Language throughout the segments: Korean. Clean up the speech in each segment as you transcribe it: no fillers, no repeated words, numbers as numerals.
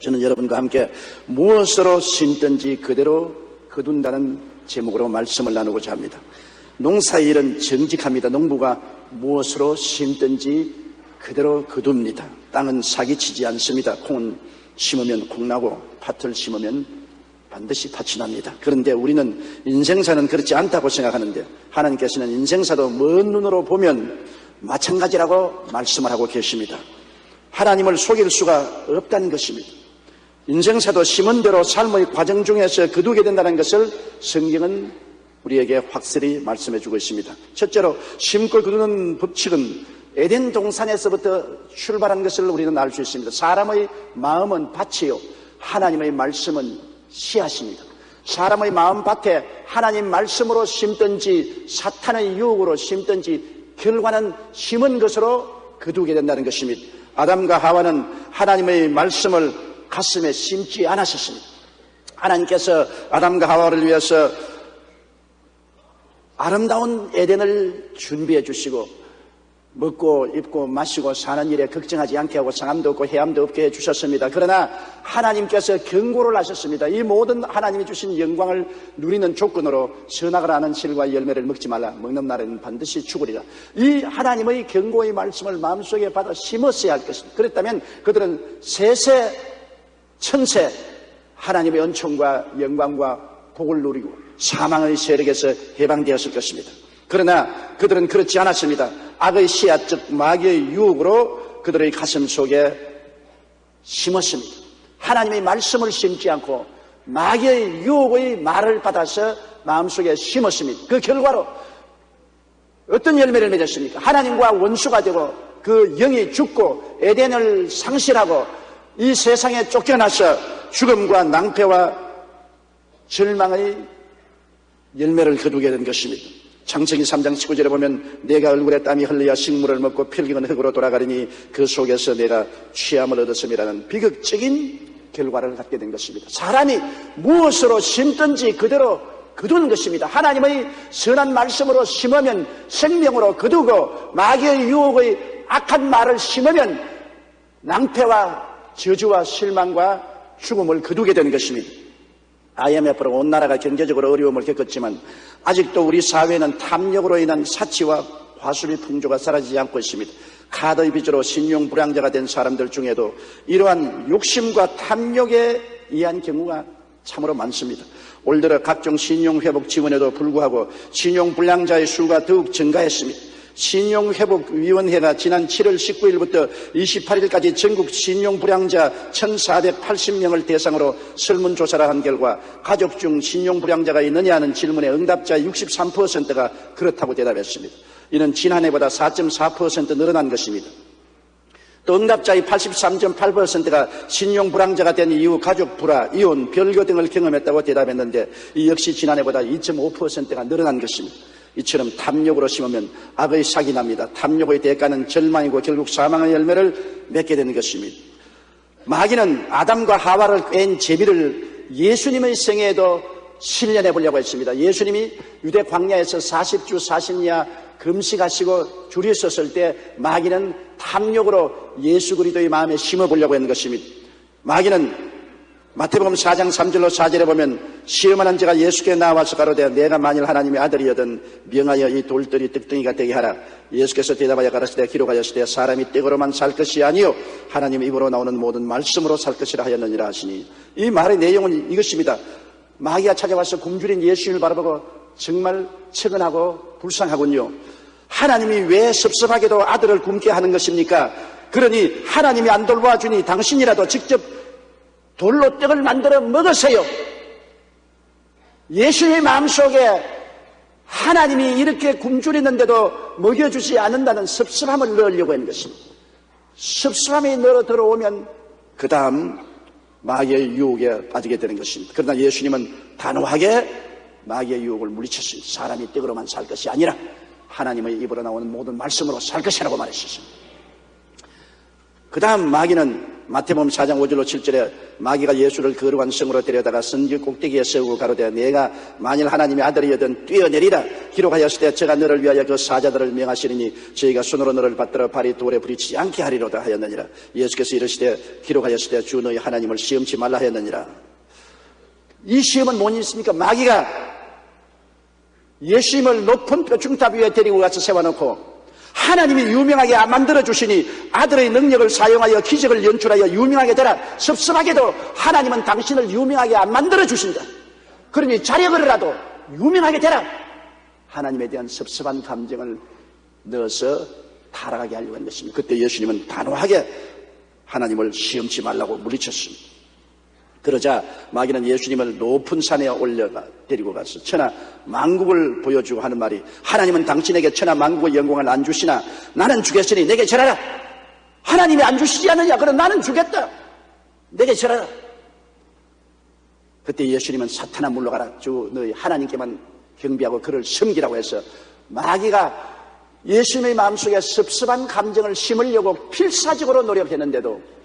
저는 여러분과 함께 무엇으로 심든지 그대로 거둔다는 제목으로 말씀을 나누고자 합니다. 농사일은 정직합니다. 농부가 무엇으로 심든지 그대로 거둡니다. 땅은 사기치지 않습니다. 콩은 심으면 콩 나고 팥을 심으면 반드시 팥이 납니다. 그런데 우리는 인생사는 그렇지 않다고 생각하는데 하나님께서는 인생사도 먼 눈으로 보면 마찬가지라고 말씀을 하고 계십니다. 하나님을 속일 수가 없다는 것입니다. 인생사도 심은 대로 삶의 과정 중에서 거두게 된다는 것을 성경은 우리에게 확실히 말씀해 주고 있습니다. 첫째로 심고 거두는 법칙은 에덴 동산에서부터 출발한 것을 우리는 알 수 있습니다. 사람의 마음은 밭이요 하나님의 말씀은 씨앗입니다. 사람의 마음밭에 하나님 말씀으로 심든지 사탄의 유혹으로 심든지 결과는 심은 것으로 거두게 된다는 것입니다. 아담과 하와는 하나님의 말씀을 가슴에 심지 않았었습니다. 하나님께서 아담과 하와를 위해서 아름다운 에덴을 준비해 주시고 먹고 입고 마시고 사는 일에 걱정하지 않게 하고 상함도 없고 해함도 없게 해주셨습니다. 그러나 하나님께서 경고를 하셨습니다. 이 모든 하나님이 주신 영광을 누리는 조건으로 선악을 아는 실과 열매를 먹지 말라. 먹는 날에는 반드시 죽으리라. 이 하나님의 경고의 말씀을 마음속에 받아 심었어야 할 것입니다. 그랬다면 그들은 세세 천세 하나님의 은총과 영광과 복을 누리고 사망의 세력에서 해방되었을 것입니다. 그러나 그들은 그렇지 않았습니다. 악의 씨앗 즉 마귀의 유혹으로 그들의 가슴 속에 심었습니다. 하나님의 말씀을 심지 않고 마귀의 유혹의 말을 받아서 마음속에 심었습니다. 그 결과로 어떤 열매를 맺었습니까? 하나님과 원수가 되고 그 영이 죽고 에덴을 상실하고 이 세상에 쫓겨나서 죽음과 낭패와 절망의 열매를 거두게 된 것입니다. 창세기 3장 19절에 보면 내가 얼굴에 땀이 흘러야 식물을 먹고 필경은 흙으로 돌아가리니 그 속에서 내가 취함을 얻었음이라는 비극적인 결과를 갖게 된 것입니다. 사람이 무엇으로 심든지 그대로 거두는 것입니다. 하나님의 선한 말씀으로 심으면 생명으로 거두고 마귀의 유혹의 악한 말을 심으면 낭패와 저주와 실망과 죽음을 거두게 되는 것입니다. IMF로 온 나라가 경제적으로 어려움을 겪었지만 아직도 우리 사회는 탐욕으로 인한 사치와 과수비 풍조가 사라지지 않고 있습니다. 카드의 빚으로 신용 불량자가 된 사람들 중에도 이러한 욕심과 탐욕에 의한 경우가 참으로 많습니다. 올 들어 각종 신용회복 지원에도 불구하고 신용불량자의 수가 더욱 증가했습니다. 신용회복위원회가 지난 7월 19일부터 28일까지 전국 신용불량자 1,480명을 대상으로 설문조사를 한 결과 가족 중 신용불량자가 있느냐 하는 질문에 응답자 63%가 그렇다고 대답했습니다. 이는 지난해보다 4.4% 늘어난 것입니다. 또 응답자의 83.8%가 신용불량자가 된 이후 가족 불화, 이혼, 별거 등을 경험했다고 대답했는데 이 역시 지난해보다 2.5%가 늘어난 것입니다. 이처럼 탐욕으로 심으면 악의 싹이 납니다. 탐욕의 대가는 절망이고 결국 사망의 열매를 맺게 되는 것입니다. 마귀는 아담과 하와를 뺀 제비를 예수님의 생애에도 실현해 보려고 했습니다. 예수님이 유대 광야에서 40주 40야 금식하시고 줄이 섰을 때 마귀는 탐욕으로 예수 그리스도의 마음에 심어 보려고 했는 것입니다. 마귀는 마태복음 4장 3절로 4절에 보면 시험을 한 자가 예수께 나와서 가로되 내가 만일 하나님의 아들이여든 명하여 이 돌들이 떡덩이가 되게 하라. 예수께서 대답하여 가라사대 기록하였으되 사람이 떡으로만 살 것이 아니요 하나님 입으로 나오는 모든 말씀으로 살 것이라 하였느니라 하시니 이 말의 내용은 이것입니다. 마귀가 찾아와서 굶주린 예수님을 바라보고 정말 측은하고 불쌍하군요. 하나님이 왜 섭섭하게도 아들을 굶게 하는 것입니까? 그러니 하나님이 안 돌봐주니 당신이라도 직접 돌로 떡을 만들어 먹으세요. 예수의 마음속에 하나님이 이렇게 굶주리는데도 먹여주지 않는다는 섭섭함을 넣으려고 하는 것입니다. 섭섭함이 들어오면 그 다음 마귀의 유혹에 빠지게 되는 것입니다. 그러나 예수님은 단호하게 마귀의 유혹을 물리쳤습니다. 사람이 떡으로만 살 것이 아니라 하나님의 입으로 나오는 모든 말씀으로 살 것이라고 말했습니다. 그 다음 마귀는 마태복음 4장 5절로 7절에 마귀가 예수를 거룩한 성으로 데려다가 성길 꼭대기에 세우고 가로되 내가 만일 하나님의 아들이여든 뛰어내리라 기록하였을 때 제가 너를 위하여 그 사자들을 명하시리니 저희가 손으로 너를 받들어 발이 돌에 부딪히지 않게 하리로다 하였느니라. 예수께서 이르시되 기록하였을 때 주 너희 하나님을 시험치 말라 하였느니라. 이 시험은 뭔 있습니까? 마귀가 예수님을 높은 뼈중탑 위에 데리고 가서 세워놓고 하나님이 유명하게 만들어주시니 아들의 능력을 사용하여 기적을 연출하여 유명하게 되라. 섭섭하게도 하나님은 당신을 유명하게 안 만들어주신다. 그러니 자력으로라도 유명하게 되라. 하나님에 대한 섭섭한 감정을 넣어서 타락하게 하려고 한 것입니다. 그때 예수님은 단호하게 하나님을 시험치 말라고 물리쳤습니다. 그러자 마귀는 예수님을 높은 산에 올려가 데리고 가서 천하 만국을 보여주고 하는 말이 하나님은 당신에게 천하 만국의 영광을 안 주시나 나는 주겠으니 내게 절하라. 하나님이 안 주시지 않느냐? 그럼 나는 주겠다. 내게 절하라. 그때 예수님은 사탄아 물러가라. 주 너희 하나님께만 경배하고 그를 섬기라고 해서 마귀가 예수님의 마음속에 섭섭한 감정을 심으려고 필사적으로 노력했는데도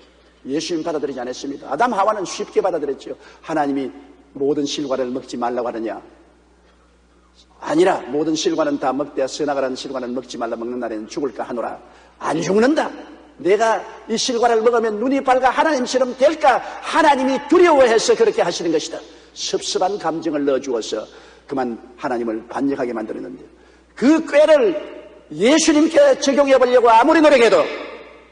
예수님 받아들이지 않았습니다. 아담 하와는 쉽게 받아들였죠. 하나님이 모든 실과를 먹지 말라고 하느냐? 아니라 모든 실과는 다 먹되 선악을 실과는 먹지 말라. 먹는 날에는 죽을까 하노라. 안 죽는다. 내가 이 실과를 먹으면 눈이 밝아 하나님처럼 될까? 하나님이 두려워해서 그렇게 하시는 것이다. 섭섭한 감정을 넣어주어서 그만 하나님을 반역하게 만들었는데 그 꾀를 예수님께 적용해 보려고 아무리 노력해도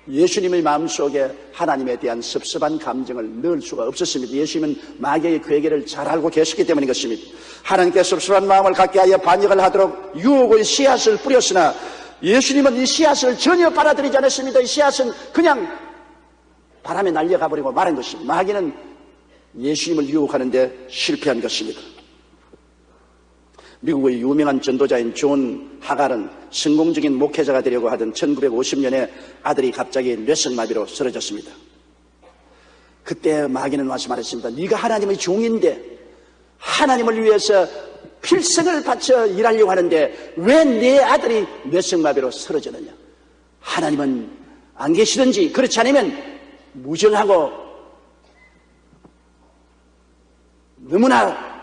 예수님의 마음속에 하나님에 대한 섭섭한 감정을 넣을 수가 없었습니다. 예수님은 마귀의 괴계를 잘 알고 계셨기 때문인 것입니다. 하나님께 섭섭한 마음을 갖게 하여 반역을 하도록 유혹의 씨앗을 뿌렸으나 예수님은 이 씨앗을 전혀 받아들이지 않았습니다. 이 씨앗은 그냥 바람에 날려가 버리고 말한 것입니다. 마귀는 예수님을 유혹하는데 실패한 것입니다. 미국의 유명한 전도자인 존 하갈은 성공적인 목회자가 되려고 하던 1950년에 아들이 갑자기 뇌성마비로 쓰러졌습니다. 그때 마귀는 와서 말했습니다. 네가 하나님의 종인데 하나님을 위해서 필생을 바쳐 일하려고 하는데 왜 내 아들이 뇌성마비로 쓰러졌느냐? 하나님은 안 계시든지 그렇지 않으면 무정하고 너무나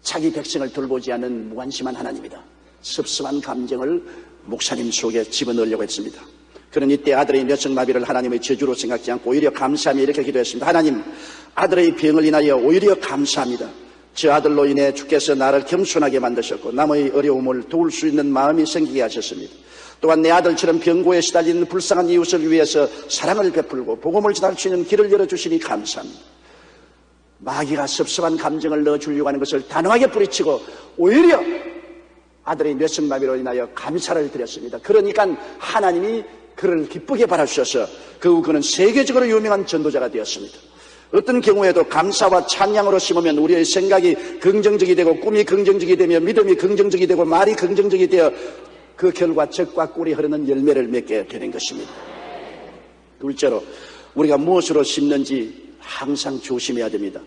자기 백성을 돌보지 않는 무관심한 하나님이다. 섭섭한 감정을 목사님 속에 집어넣으려고 했습니다. 그런 이때 아들의 뇌성마비를 하나님의 저주로 생각지 않고 오히려 감사하며 이렇게 기도했습니다. 하나님, 아들의 병을 인하여 오히려 감사합니다. 저 아들로 인해 주께서 나를 겸손하게 만드셨고 남의 어려움을 도울 수 있는 마음이 생기게 하셨습니다. 또한 내 아들처럼 병고에 시달리는 불쌍한 이웃을 위해서 사랑을 베풀고 복음을 전할 수 있는 길을 열어주시니 감사합니다. 마귀가 섭섭한 감정을 넣어주려고 하는 것을 단호하게 뿌리치고 오히려 아들의 뇌성마비로 인하여 감사를 드렸습니다. 그러니까 하나님이 그를 기쁘게 바라주셔서 그 후 그는 세계적으로 유명한 전도자가 되었습니다. 어떤 경우에도 감사와 찬양으로 심으면 우리의 생각이 긍정적이 되고 꿈이 긍정적이 되며 믿음이 긍정적이 되고 말이 긍정적이 되어 그 결과 적과 꿀이 흐르는 열매를 맺게 되는 것입니다. 둘째로 우리가 무엇으로 심는지 항상 조심해야 됩니다.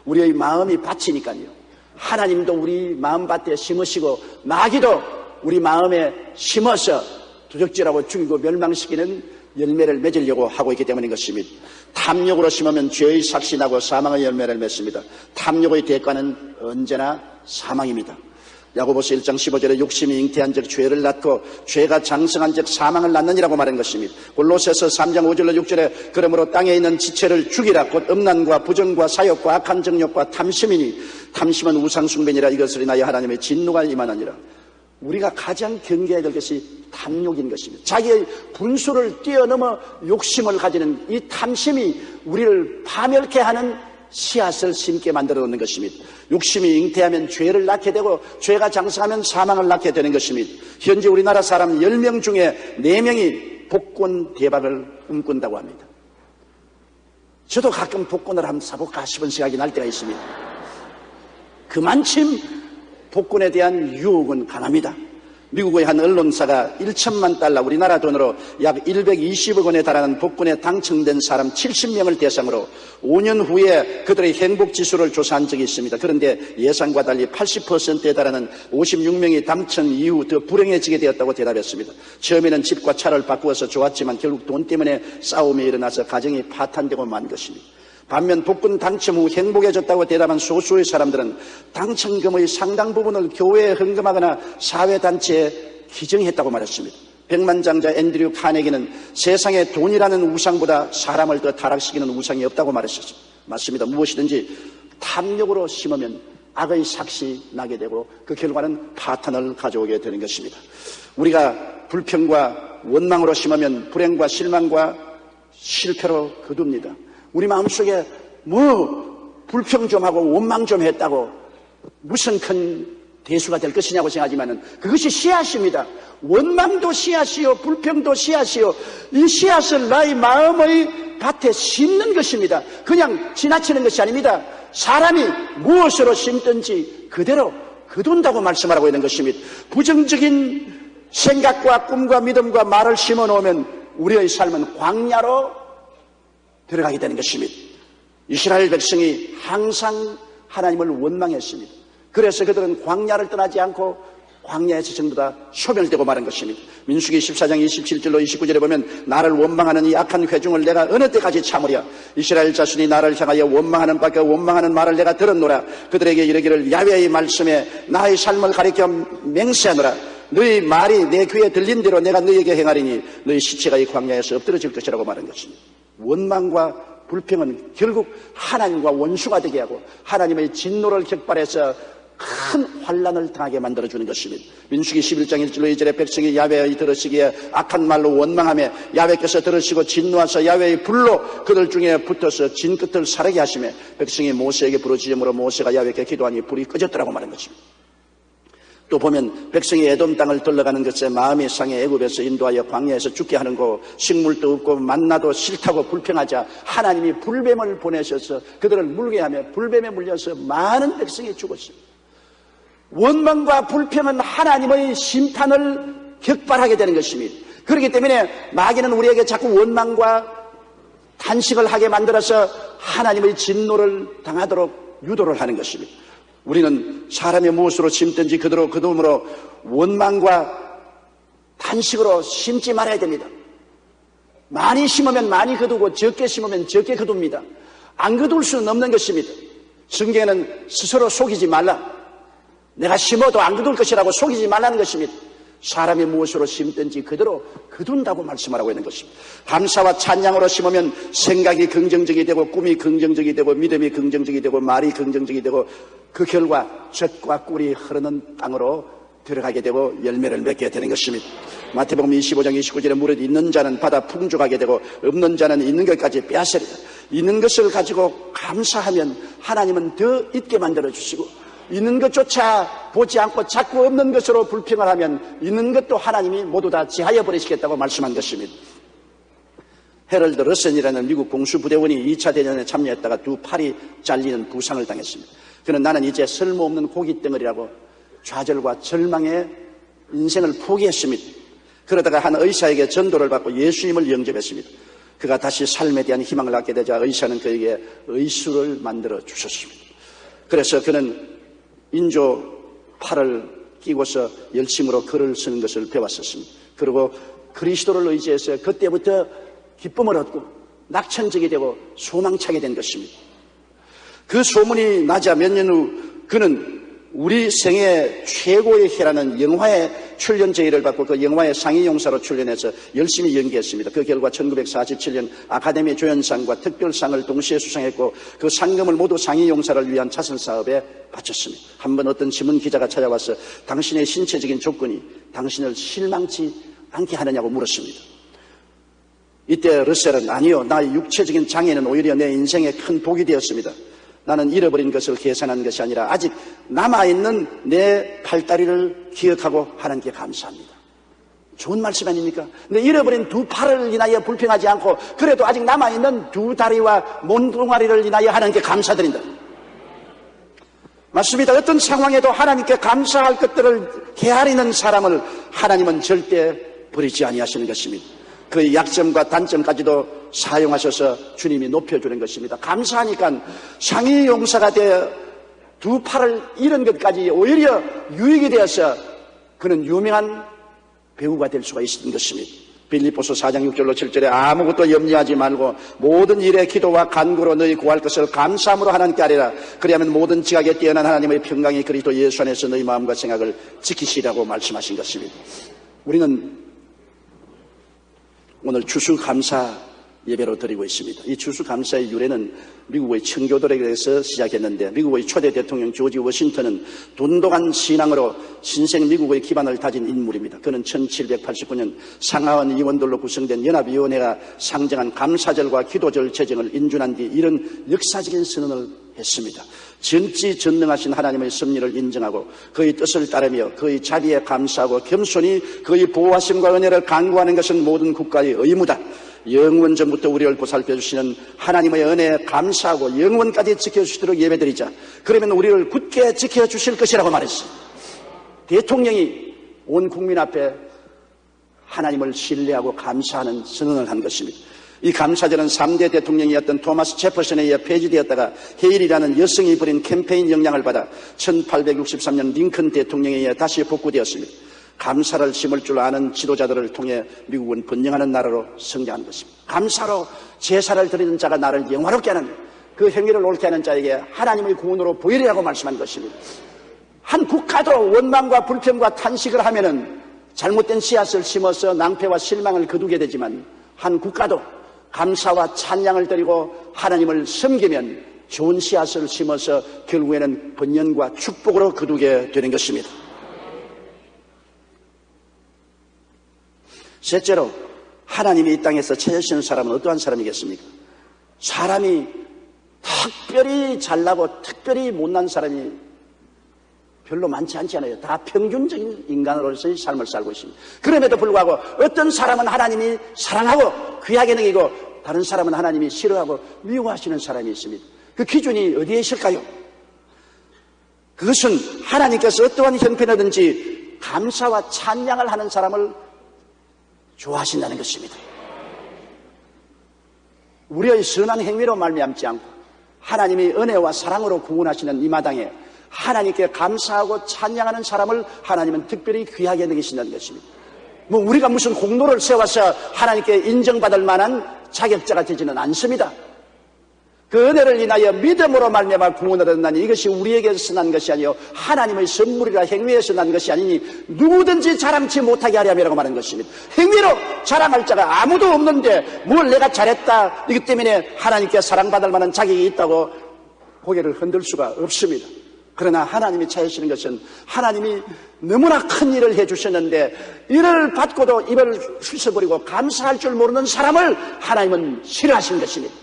우리의 마음이 밭이니까요. 하나님도 우리 마음밭에 심으시고 마귀도 우리 마음에 심어서 도적질하고 죽이고 멸망시키는 열매를 맺으려고 하고 있기 때문인 것입니다. 탐욕으로 심으면 죄의 삭시 나고 사망의 열매를 맺습니다. 탐욕의 대가는 언제나 사망입니다. 야고보서 1장 15절에 욕심이 잉태한 즉 죄를 낳고 죄가 장성한 즉 사망을 낳느니라고 말한 것입니다. 골로새서 3장 5절로 6절에 그러므로 땅에 있는 지체를 죽이라 곧 음란과 부정과 사욕과 악한 정욕과 탐심이니 탐심은 우상숭배니라 이것을 인하여 하나님의 진노가 임하느니라. 우리가 가장 경계해야 될 것이 탐욕인 것입니다. 자기의 분수를 뛰어넘어 욕심을 가지는 이 탐심이 우리를 파멸케 하는 씨앗을 심게 만들어 놓는 것입니다. 욕심이 잉태하면 죄를 낳게 되고 죄가 장성하면 사망을 낳게 되는 것입니다. 현재 우리나라 사람 10명 중에 4명이 복권 대박을 꿈꾼다고 합니다. 저도 가끔 복권을 한번 사볼까 싶은 생각이 날 때가 있습니다. 그만큼 복권에 대한 유혹은 강합니다. 미국의 한 언론사가 1천만 달러, 우리나라 돈으로 약 120억 원에 달하는 복권에 당첨된 사람 70명을 대상으로 5년 후에 그들의 행복지수를 조사한 적이 있습니다. 그런데 예상과 달리 80%에 달하는 56명이 당첨 이후 더 불행해지게 되었다고 대답했습니다. 처음에는 집과 차를 바꾸어서 좋았지만 결국 돈 때문에 싸움이 일어나서 가정이 파탄되고 만 것입니다. 반면 복권 당첨 후 행복해졌다고 대답한 소수의 사람들은 당첨금의 상당 부분을 교회에 헌금하거나 사회단체에 기증했다고 말했습니다. 백만장자 앤드류 카네기는 세상에 돈이라는 우상보다 사람을 더 타락시키는 우상이 없다고 말했었습니다. 맞습니다. 무엇이든지 탐욕으로 심으면 악의 삭시 나게 되고 그 결과는 파탄을 가져오게 되는 것입니다. 우리가 불평과 원망으로 심으면 불행과 실망과 실패로 거둡니다. 우리 마음속에 불평 좀 하고 원망 좀 했다고 무슨 큰 대수가 될 것이냐고 생각하지만 그것이 씨앗입니다. 원망도 씨앗이요 불평도 씨앗이요. 이 씨앗을 나의 마음의 밭에 심는 것입니다. 그냥 지나치는 것이 아닙니다. 사람이 무엇으로 심든지 그대로 거둔다고 말씀하라고 있는 것입니다. 부정적인 생각과 꿈과 믿음과 말을 심어놓으면 우리의 삶은 광야로 들어가게 되는 것입니다. 이스라엘 백성이 항상 하나님을 원망했습니다. 그래서 그들은 광야를 떠나지 않고 광야에서 전부 다 소멸되고 마는 것입니다. 민수기 14장 27절로 29절에 보면 나를 원망하는 이 악한 회중을 내가 어느 때까지 참으랴. 이스라엘 자손이 나를 향하여 원망하는 밖에 원망하는 말을 내가 들었노라. 그들에게 이르기를 야훼의 말씀에 나의 삶을 가리켜 맹세하노라. 너희 말이 내 귀에 들린 대로 내가 너희에게 행하리니 너희 시체가 이 광야에서 엎드러질 것이라고 말한 것입니다. 원망과 불평은 결국 하나님과 원수가 되게 하고 하나님의 진노를 격발해서 큰 환난을 당하게 만들어주는 것입니다. 민수기 11장 1절로 2절에 백성이 야훼의 들으시기에 악한 말로 원망하며 야훼께서 들으시고 진노하사 야훼의 불로 그들 중에 붙어서 진끝을 사르게 하시며 백성이 모세에게 부르짖음으로 모세가 야훼께 기도하니 불이 꺼졌더라고 말한 것입니다. 또 보면 백성이 에돔 땅을 들러가는 것에 마음이 상해 애굽에서 인도하여 광야에서 죽게 하는 거 식물도 없고 만나도 싫다고 불평하자 하나님이 불뱀을 보내셔서 그들을 물게 하며 불뱀에 물려서 많은 백성이 죽었습니다. 원망과 불평은 하나님의 심판을 격발하게 되는 것입니다. 그렇기 때문에 마귀는 우리에게 자꾸 원망과 탄식을 하게 만들어서 하나님의 진노를 당하도록 유도를 하는 것입니다. 우리는 사람의 무엇으로 심든지 그대로 거둠으로 원망과 탄식으로 심지 말아야 됩니다. 많이 심으면 많이 거두고 적게 심으면 적게 거둡니다. 안 거둘 수는 없는 것입니다. 성경에는 스스로 속이지 말라. 내가 심어도 안 거둘 것이라고 속이지 말라는 것입니다. 사람이 무엇으로 심든지 그대로 거둔다고 말씀하라고 있는 것입니다. 감사와 찬양으로 심으면 생각이 긍정적이 되고 꿈이 긍정적이 되고 믿음이 긍정적이 되고 말이 긍정적이 되고 그 결과 젖과 꿀이 흐르는 땅으로 들어가게 되고 열매를 맺게 되는 것입니다. 마태복음 25장 29절에 무릇 있는 자는 받아 풍족하게 되고 없는 자는 있는 것까지 빼앗으리라. 있는 것을 가지고 감사하면 하나님은 더 있게 만들어주시고 있는 것조차 보지 않고 자꾸 없는 것으로 불평을 하면 있는 것도 하나님이 모두 다 제하여 버리시겠다고 말씀한 것입니다. 헤럴드 러슨이라는 미국 공수부대원이 2차 대전에 참여했다가 두 팔이 잘리는 부상을 당했습니다. 그는 나는 이제 쓸모없는 고깃덩어리라고 좌절과 절망의 인생을 포기했습니다. 그러다가 한 의사에게 전도를 받고 예수님을 영접했습니다. 그가 다시 삶에 대한 희망을 갖게 되자 의사는 그에게 의수를 만들어 주셨습니다. 그래서 그는 인조 팔을 끼고서 열심으로 글을 쓰는 것을 배웠었습니다. 그리고 그리스도를 의지해서 그때부터 기쁨을 얻고 낙천적이 되고 소망차게 된 것입니다. 그 소문이 나자 몇 년 후 그는 우리 생애 최고의 해라는 영화에 출연 제의를 받고 그 영화의 상위용사로 출연해서 열심히 연기했습니다. 그 결과 1947년 아카데미 조연상과 특별상을 동시에 수상했고 그 상금을 모두 상위용사를 위한 자선사업에 바쳤습니다. 한번 어떤 신문기자가 찾아와서 당신의 신체적인 조건이 당신을 실망치 않게 하느냐고 물었습니다. 이때 러셀은 아니요, 나의 육체적인 장애는 오히려 내 인생에 큰 복이 되었습니다. 나는 잃어버린 것을 계산한 것이 아니라 아직 남아있는 내 팔다리를 기억하고 하나님께 감사합니다. 좋은 말씀 아닙니까? 근데 잃어버린 두 팔을 인하여 불평하지 않고 그래도 아직 남아있는 두 다리와 몸뚱아리를 인하여 하나님께 감사드린다. 맞습니다. 어떤 상황에도 하나님께 감사할 것들을 헤아리는 사람을 하나님은 절대 버리지 아니하시는 것입니다. 그 약점과 단점까지도 사용하셔서 주님이 높여주는 것입니다. 감사하니까 상위 용사가 되어 두 팔을 잃은 것까지 오히려 유익이 되어서 그는 유명한 배우가 될 수가 있는 것입니다. 빌립보서 4장 6절로 7절에 아무것도 염려하지 말고 모든 일에 기도와 간구로 너희 구할 것을 감사함으로 하나님께 아뢰라. 그리하면 모든 지각에 뛰어난 하나님의 평강이 그리스도 예수 안에서 너희 마음과 생각을 지키시라고 말씀하신 것입니다. 우리는 오늘 추수감사 예배로 드리고 있습니다. 이 추수감사의 유래는 미국의 청교도에게서 시작했는데 미국의 초대 대통령 조지 워싱턴은 돈독한 신앙으로 신생 미국의 기반을 다진 인물입니다. 그는 1789년 상하원 의원들로 구성된 연합위원회가 상정한 감사절과 기도절 제정을 인준한 뒤 이런 역사적인 선언을 했습니다. 전지전능하신 하나님의 섭리를 인정하고 그의 뜻을 따르며 그의 자비에 감사하고 겸손히 그의 보호하심과 은혜를 간구하는 것은 모든 국가의 의무다. 영원 전부터 우리를 보살펴주시는 하나님의 은혜에 감사하고 영원까지 지켜주시도록 예배드리자. 그러면 우리를 굳게 지켜주실 것이라고 말했어요. 대통령이 온 국민 앞에 하나님을 신뢰하고 감사하는 선언을 한 것입니다. 이 감사절은 3대 대통령이었던 토마스 제퍼슨에 의해 폐지되었다가 헤일이라는 여성이 벌인 캠페인 영향을 받아 1863년 링컨 대통령에 의해 다시 복구되었습니다. 감사를 심을 줄 아는 지도자들을 통해 미국은 번영하는 나라로 성장한 것입니다. 감사로 제사를 드리는 자가 나를 영화롭게 하는 그 행위를 옳게 하는 자에게 하나님의 구원으로 보이리라고 말씀한 것입니다. 한 국가도 원망과 불평과 탄식을 하면은 잘못된 씨앗을 심어서 낭패와 실망을 거두게 되지만 한 국가도 감사와 찬양을 드리고 하나님을 섬기면 좋은 씨앗을 심어서 결국에는 번영과 축복으로 거두게 되는 것입니다. 셋째로 하나님이 이 땅에서 찾으시는 사람은 어떠한 사람이겠습니까? 사람이 특별히 잘나고 특별히 못난 사람이 별로 많지 않잖아요. 다 평균적인 인간으로서의 삶을 살고 있습니다. 그럼에도 불구하고 어떤 사람은 하나님이 사랑하고 귀하게 여기고 다른 사람은 하나님이 싫어하고 미워하시는 사람이 있습니다. 그 기준이 어디에 있을까요? 그것은 하나님께서 어떠한 형편이든지 감사와 찬양을 하는 사람을 좋아하신다는 것입니다. 우리의 선한 행위로 말미암지 않고 하나님이 은혜와 사랑으로 구원하시는 이 마당에 하나님께 감사하고 찬양하는 사람을 하나님은 특별히 귀하게 여기신다는 것입니다. 우리가 무슨 공로를 세워서 하나님께 인정받을 만한 자격자가 되지는 않습니다. 그 은혜를 인하여 믿음으로 말미암아 구원을 얻나니 이것이 우리에게서 난 것이 아니요 하나님의 선물이라 행위에서 난 것이 아니니 누구든지 자랑치 못하게 하려고 말하는 것입니다. 행위로 자랑할 자가 아무도 없는데 뭘 내가 잘했다 이기 때문에 하나님께 사랑받을 만한 자격이 있다고 고개를 흔들 수가 없습니다. 그러나 하나님이 찾으시는 것은 하나님이 너무나 큰 일을 해주셨는데 이를 받고도 입을 휘어버리고 감사할 줄 모르는 사람을 하나님은 싫어하시는 것입니다.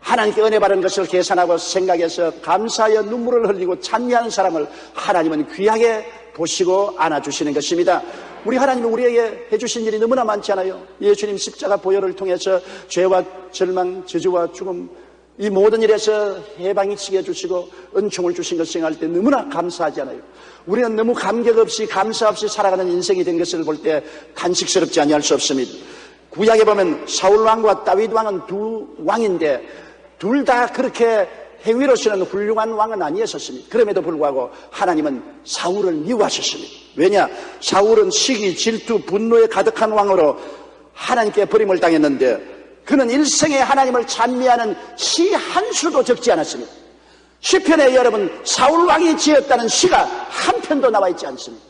하나님께 은혜 받은 것을 계산하고 생각해서 감사하여 눈물을 흘리고 찬미하는 사람을 하나님은 귀하게 보시고 안아주시는 것입니다. 우리 하나님은 우리에게 해주신 일이 너무나 많잖아요. 예수님 십자가 보혈을 통해서 죄와 절망, 저주와 죽음 이 모든 일에서 해방시켜 해주시고 은총을 주신 것을 생각할 때 너무나 감사하잖아요. 우리는 너무 감격 없이 감사 없이 살아가는 인생이 된 것을 볼 때 탄식스럽지 아니할 수 없습니다. 구약에 보면 사울 왕과 다윗 왕은 두 왕인데 둘 다 그렇게 행위로서는 훌륭한 왕은 아니었습니다. 그럼에도 불구하고 하나님은 사울을 미워하셨습니다. 왜냐? 사울은 시기, 질투, 분노에 가득한 왕으로 하나님께 버림을 당했는데 그는 일생에 하나님을 찬미하는 시 한 수도 적지 않았습니다. 시편에 여러분 사울 왕이 지었다는 시가 한 편도 나와 있지 않습니다.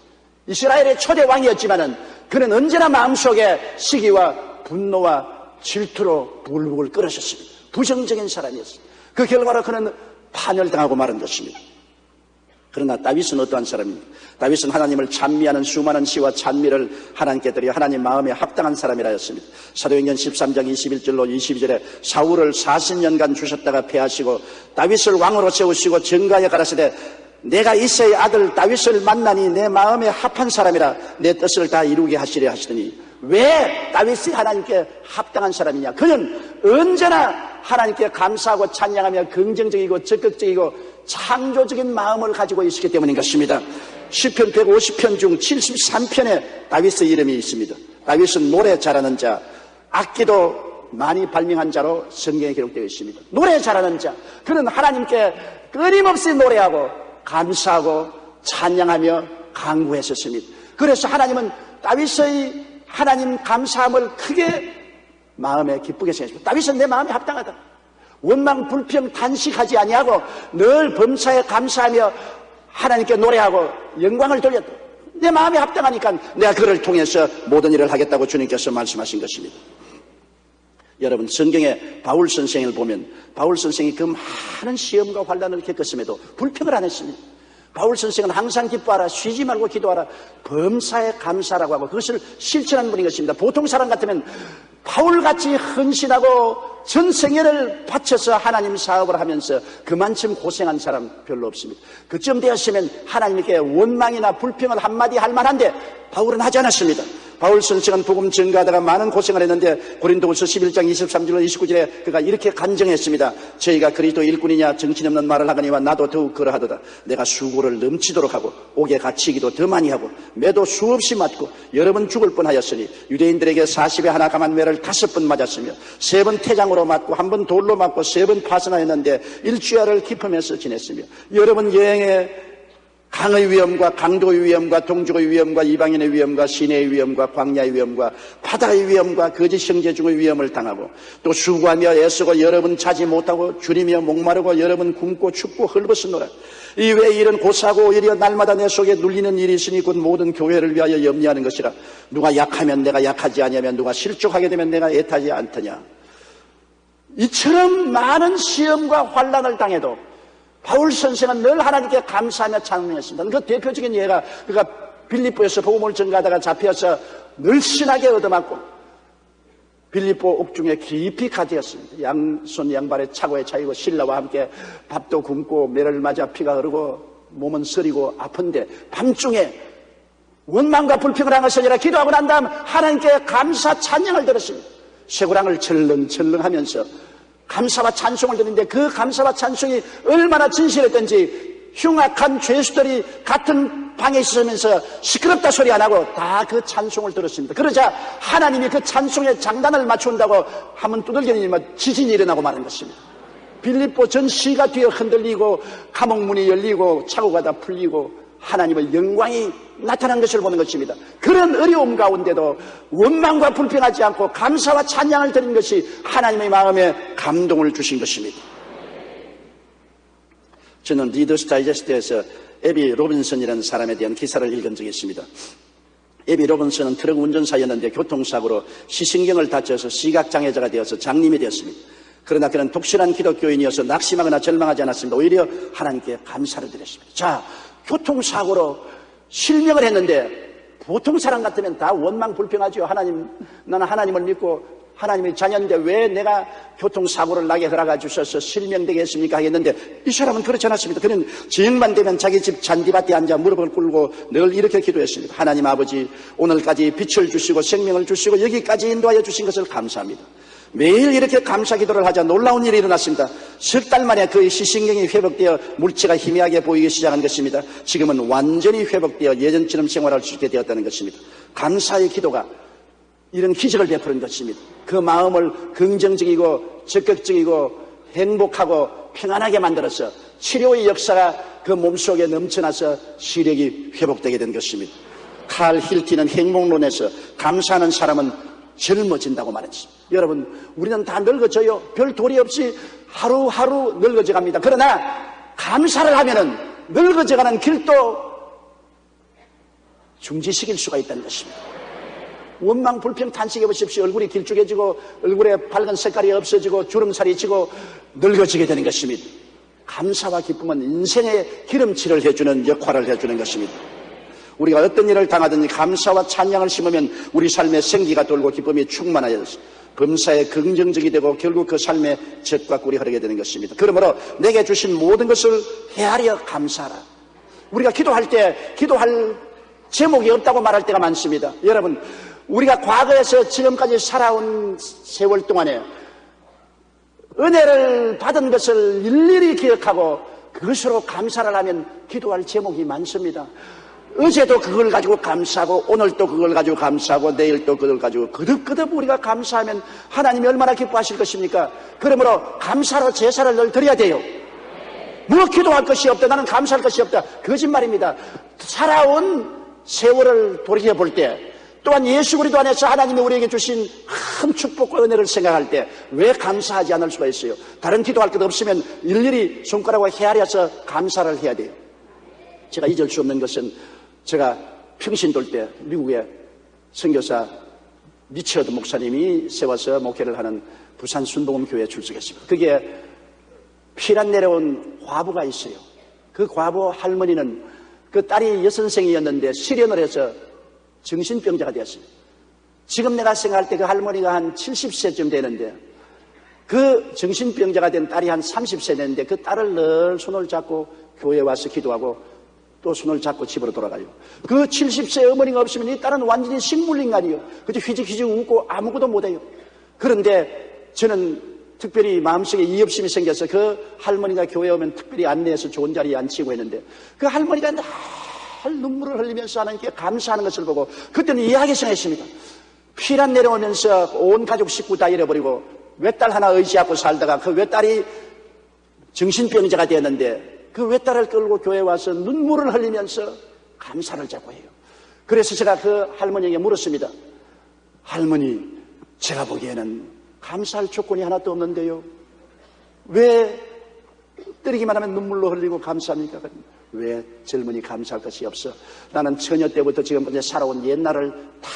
이스라엘의 초대 왕이었지만은 그는 언제나 마음속에 시기와 분노와 질투로 불불 끓으셨습니다. 부정적인 사람이었습니다. 그 결과로 그는 파멸당하고 마른 것입니다. 그러나 다윗은 어떠한 사람입니까? 다윗은 하나님을 찬미하는 수많은 시와 찬미를 하나님께 드려 하나님 마음에 합당한 사람이라 했습니다. 사도행전 13장 21절로 22절에 사울을 40년간 주셨다가 패하시고 다윗을 왕으로 세우시고 정가에 가라사대 내가 이새의 아들 다윗을 만나니 내 마음에 합한 사람이라 내 뜻을 다 이루게 하시려 하시더니 왜 다윗이 하나님께 합당한 사람이냐? 그는 언제나 하나님께 감사하고 찬양하며 긍정적이고 적극적이고 창조적인 마음을 가지고 있었기 때문인 것입니다. 시편 150편 중 73편에 다윗의 이름이 있습니다. 다윗은 노래 잘하는 자, 악기도 많이 발명한 자로 성경에 기록되어 있습니다. 노래 잘하는 자, 그는 하나님께 끊임없이 노래하고 감사하고 찬양하며 간구했었습니다. 그래서 하나님은 다윗의 하나님 감사함을 크게 마음에 기쁘게 생각했습니다. 다윗은 내 마음에 합당하다. 원망 불평 단식하지 아니하고 늘 범사에 감사하며 하나님께 노래하고 영광을 돌렸다. 내 마음에 합당하니까 내가 그를 통해서 모든 일을 하겠다고 주님께서 말씀하신 것입니다. 여러분, 성경에 바울 선생을 보면 바울 선생이 그 많은 시험과 환난을 겪었음에도 불평을 안 했습니다. 바울 선생은 항상 기뻐하라, 쉬지 말고 기도하라, 범사에 감사라고 하고 그것을 실천한 분인 것입니다. 보통 사람 같으면 바울같이 헌신하고 전 생애를 바쳐서 하나님 사업을 하면서 그만큼 고생한 사람 별로 없습니다. 그쯤 되었으면 하나님께 원망이나 불평을 한마디 할 만한데 바울은 하지 않았습니다. 바울 선생은 복음 전가하다가 많은 고생을 했는데 고린도후서 11장 23절 29절에 그가 이렇게 간증했습니다. 저희가 그리스도 일꾼이냐 정신없는 말을 하거니와 나도 더욱 그러하도다. 내가 수고를 넘치도록 하고 옥에 갇히기도 더 많이 하고 매도 수없이 맞고 여러 번 죽을 뻔하였으니 유대인들에게 40에 하나 감한 매를 5번 맞았으며 3번 태장으로 맞고 1번 돌로 맞고 3번 파선하였는데 일주일을 기품에서 지냈으며 여러 번 여행에 강의 위험과 강도의 위험과 동족의 위험과 이방인의 위험과 시내의 위험과 광야의 위험과 바다의 위험과 거짓 형제 중의 위험을 당하고 또 수고하며 애쓰고 여러 번 자지 못하고 줄이며 목마르고 여러 번 굶고 춥고 헐벗으노라. 이외에 일은 고사하고 오히려 날마다 내 속에 눌리는 일이 있으니 곧 모든 교회를 위하여 염려하는 것이라. 누가 약하면 내가 약하지 아니하며 누가 실족하게 되면 내가 애타지 않더냐. 이처럼 많은 시험과 환난을 당해도 바울 선생은 늘 하나님께 감사하며 찬양했습니다. 그 대표적인 예가 그가 빌립보에서 복음을 전가하다가 잡혀서 늘씬하게 얻어맞고 빌립보 옥중에 깊이 가되었습니다. 양손 양발에 차고에 차이고 신라와 함께 밥도 굶고 매를 맞아 피가 흐르고 몸은 쓰리고 아픈데 밤중에 원망과 불평을 한 것이 아니라 기도하고 난 다음 하나님께 감사 찬양을 들었습니다. 쇠고랑을 철렁철렁하면서 감사와 찬송을 드리는데 그 감사와 찬송이 얼마나 진실했던지 흉악한 죄수들이 같은 방에 있으면서 시끄럽다 소리 안 하고 다 그 찬송을 들었습니다. 그러자 하나님이 그 찬송의 장단을 맞춘다고 하면 두들기니 지진이 일어나고 마는 것입니다. 빌립보 전 시가 뒤에 흔들리고 감옥문이 열리고 차고가 다 풀리고 하나님의 영광이 나타난 것을 보는 것입니다. 그런 어려움 가운데도 원망과 불평하지 않고 감사와 찬양을 드린 것이 하나님의 마음에 감동을 주신 것입니다. 저는 리더스 다이제스트에서 에비 로빈슨이라는 사람에 대한 기사를 읽은 적이 있습니다. 에비 로빈슨은 트럭 운전사였는데 교통사고로 시신경을 다쳐서 시각장애자가 되어서 장님이 되었습니다. 그러나 그는 독실한 기독교인이어서 낙심하거나 절망하지 않았습니다. 오히려 하나님께 감사를 드렸습니다. 자, 교통사고로 실명을 했는데 보통 사람 같으면 다 원망 불평하죠. 하나님, 나는 하나님을 믿고 하나님의 자녀인데 왜 내가 교통사고를 나게 허락해 주셔서 실명되게 했습니까 하겠는데 이 사람은 그렇지 않았습니다. 그는 저녁만 되면 자기 집 잔디밭에 앉아 무릎을 꿇고 늘 이렇게 기도했습니다. 하나님 아버지, 오늘까지 빛을 주시고 생명을 주시고 여기까지 인도하여 주신 것을 감사합니다. 매일 이렇게 감사 기도를 하자 놀라운 일이 일어났습니다. 석 달 만에 그의 시신경이 회복되어 물체가 희미하게 보이기 시작한 것입니다. 지금은 완전히 회복되어 예전처럼 생활할 수 있게 되었다는 것입니다. 감사의 기도가 이런 기적을 베푸는 것입니다. 그 마음을 긍정적이고 적극적이고 행복하고 평안하게 만들어서 치료의 역사가 그 몸속에 넘쳐나서 시력이 회복되게 된 것입니다. 칼 힐티는 행복론에서 감사하는 사람은 젊어진다고 말했습니다. 여러분, 우리는 다 늙어져요. 별 도리 없이 하루하루 늙어져 갑니다. 그러나 감사를 하면은 늙어져가는 길도 중지시킬 수가 있다는 것입니다. 원망 불평 탄식해 보십시오. 얼굴이 길쭉해지고 얼굴에 밝은 색깔이 없어지고 주름살이 지고 늙어지게 되는 것입니다. 감사와 기쁨은 인생의 기름칠을 해주는 역할을 해주는 것입니다. 우리가 어떤 일을 당하든지 감사와 찬양을 심으면 우리 삶에 생기가 돌고 기쁨이 충만하여 범사에 긍정적이 되고 결국 그 삶에 젖과 꿀이 흐르게 되는 것입니다. 그러므로 내게 주신 모든 것을 헤아려 감사하라. 우리가 기도할 때 기도할 제목이 없다고 말할 때가 많습니다. 여러분, 우리가 과거에서 지금까지 살아온 세월 동안에 은혜를 받은 것을 일일이 기억하고 그것으로 감사를 하면 기도할 제목이 많습니다. 어제도 그걸 가지고 감사하고 오늘도 그걸 가지고 감사하고 내일도 그걸 가지고 거듭거듭 우리가 감사하면 하나님이 얼마나 기뻐하실 것입니까? 그러므로 감사로 제사를 늘 드려야 돼요. 뭐 기도할 것이 없다, 나는 감사할 것이 없다, 거짓말입니다. 살아온 세월을 돌이켜볼 때, 또한 예수 그리스도 안에서 하나님이 우리에게 주신 큰 축복과 은혜를 생각할 때 왜 감사하지 않을 수가 있어요? 다른 기도할 것 없으면 일일이 손가락으로 헤아려서 감사를 해야 돼요. 제가 잊을 수 없는 것은, 제가 평신 돌 때 미국의 선교사 리처드 목사님이 세워서 목회를 하는 부산 순복음교회에 출석했습니다. 그게 피난 내려온 과부가 있어요. 그 과부 할머니는 그 딸이 여선생이었는데 실연을 해서 정신병자가 되었어요. 지금 내가 생각할 때 그 할머니가 한 70세쯤 되는데, 그 정신병자가 된 딸이 한 30세 됐는데 그 딸을 늘 손을 잡고 교회에 와서 기도하고 또 손을 잡고 집으로 돌아가요. 그 70세 어머니가 없으면 이 딸은 완전히 식물인간이요. 그저 휘직휘직 웃고 아무것도 못해요. 그런데 저는 특별히 마음속에 이업심이 생겨서 그 할머니가 교회에 오면 특별히 안내해서 좋은 자리에 앉히고 했는데, 그 할머니가 늘 눈물을 흘리면서 하나님께 감사하는 것을 보고 그때는 이해하기 시작했습니다. 피난 내려오면서 온 가족 식구 다 잃어버리고 외딸 하나 의지하고 살다가 그 외딸이 정신병자가 되었는데 그 외딸을 끌고 교회에 와서 눈물을 흘리면서 감사를 자꾸 해요. 그래서 제가 그 할머니에게 물었습니다. 할머니, 제가 보기에는 감사할 조건이 하나도 없는데요, 왜 때리기만 하면 눈물로 흘리고 감사합니까? 왜 젊은이 감사할 것이 없어? 나는 처녀 때부터 지금까지 살아온 옛날을 다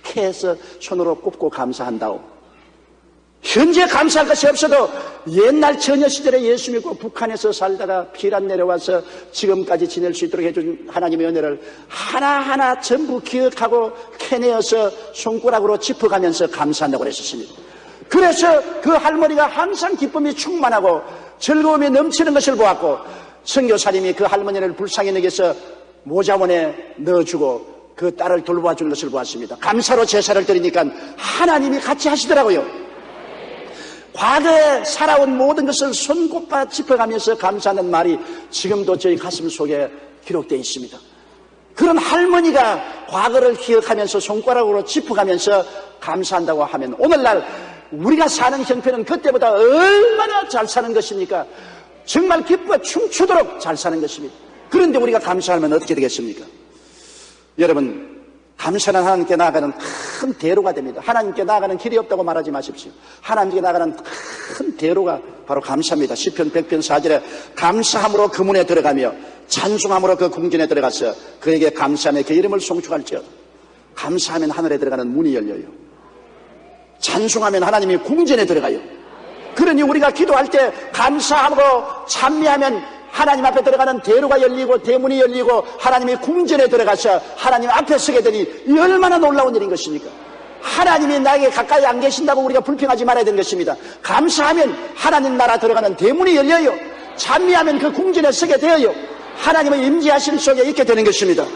캐서 손으로 꼽고 감사한다오. 현재 감사할 것이 없어도 옛날 처녀 시절에 예수 믿고 북한에서 살다가 피난 내려와서 지금까지 지낼 수 있도록 해준 하나님의 은혜를 하나하나 전부 기억하고 캐내어서 손가락으로 짚어가면서 감사한다고 그랬었습니다. 그래서 그 할머니가 항상 기쁨이 충만하고 즐거움이 넘치는 것을 보았고, 선교사님이 그 할머니를 불쌍히 여겨서 모자원에 넣어주고 그 딸을 돌보아주는 것을 보았습니다. 감사로 제사를 드리니까 하나님이 같이 하시더라고요. 과거에 살아온 모든 것을 손꼽아 짚어가면서 감사하는 말이 지금도 저희 가슴 속에 기록되어 있습니다. 그런 할머니가 과거를 기억하면서 손가락으로 짚어가면서 감사한다고 하면 오늘날 우리가 사는 형편은 그때보다 얼마나 잘 사는 것입니까? 정말 기뻐 춤추도록 잘 사는 것입니다. 그런데 우리가 감사하면 어떻게 되겠습니까? 여러분, 감사는 하나님께 나아가는 큰 대로가 됩니다. 하나님께 나아가는 길이 없다고 말하지 마십시오. 하나님께 나아가는 큰 대로가 바로 감사입니다. 시편 100편 4절에 감사함으로 그 문에 들어가며 찬송함으로 그 궁전에 들어가서 그에게 감사하며 그 이름을 송축할지어다. 감사하면 하늘에 들어가는 문이 열려요. 찬송하면 하나님이 궁전에 들어가요. 그러니 우리가 기도할 때 감사함으로 찬미하면 하나님 앞에 들어가는 대로가 열리고 대문이 열리고 하나님이 궁전에 들어가서 하나님 앞에 서게 되니 이 얼마나 놀라운 일인 것입니까? 하나님이 나에게 가까이 안 계신다고 우리가 불평하지 말아야 되는 것입니다. 감사하면 하나님 나라 들어가는 대문이 열려요. 찬미하면 그 궁전에 서게 되어요. 하나님의 임재하심 속에 있게 되는 것입니다.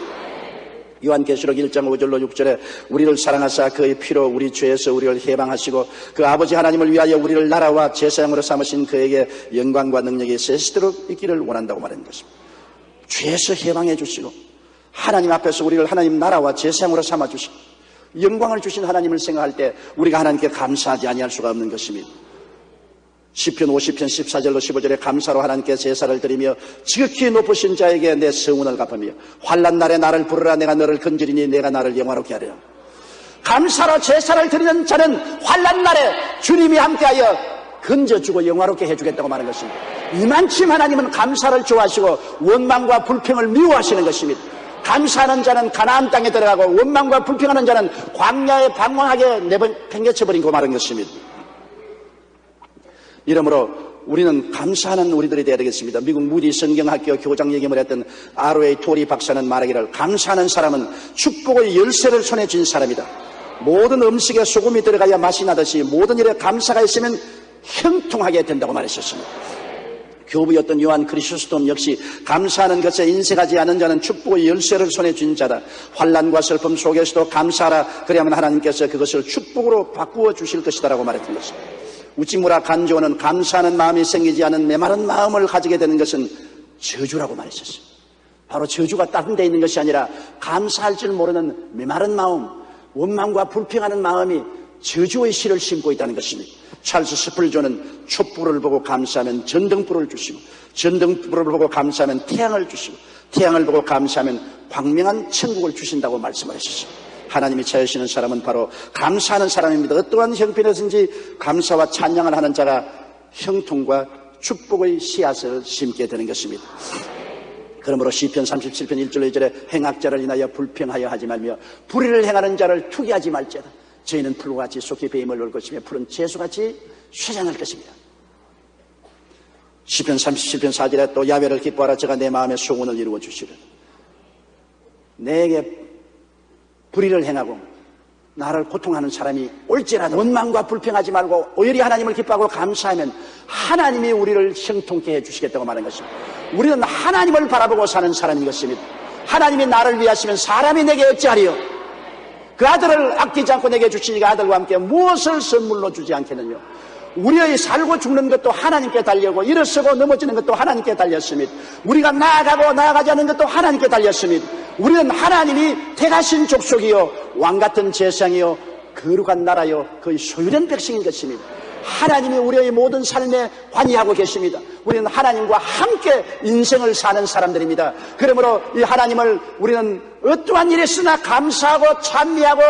요한계시록 1장 5절로 6절에 우리를 사랑하사 그의 피로 우리 죄에서 우리를 해방하시고 그 아버지 하나님을 위하여 우리를 나라와 제사장으로 삼으신 그에게 영광과 능력이 세시도록 있기를 원한다고 말하는 것입니다. 죄에서 해방해 주시고 하나님 앞에서 우리를 하나님 나라와 제사장으로 삼아 주시고 영광을 주신 하나님을 생각할 때 우리가 하나님께 감사하지 아니할 수가 없는 것입니다. 시편 50편 14절로 15절에 감사로 하나님께 제사를 드리며 지극히 높으신 자에게 내 성운을 갚으며 환난 날에 나를 부르라 내가 너를 건지리니 내가 나를 영화롭게 하리라. 감사로 제사를 드리는 자는 환난 날에 주님이 함께하여 건져주고 영화롭게 해주겠다고 말하는 것입니다. 이만큼 하나님은 감사를 좋아하시고 원망과 불평을 미워하시는 것입니다. 감사하는 자는 가나안 땅에 들어가고 원망과 불평하는 자는 광야에 방황하게 내팽개쳐버린 그 말한 것입니다. 이러므로 우리는 감사하는 우리들이 되어야 되겠습니다. 미국 무디 성경학교 교장 얘기를 했던 R.A. 토리 박사는 말하기를 감사하는 사람은 축복의 열쇠를 손에 쥔 사람이다. 모든 음식에 소금이 들어가야 맛이 나듯이 모든 일에 감사가 있으면 형통하게 된다고 말했었습니다. 교부였던 요한 크리소스톰 역시 감사하는 것에 인색하지 않은 자는 축복의 열쇠를 손에 쥔 자다. 환난과 슬픔 속에서도 감사하라. 그래야만 하나님께서 그것을 축복으로 바꾸어 주실 것이다라고 말했던 것입니다. 우찌무라 간조는 감사하는 마음이 생기지 않은 메마른 마음을 가지게 되는 것은 저주라고 말했었습니다. 바로 저주가 다른 데 있는 것이 아니라 감사할 줄 모르는 메마른 마음, 원망과 불평하는 마음이 저주의 씨를 심고 있다는 것입니다. 찰스 스펄전은 촛불을 보고 감사하면 전등불을 주시고, 전등불을 보고 감사하면 태양을 주시고, 태양을 보고 감사하면 광명한 천국을 주신다고 말씀을 하셨습니다. 하나님이 찾으시는 사람은 바로 감사하는 사람입니다. 어떠한 형편에서든지 감사와 찬양을 하는 자가 형통과 축복의 씨앗을 심게 되는 것입니다. 그러므로 시편 37편 1절 2절에 행악자를 인하여 불평하여 하지 말며 불의를 행하는 자를 투기하지 말지어다. 저희는 풀과 같이 속히 배임을 놓을 것이며 푸른 재수같이 쇠잔할 것입니다. 시편 37편 4절에 또 야훼를 기뻐하라. 저가 내 마음의 소원을 이루어 주시리라. 내게 불의를 행하고 나를 고통하는 사람이 올지라도 원망과 불평하지 말고 오히려 하나님을 기뻐하고 감사하면 하나님이 우리를 형통케 해주시겠다고 말하는 것입니다. 우리는 하나님을 바라보고 사는 사람인 것입니다. 하나님이 나를 위하시면 사람이 내게 어찌하리요? 그 아들을 아끼지 않고 내게 주시니 그 아들과 함께 무엇을 선물로 주지 않겠느냐? 우리의 살고 죽는 것도 하나님께 달려고 일어서고 넘어지는 것도 하나님께 달렸습니다. 우리가 나아가고 나아가지 않는 것도 하나님께 달렸습니다. 우리는 하나님이 택하신 족속이요 왕같은 제상이요 거룩한 나라요 그의 소유된 백성인 것입니다. 하나님이 우리의 모든 삶에 관여하고 계십니다. 우리는 하나님과 함께 인생을 사는 사람들입니다. 그러므로 이 하나님을 우리는 어떠한 일에 쓰나 감사하고 찬미하고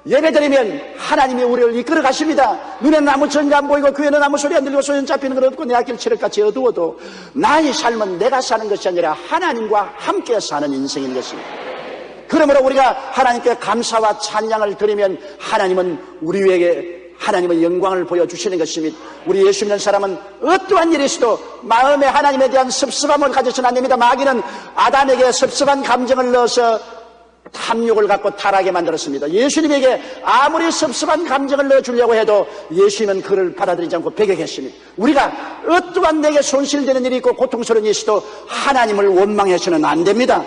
예배드리면 하나님이 우리를 이끌어 가십니다. 눈에는 아무 전가 안 보이고 귀에는 아무 소리 안 들리고 소연 잡히는 건 없고 내 앞길 칠흑같이 어두워도 나의 삶은 내가 사는 것이 아니라 하나님과 함께 사는 인생인 것입니다. 그러므로 우리가 하나님께 감사와 찬양을 드리면 하나님은 우리에게 하나님의 영광을 보여주시는 것입니다. 우리 예수 믿는 사람은 어떠한 일이 있어도 마음에 하나님에 대한 섭섭함을 가져서는 안 됩니다. 마귀는 아담에게 섭섭한 감정을 넣어서 탐욕을 갖고 타락하게 만들었습니다. 예수님에게 아무리 섭섭한 감정을 넣어주려고 해도 예수님은 그를 받아들이지 않고 배격했습니다. 우리가 어떠한 내게 손실되는 일이 있고 고통스러운 일이 있어도 하나님을 원망해서는 안 됩니다.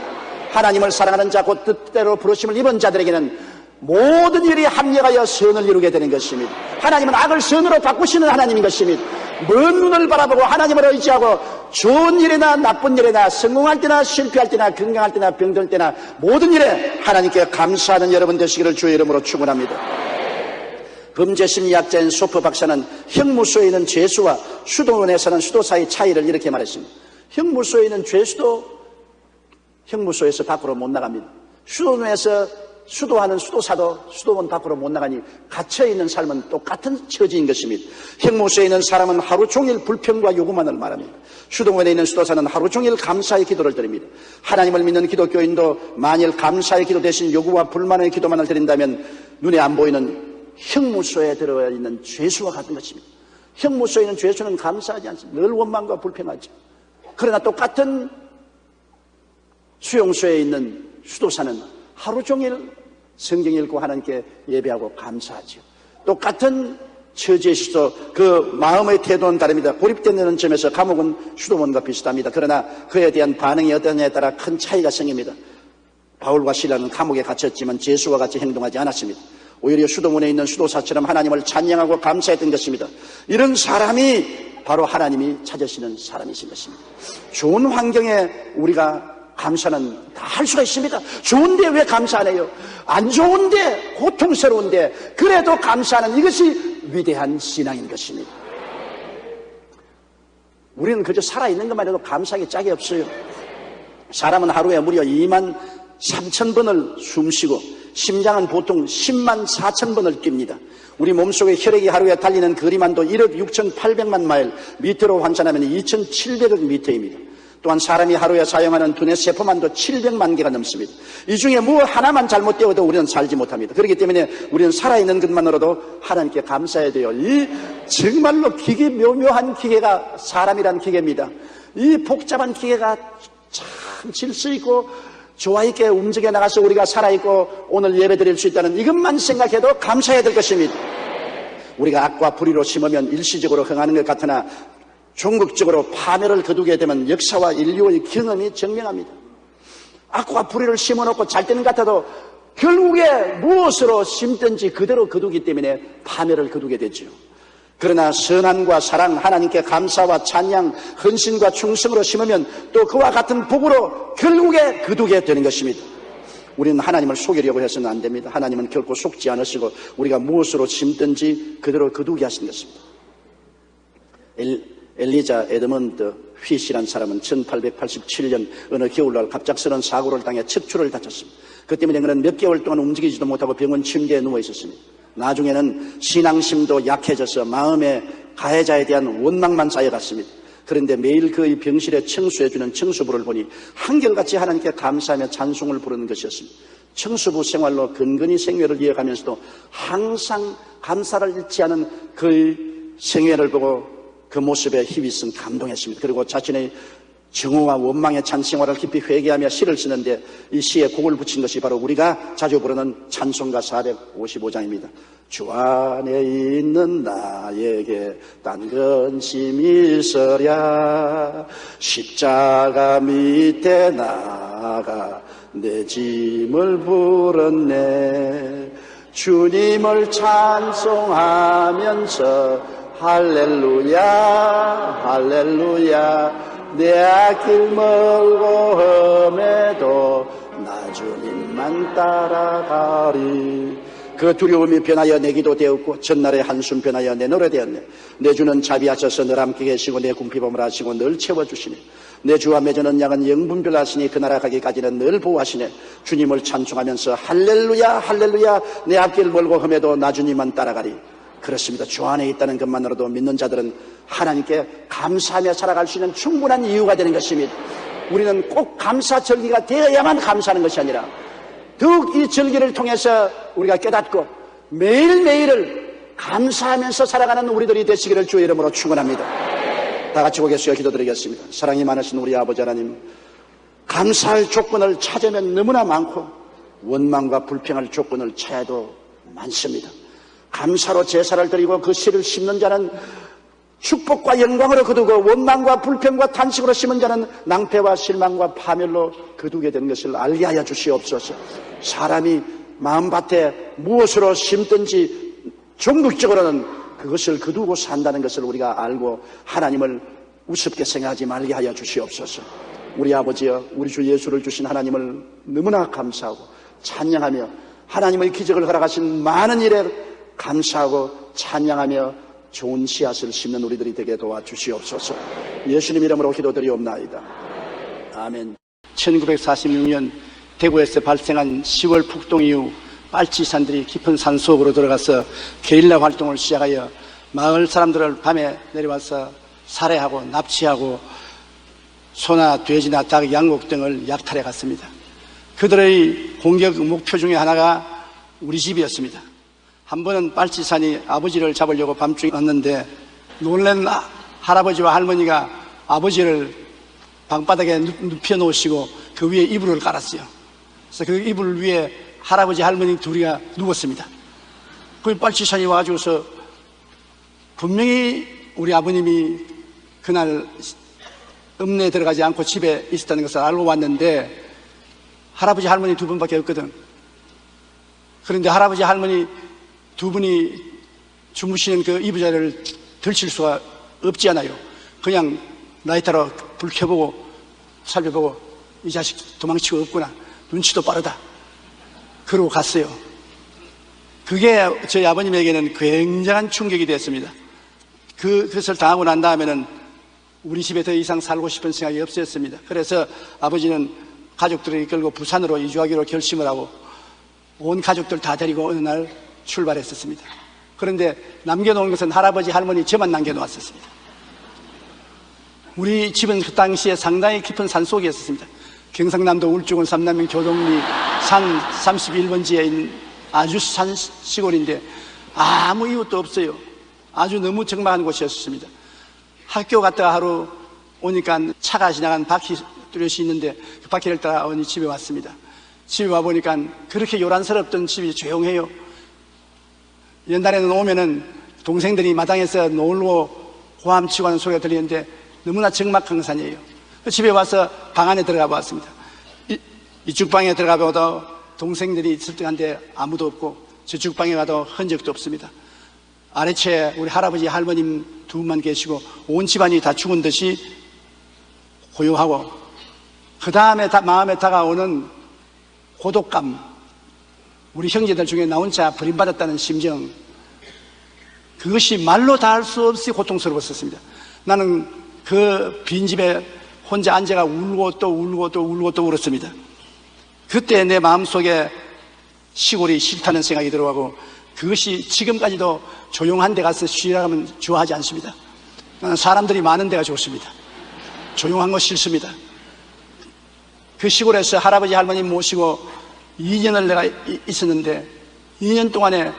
하나님을 사랑하는 자 곧 뜻대로 부르심을 입은 자들에게는 모든 일이 합력하여 선을 이루게 되는 것입니다. 하나님은 악을 선으로 바꾸시는 하나님인 것입니다. 먼 눈을 바라보고 하나님을 의지하고 좋은 일이나 나쁜 일이나 성공할 때나 실패할 때나 건강할 때나 병들 때나 모든 일에 하나님께 감사하는 여러분 되시기를 주의 이름으로 축원합니다. 범죄심리학자인 소프 박사는 형무소에 있는 죄수와 수도원에 사는 수도사의 차이를 이렇게 말했습니다. 형무소에 있는 죄수도 형무소에서 밖으로 못 나갑니다. 수도원에서 수도하는 수도사도 수도원 밖으로 못 나가니 갇혀있는 삶은 똑같은 처지인 것입니다. 형무소에 있는 사람은 하루 종일 불평과 요구만을 말합니다. 수도원에 있는 수도사는 하루 종일 감사의 기도를 드립니다. 하나님을 믿는 기독교인도 만일 감사의 기도 대신 요구와 불만의 기도만을 드린다면 눈에 안 보이는 형무소에 들어가 있는 죄수와 같은 것입니다. 형무소에 있는 죄수는 감사하지 않습니다. 늘 원망과 불평하죠. 그러나 똑같은 수용소에 있는 수도사는 하루 종일 성경 읽고 하나님께 예배하고 감사하죠. 똑같은 처지에서도 그 마음의 태도는 다릅니다. 고립되는 점에서 감옥은 수도원과 비슷합니다. 그러나 그에 대한 반응이 어떠냐에 따라 큰 차이가 생깁니다. 바울과 실라는 감옥에 갇혔지만 죄수와 같이 행동하지 않았습니다. 오히려 수도원에 있는 수도사처럼 하나님을 찬양하고 감사했던 것입니다. 이런 사람이 바로 하나님이 찾으시는 사람이신 것입니다. 좋은 환경에 우리가 감사는 다 할 수가 있습니다. 좋은데 왜 감사 안 해요? 안 좋은데, 고통스러운데 그래도 감사하는 이것이 위대한 신앙인 것입니다. 우리는 그저 살아있는 것만 해도 감사하기 짝이 없어요. 사람은 하루에 무려 23,000번을 숨쉬고 심장은 보통 104,000번을 뜁니다. 우리 몸속의 혈액이 하루에 달리는 거리만도 1억 6,800만 마일, 미터로 환산하면 2,700억 미터입니다. 또한 사람이 하루에 사용하는 두뇌 세포만도 700만 개가 넘습니다. 이 중에 뭐 하나만 잘못되어도 우리는 살지 못합니다. 그렇기 때문에 우리는 살아있는 것만으로도 하나님께 감사해야 돼요. 이 정말로 묘묘한 기계가 사람이란 기계입니다. 이 복잡한 기계가 참 질서 있고 조화 있게 움직여 나가서 우리가 살아있고 오늘 예배 드릴 수 있다는 이것만 생각해도 감사해야 될 것입니다. 우리가 악과 불의로 심으면 일시적으로 흥하는 것 같으나 종극적으로 파멸을 거두게 되면 역사와 인류의 경험이 증명합니다. 악과 불의를 심어놓고 잘 되는 것 같아도 결국에 무엇으로 심든지 그대로 거두기 때문에 파멸을 거두게 되죠. 그러나 선함과 사랑, 하나님께 감사와 찬양, 헌신과 충성으로 심으면 또 그와 같은 복으로 결국에 거두게 되는 것입니다. 우리는 하나님을 속이려고 해서는 안 됩니다. 하나님은 결코 속지 않으시고 우리가 무엇으로 심든지 그대로 거두게 하신 것입니다. 엘리자 에드먼드 휘시란 사람은 1887년 어느 겨울날 갑작스러운 사고를 당해 척추를 다쳤습니다. 그 때문에 그는 몇 개월 동안 움직이지도 못하고 병원 침대에 누워 있었습니다. 나중에는 신앙심도 약해져서 마음의 가해자에 대한 원망만 쌓여갔습니다. 그런데 매일 그의 병실에 청소해주는 청소부를 보니 한결같이 하나님께 감사하며 찬송을 부르는 것이었습니다. 청소부 생활로 근근히 생애를 이어가면서도 항상 감사를 잃지 않은 그의 생애를 보고 그 모습에 희비성 감동했습니다. 그리고 자신의 정오와 원망의 찬 생활을 깊이 회개하며 시를 쓰는데 이 시에 곡을 붙인 것이 바로 우리가 자주 부르는 찬송가 455장입니다. 주 안에 있는 나에게 딴 근심이 있으랴 십자가 밑에 나가 내 짐을 불었네 주님을 찬송하면서 할렐루야 할렐루야 내 길 멀고 험해도 나 주님만 따라가리. 그 두려움이 변하여 내 기도 되었고 전날의 한숨 변하여 내 노래 되었네. 내 주는 자비하셔서 늘 함께 계시고 내 궁핍함을 하시고 늘 채워주시네. 내 주와 맺어놓은 약은 영분별하시니 그 나라 가기까지는 늘 보호하시네. 주님을 찬송하면서 할렐루야 할렐루야 내 앞길 멀고 험해도 나 주님만 따라가리. 그렇습니다. 주 안에 있다는 것만으로도 믿는 자들은 하나님께 감사하며 살아갈 수 있는 충분한 이유가 되는 것입니다. 우리는 꼭 감사절기가 되어야만 감사하는 것이 아니라 더욱 이 절기를 통해서 우리가 깨닫고 매일매일을 감사하면서 살아가는 우리들이 되시기를 주의 이름으로 축원합니다. 다 같이 고개숙여 기도드리겠습니다. 사랑이 많으신 우리 아버지 하나님, 감사할 조건을 찾으면 너무나 많고 원망과 불평할 조건을 찾아도 많습니다. 감사로 제사를 드리고 그 씨를 심는 자는 축복과 영광으로 거두고 원망과 불평과 탄식으로 심은 자는 낭패와 실망과 파멸로 거두게 되는 것을 알게 하여 주시옵소서. 사람이 마음밭에 무엇으로 심든지 종극적으로는 그것을 거두고 산다는 것을 우리가 알고 하나님을 우습게 생각하지 말게 하여 주시옵소서. 우리 아버지여, 우리 주 예수를 주신 하나님을 너무나 감사하고 찬양하며 하나님의 기적을 허락하신 많은 일에 감사하고 찬양하며 좋은 씨앗을 심는 우리들이 되게 도와주시옵소서. 예수님 이름으로 기도드리옵나이다. 아멘. 1946년 대구에서 발생한 10월 폭동 이후 빨치산들이 깊은 산속으로 들어가서 게릴라 활동을 시작하여 마을 사람들을 밤에 내려와서 살해하고 납치하고 소나 돼지나 닭, 양곡 등을 약탈해 갔습니다. 그들의 공격 목표 중에 하나가 우리 집이었습니다. 한 번은 빨치산이 아버지를 잡으려고 밤중에 왔는데 놀란 할아버지와 할머니가 아버지를 방바닥에 눕혀 놓으시고 그 위에 이불을 깔았어요. 그래서 그 이불 위에 할아버지 할머니 둘이가 누웠습니다. 그 빨치산이 와가지고서 분명히 우리 아버님이 그날 읍내에 들어가지 않고 집에 있었다는 것을 알고 왔는데 할아버지 할머니 두 분밖에 없거든. 그런데 할아버지 할머니 두 분이 주무시는 그 이부자리를 들칠 수가 없지 않아요. 그냥 라이터로 불 켜보고 살펴보고 이 자식 도망치고 없구나. 눈치도 빠르다. 그러고 갔어요. 그게 저희 아버님에게는 굉장한 충격이 됐습니다. 그것을 당하고 난 다음에는 우리 집에 더 이상 살고 싶은 생각이 없었습니다. 그래서 아버지는 가족들을 이끌고 부산으로 이주하기로 결심을 하고 온 가족들 다 데리고 어느 날 출발했었습니다. 그런데 남겨놓은 것은 할아버지 할머니 저만 남겨놓았었습니다. 우리 집은 그 당시에 상당히 깊은 산속에 있었습니다. 경상남도 울주군 삼남면 교동리 산 31번지에 있는 아주 산 시골인데 아무 이웃도 없어요. 아주 너무 적막한 곳이었습니다. 학교 갔다가 하루 오니까 차가 지나간 바퀴 뚜렷이 있는데 그 바퀴를 따라 어머니 집에 왔습니다. 집에 와보니까 그렇게 요란스럽던 집이 조용해요. 옛날에는 오면은 동생들이 마당에서 놀고 고함치고 하는 소리가 들리는데 너무나 적막한 산이에요. 집에 와서 방 안에 들어가 봤습니다. 이쪽 방에 들어가 봐도 동생들이 있을 때한데 아무도 없고 저쪽 방에 가도 흔적도 없습니다. 아래채 우리 할아버지 할머님 두 분만 계시고 온 집안이 다 죽은 듯이 고요하고, 그 다음에 마음에 다가오는 고독감, 우리 형제들 중에 나 혼자 버림받았다는 심정, 그것이 말로 다 할 수 없이 고통스러웠었습니다. 나는 그 빈집에 혼자 앉아가 울고 또 울고 또 울고 또 울었습니다. 그때 내 마음속에 시골이 싫다는 생각이 들어가고, 그것이 지금까지도 조용한 데 가서 쉬라 하면 좋아하지 않습니다. 나는 사람들이 많은 데가 좋습니다. 조용한 거 싫습니다. 그 시골에서 할아버지 할머니 모시고 2년을 내가 있었는데 2년 동안에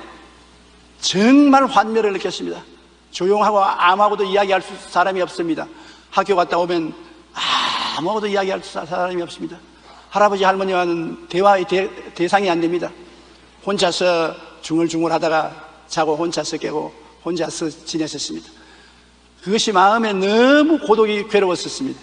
정말 환멸을 느꼈습니다. 조용하고 아무하고도 이야기할 사람이 없습니다. 학교 갔다 오면 아무하고도 이야기할 사람이 없습니다. 할아버지 할머니와는 대화의 대상이 안 됩니다. 혼자서 중얼중얼 하다가 자고 혼자서 깨고 혼자서 지냈었습니다. 그것이 마음에 너무 고독이 괴로웠었습니다.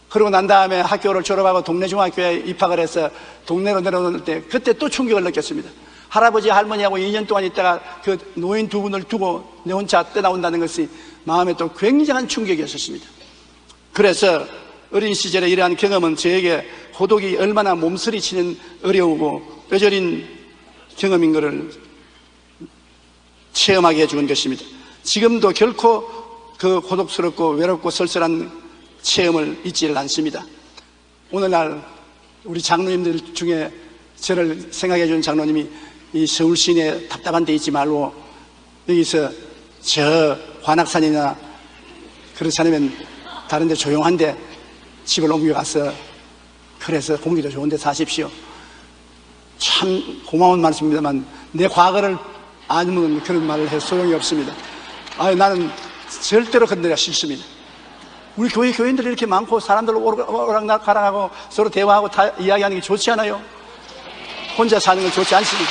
그러고 난 다음에 학교를 졸업하고 동네 중학교에 입학을 해서 동네로 내려오는 때 그때 또 충격을 느꼈습니다. 할아버지 할머니하고 2년 동안 있다가 그 노인 두 분을 두고 내 혼자 떠나온다는 것이 마음에 또 굉장한 충격이었습니다. 그래서 어린 시절에 이러한 경험은 저에게 고독이 얼마나 몸서리치는 어려우고 뼈저린 경험인 것을 체험하게 해준 것입니다. 지금도 결코 그 고독스럽고 외롭고 쓸쓸한 체험을 잊지를 않습니다. 오늘날 우리 장로님들 중에 저를 생각해 준 장로님이 이 서울 시내 답답한 데 있지 말고 여기서 저 관악산이나 그렇지 않으면 다른 데 조용한 데 집을 옮겨가서 그래서 공기도 좋은 데 사십시오. 참 고마운 말씀입니다만 내 과거를 아니면 그런 말을 해서 소용이 없습니다. 나는 절대로 건드리기가 싫습니다. 우리 교회 교인들이 이렇게 많고 사람들 오락가락하고 서로 대화하고 다 이야기하는 게 좋지 않아요? 혼자 사는 건 좋지 않습니다.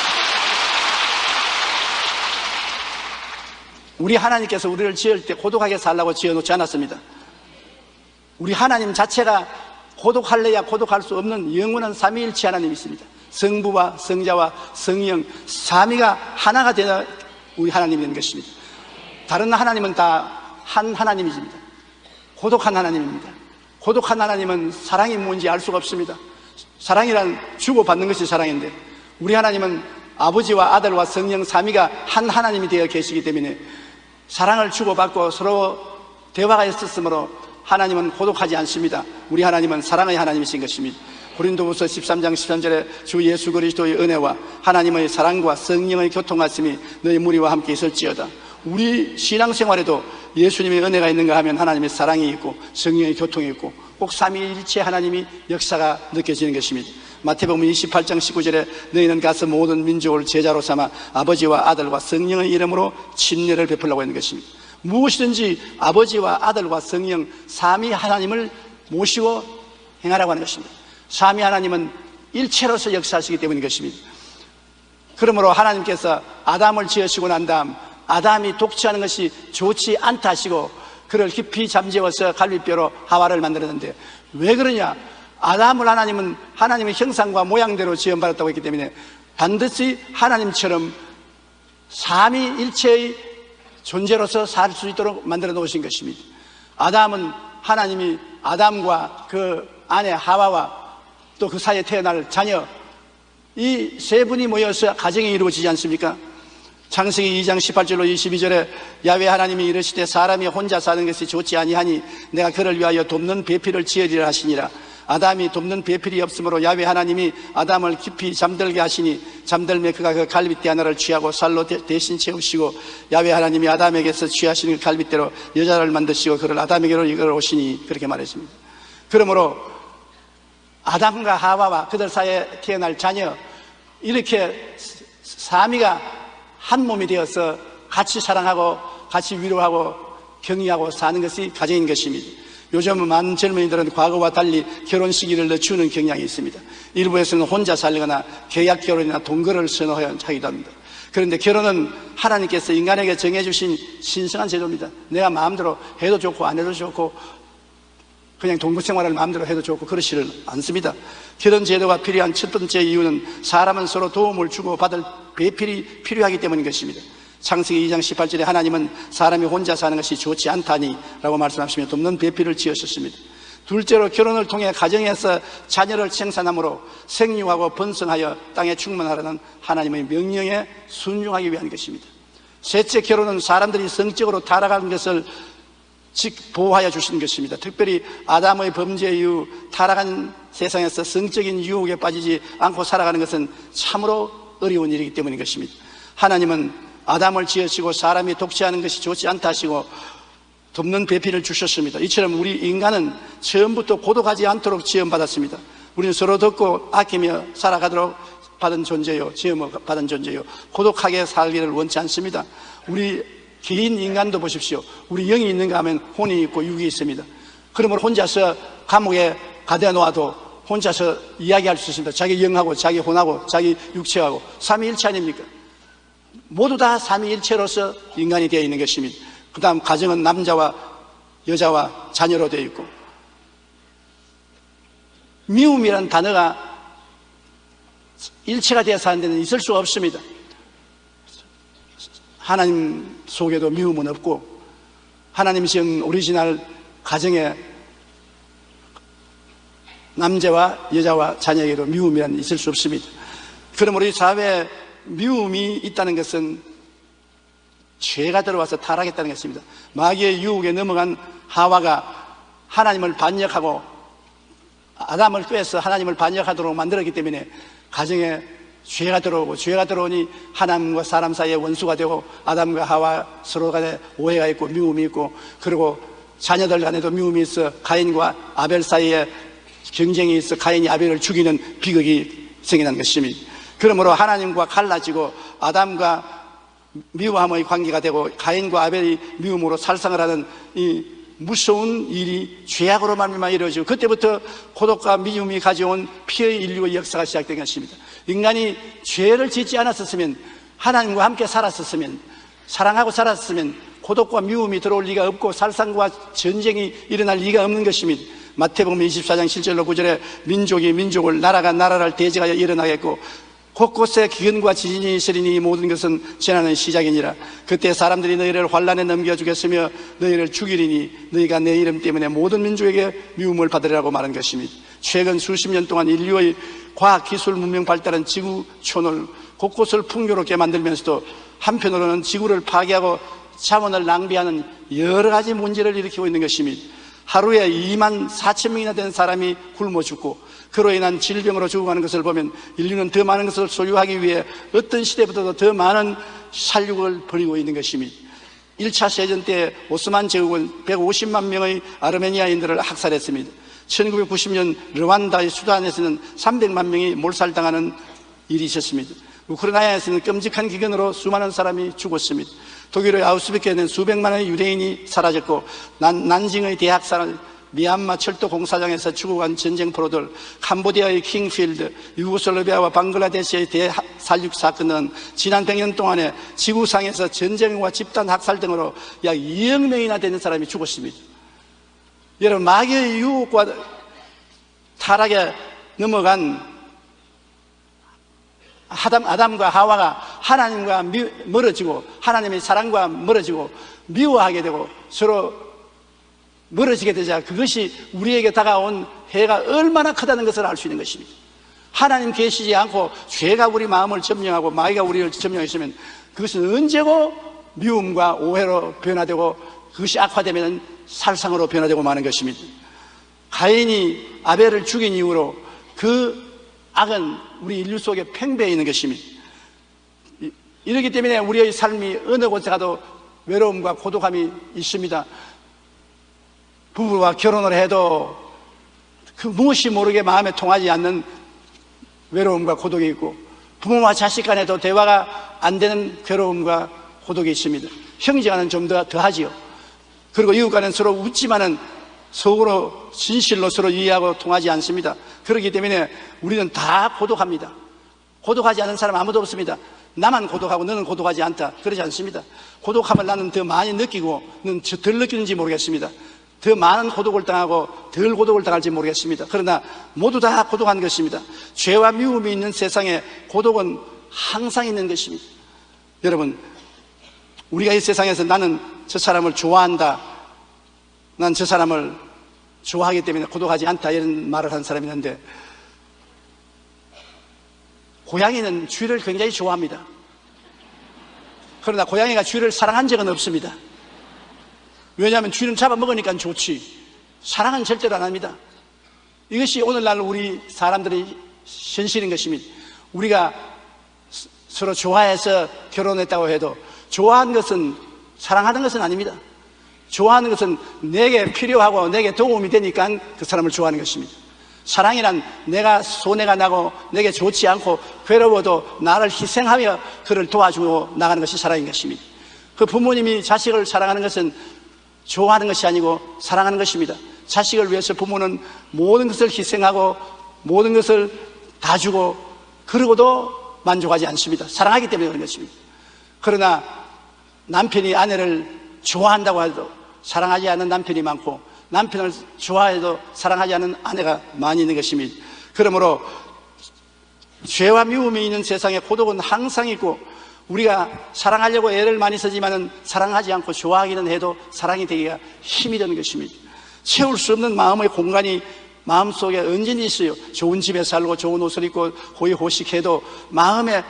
우리 하나님께서 우리를 지을 때 고독하게 살라고 지어놓지 않았습니다. 우리 하나님 자체가 고독할래야 고독할 수 없는 영원한 삼위일체 하나님이십니다. 성부와 성자와 성령 삼위가 하나가 되는 우리 하나님인 것입니다. 다른 하나님은 다 한 하나님이십니다. 고독한 하나님입니다. 고독한 하나님은 사랑이 뭔지 알 수가 없습니다. 사랑이란 주고받는 것이 사랑인데 우리 하나님은 아버지와 아들과 성령 삼위가 한 하나님이 되어 계시기 때문에 사랑을 주고받고 서로 대화가 있었으므로 하나님은 고독하지 않습니다. 우리 하나님은 사랑의 하나님이신 것입니다. 고린도후서 13장 13절에 주 예수 그리스도의 은혜와 하나님의 사랑과 성령의 교통하심이 너희 무리와 함께 있을지어다. 우리 신앙생활에도 예수님의 은혜가 있는가 하면 하나님의 사랑이 있고 성령의 교통이 있고 꼭 삼위일체 하나님이 역사가 느껴지는 것입니다. 마태복음 28장 19절에 너희는 가서 모든 민족을 제자로 삼아 아버지와 아들과 성령의 이름으로 침례를 베풀라고 하는 것입니다. 무엇이든지 아버지와 아들과 성령 삼위 하나님을 모시고 행하라고 하는 것입니다. 삼위 하나님은 일체로서 역사하시기 때문인 것입니다. 그러므로 하나님께서 아담을 지으시고 난 다음 아담이 독취하는 것이 좋지 않다 하시고 그를 깊이 잠재워서 갈빗뼈로 하와를 만들었는데 왜 그러냐? 아담을 하나님은 하나님의 형상과 모양대로 지음받았다고 했기 때문에 반드시 하나님처럼 삼위일체의 존재로서 살 수 있도록 만들어 놓으신 것입니다. 아담은 하나님이 아담과 그 아내 하와와 또 그 사이에 태어날 자녀 이 세 분이 모여서 가정이 이루어지지 않습니까? 창세기 2장 18절로 22절에 야훼 하나님이 이르시되 사람이 혼자 사는 것이 좋지 아니하니 내가 그를 위하여 돕는 배필을 지으리라 하시니라. 아담이 돕는 배필이 없으므로 야훼 하나님이 아담을 깊이 잠들게 하시니 잠들매 그가 그 갈빗대 하나를 취하고 살로 대신 채우시고 야훼 하나님이 아담에게서 취하시는 그 갈빗대로 여자를 만드시고 그를 아담에게로 이끌어 오시니 그렇게 말했습니다. 그러므로 아담과 하와와 그들 사이에 태어날 자녀 이렇게 삼위가 한 몸이 되어서 같이 사랑하고 같이 위로하고 격려하고 사는 것이 가정인 것입니다. 요즘은 많은 젊은이들은 과거와 달리 결혼 시기를 늦추는 경향이 있습니다. 일부에서는 혼자 살거나 계약 결혼이나 동거를 선호하기도 합니다. 그런데 결혼은 하나님께서 인간에게 정해주신 신성한 제도입니다. 내가 마음대로 해도 좋고 안 해도 좋고 그냥 동거생활을 마음대로 해도 좋고 그렇지를 않습니다. 결혼 제도가 필요한 첫 번째 이유는 사람은 서로 도움을 주고 받을 배필이 필요하기 때문인 것입니다. 창세기 2장 18절에 하나님은 사람이 혼자 사는 것이 좋지 않다니 라고 말씀하시며 돕는 배필을 지으셨습니다. 둘째로 결혼을 통해 가정에서 자녀를 생산함으로 생육하고 번성하여 땅에 충만하라는 하나님의 명령에 순종하기 위한 것입니다. 셋째, 결혼은 사람들이 성적으로 타락하는 것을 보호하여 주시는 것입니다. 특별히 아담의 범죄 이후 타락한 세상에서 성적인 유혹에 빠지지 않고 살아가는 것은 참으로 어려운 일이기 때문인 것입니다. 하나님은 아담을 지으시고 사람이 독재하는 것이 좋지 않다 하시고 돕는 배필을 주셨습니다. 이처럼 우리 인간은 처음부터 고독하지 않도록 지음받았습니다. 우리는 서로 돕고 아끼며 살아가도록 받은 존재요, 지음을 받은 존재요, 고독하게 살기를 원치 않습니다. 우리 개인 인간도 보십시오. 우리 영이 있는가 하면 혼이 있고 육이 있습니다. 그러면 혼자서 감옥에 가둬 놓아도 혼자서 이야기할 수 있습니다. 자기 영하고 자기 혼하고 자기 육체하고 삼위일체 아닙니까? 모두 다 삼위일체로서 인간이 되어 있는 것입니다. 그 다음 가정은 남자와 여자와 자녀로 되어 있고, 미움이라는 단어가 일체가 되어서 하는 데는 있을 수가 없습니다. 하나님 속에도 미움은 없고, 하나님 지은 오리지널 가정에 남자와 여자와 자녀에게도 미움이란 있을 수 없습니다. 그러므로 이 사회에 미움이 있다는 것은 죄가 들어와서 타락했다는 것입니다. 마귀의 유혹에 넘어간 하와가 하나님을 반역하고 아담을 꾀서 하나님을 반역하도록 만들었기 때문에 가정에 죄가 들어오고, 죄가 들어오니 하나님과 사람 사이에 원수가 되고 아담과 하와 서로 간에 오해가 있고 미움이 있고, 그리고 자녀들 간에도 미움이 있어 가인과 아벨 사이에 경쟁이 있어 가인이 아벨을 죽이는 비극이 생겨난 것입니다. 그러므로 하나님과 갈라지고 아담과 미워함의 관계가 되고 가인과 아벨이 미움으로 살상을 하는 이 무서운 일이 죄악으로 말미암아 이루어지고, 그때부터 고독과 미움이 가져온 피의 인류의 역사가 시작된 것입니다. 인간이 죄를 짓지 않았었으면, 하나님과 함께 살았었으면, 사랑하고 살았으면 고독과 미움이 들어올 리가 없고 살상과 전쟁이 일어날 리가 없는 것입니다. 마태복음 24장 7절로 9절에 민족이 민족을, 나라가 나라를 대적하여 일어나겠고 곳곳에 기근과 지진이 있으리니 이 모든 것은 재난의 시작이니라. 그때 사람들이 너희를 환난에 넘겨주겠으며 너희를 죽이리니 너희가 내 이름 때문에 모든 민족에게 미움을 받으리라고 말한 것입니다. 최근 수십 년 동안 인류의 과학, 기술, 문명 발달은 지구촌을 곳곳을 풍요롭게 만들면서도 한편으로는 지구를 파괴하고 자원을 낭비하는 여러 가지 문제를 일으키고 있는 것입니다. 하루에 2만 4천 명이나 되는 사람이 굶어 죽고, 그로 인한 질병으로 죽어가는 것을 보면 인류는 더 많은 것을 소유하기 위해 어떤 시대보다도 더 많은 살육을 벌이고 있는 것입니다. 1차 세전 때 오스만 제국은 150만 명의 아르메니아인들을 학살했습니다. 1990년 르완다의 수단에서는 300만 명이 몰살당하는 일이 있었습니다. 우크라이나에서는 끔찍한 기근으로 수많은 사람이 죽었습니다. 독일의 아우슈비츠에는 수백만의 유대인이 사라졌고, 난징의 대학살, 미얀마 철도 공사장에서 죽어간 전쟁포로들, 캄보디아의 킹필드, 유고슬라비아와 방글라데시의 대살육 사건은 지난 100년 동안에 지구상에서 전쟁과 집단 학살 등으로 약 2억 명이나 되는 사람이 죽었습니다. 여러분, 마귀의 유혹과 타락에 넘어간 아담과 하와가 하나님과 멀어지고, 하나님의 사랑과 멀어지고 미워하게 되고 서로 멀어지게 되자 그것이 우리에게 다가온 해가 얼마나 크다는 것을 알 수 있는 것입니다. 하나님 계시지 않고 죄가 우리 마음을 점령하고 마귀가 우리를 점령했으면 그것은 언제고 미움과 오해로 변화되고, 그것이 악화되면 살상으로 변화되고 마는 것입니다. 가인이 아벨을 죽인 이후로 그 악은 우리 인류 속에 팽배해 있는 것입니다. 이렇기 때문에 우리의 삶이 어느 곳에 가도 외로움과 고독함이 있습니다. 부부와 결혼을 해도 그 무엇이 모르게 마음에 통하지 않는 외로움과 고독이 있고, 부모와 자식 간에도 대화가 안 되는 괴로움과 고독이 있습니다. 형제간은 좀 더하지요. 그리고 이웃 간은 서로 웃지만은 속으로 진실로 서로 이해하고 통하지 않습니다. 그렇기 때문에 우리는 다 고독합니다. 고독하지 않은 사람 아무도 없습니다. 나만 고독하고 너는 고독하지 않다, 그러지 않습니다. 고독함을 나는 더 많이 느끼고 너는 덜 느끼는지 모르겠습니다. 더 많은 고독을 당하고 덜 고독을 당할지 모르겠습니다. 그러나 모두 다 고독한 것입니다. 죄와 미움이 있는 세상에 고독은 항상 있는 것입니다. 여러분, 우리가 이 세상에서 나는 저 사람을 좋아한다, 난 저 사람을 좋아하기 때문에 고독하지 않다, 이런 말을 하는 사람이 있는데, 고양이는 쥐를 굉장히 좋아합니다. 그러나 고양이가 쥐를 사랑한 적은 없습니다. 왜냐하면 쥐는 잡아먹으니까 좋지, 사랑은 절대로 안 합니다. 이것이 오늘날 우리 사람들의 현실인 것입니다. 우리가 서로 좋아해서 결혼했다고 해도 좋아하는 것은, 사랑하는 것은 아닙니다. 좋아하는 것은 내게 필요하고 내게 도움이 되니까 그 사람을 좋아하는 것입니다. 사랑이란 내가 손해가 나고 내게 좋지 않고 괴로워도 나를 희생하며 그를 도와주고 나가는 것이 사랑인 것입니다. 그 부모님이 자식을 사랑하는 것은 좋아하는 것이 아니고 사랑하는 것입니다. 자식을 위해서 부모는 모든 것을 희생하고 모든 것을 다 주고, 그러고도 만족하지 않습니다. 사랑하기 때문에 그런 것입니다. 그러나 남편이 아내를 좋아한다고 해도 사랑하지 않는 남편이 많고, 남편을 좋아해도 사랑하지 않는 아내가 많이 있는 것입니다. 그러므로 죄와 미움이 있는 세상에 고독은 항상 있고, 우리가 사랑하려고 애를 많이 쓰지만은 사랑하지 않고 좋아하기는 해도 사랑이 되기가 힘이 드는 것입니다. 채울 수 없는 마음의 공간이 마음속에 언제나 있어요. 좋은 집에 살고 좋은 옷을 입고 호의호식해도 마음에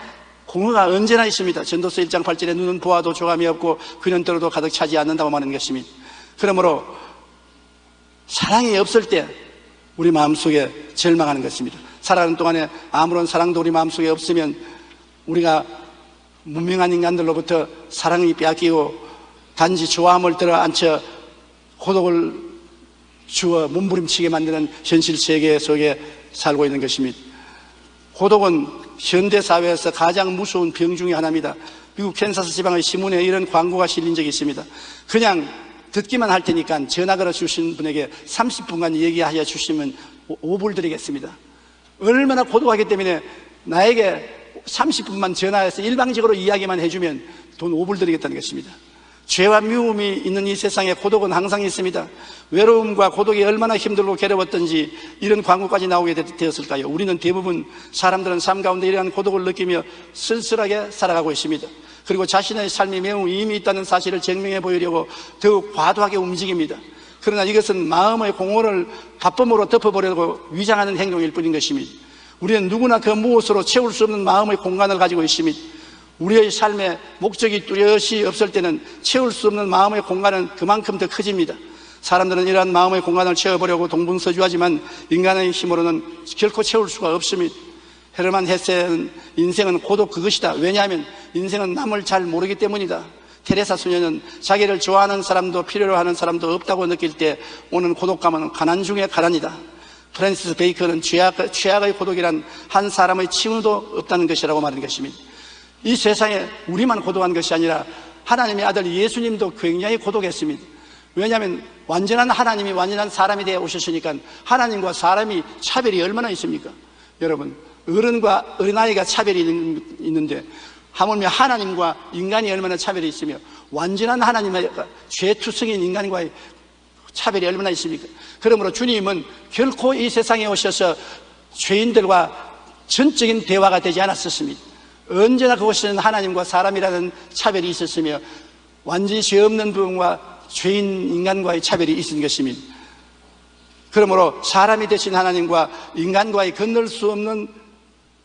공허가 언제나 있습니다. 전도서 1장 8절에 눈은 보아도 조감이 없고 귀는 들어도 가득 차지 않는다고 말하는 것입니다. 그러므로 사랑이 없을 때 우리 마음속에 절망하는 것입니다. 살아가는 동안에 아무런 사랑도 우리 마음속에 없으면 우리가 문명한 인간들로부터 사랑이 빼앗기고 단지 좋아함을 들어앉혀 고독을 주어 몸부림치게 만드는 현실 세계 속에 살고 있는 것입니다. 고독은 현대사회에서 가장 무서운 병 중에 하나입니다. 미국 캔사스 지방의 신문에 이런 광고가 실린 적이 있습니다. 그냥 듣기만 할 테니까 전화 걸어 주신 분에게 30분간 얘기하여 주시면 5불 드리겠습니다. 얼마나 고독하기 때문에 나에게 30분만 전화해서 일방적으로 이야기만 해주면 돈 5불 드리겠다는 것입니다. 죄와 미움이 있는 이 세상에 고독은 항상 있습니다. 외로움과 고독이 얼마나 힘들고 괴로웠던지 이런 광고까지 나오게 되었을까요? 우리는 대부분 사람들은 삶 가운데 이러한 고독을 느끼며 쓸쓸하게 살아가고 있습니다. 그리고 자신의 삶이 매우 의미 있다는 사실을 증명해 보이려고 더욱 과도하게 움직입니다. 그러나 이것은 마음의 공허를 바쁨으로 덮어보려고 위장하는 행동일 뿐인 것입니다. 우리는 누구나 그 무엇으로 채울 수 없는 마음의 공간을 가지고 있습니다. 우리의 삶에 목적이 뚜렷이 없을 때는 채울 수 없는 마음의 공간은 그만큼 더 커집니다. 사람들은 이러한 마음의 공간을 채워보려고 동분서주하지만 인간의 힘으로는 결코 채울 수가 없습니다. 헤르만 헤세는 인생은 고독 그것이다. 왜냐하면 인생은 남을 잘 모르기 때문이다. 테레사 수녀는 자기를 좋아하는 사람도 필요로 하는 사람도 없다고 느낄 때 오는 고독감은 가난 중에 가난이다. 프랜시스 베이컨은 최악의 고독이란 한 사람의 칭후도 없다는 것이라고 말하는 것입니다. 이 세상에 우리만 고독한 것이 아니라 하나님의 아들 예수님도 굉장히 고독했습니다. 왜냐하면 완전한 하나님이 완전한 사람이 되어 오셨으니까 하나님과 사람이 차별이 얼마나 있습니까? 여러분, 어른과 어린아이가 차별이 있는데 하물며 하나님과 인간이 얼마나 차별이 있으며 완전한 하나님의 죄투성인 인간과의 차별이 얼마나 있습니까? 그러므로 주님은 결코 이 세상에 오셔서 죄인들과 전적인 대화가 되지 않았었습니다. 언제나 그곳에는 하나님과 사람이라는 차별이 있었으며 완전히 죄 없는 부분과 죄인 인간과의 차별이 있은 것입니다. 그러므로 사람이 되신 하나님과 인간과의 건널 수 없는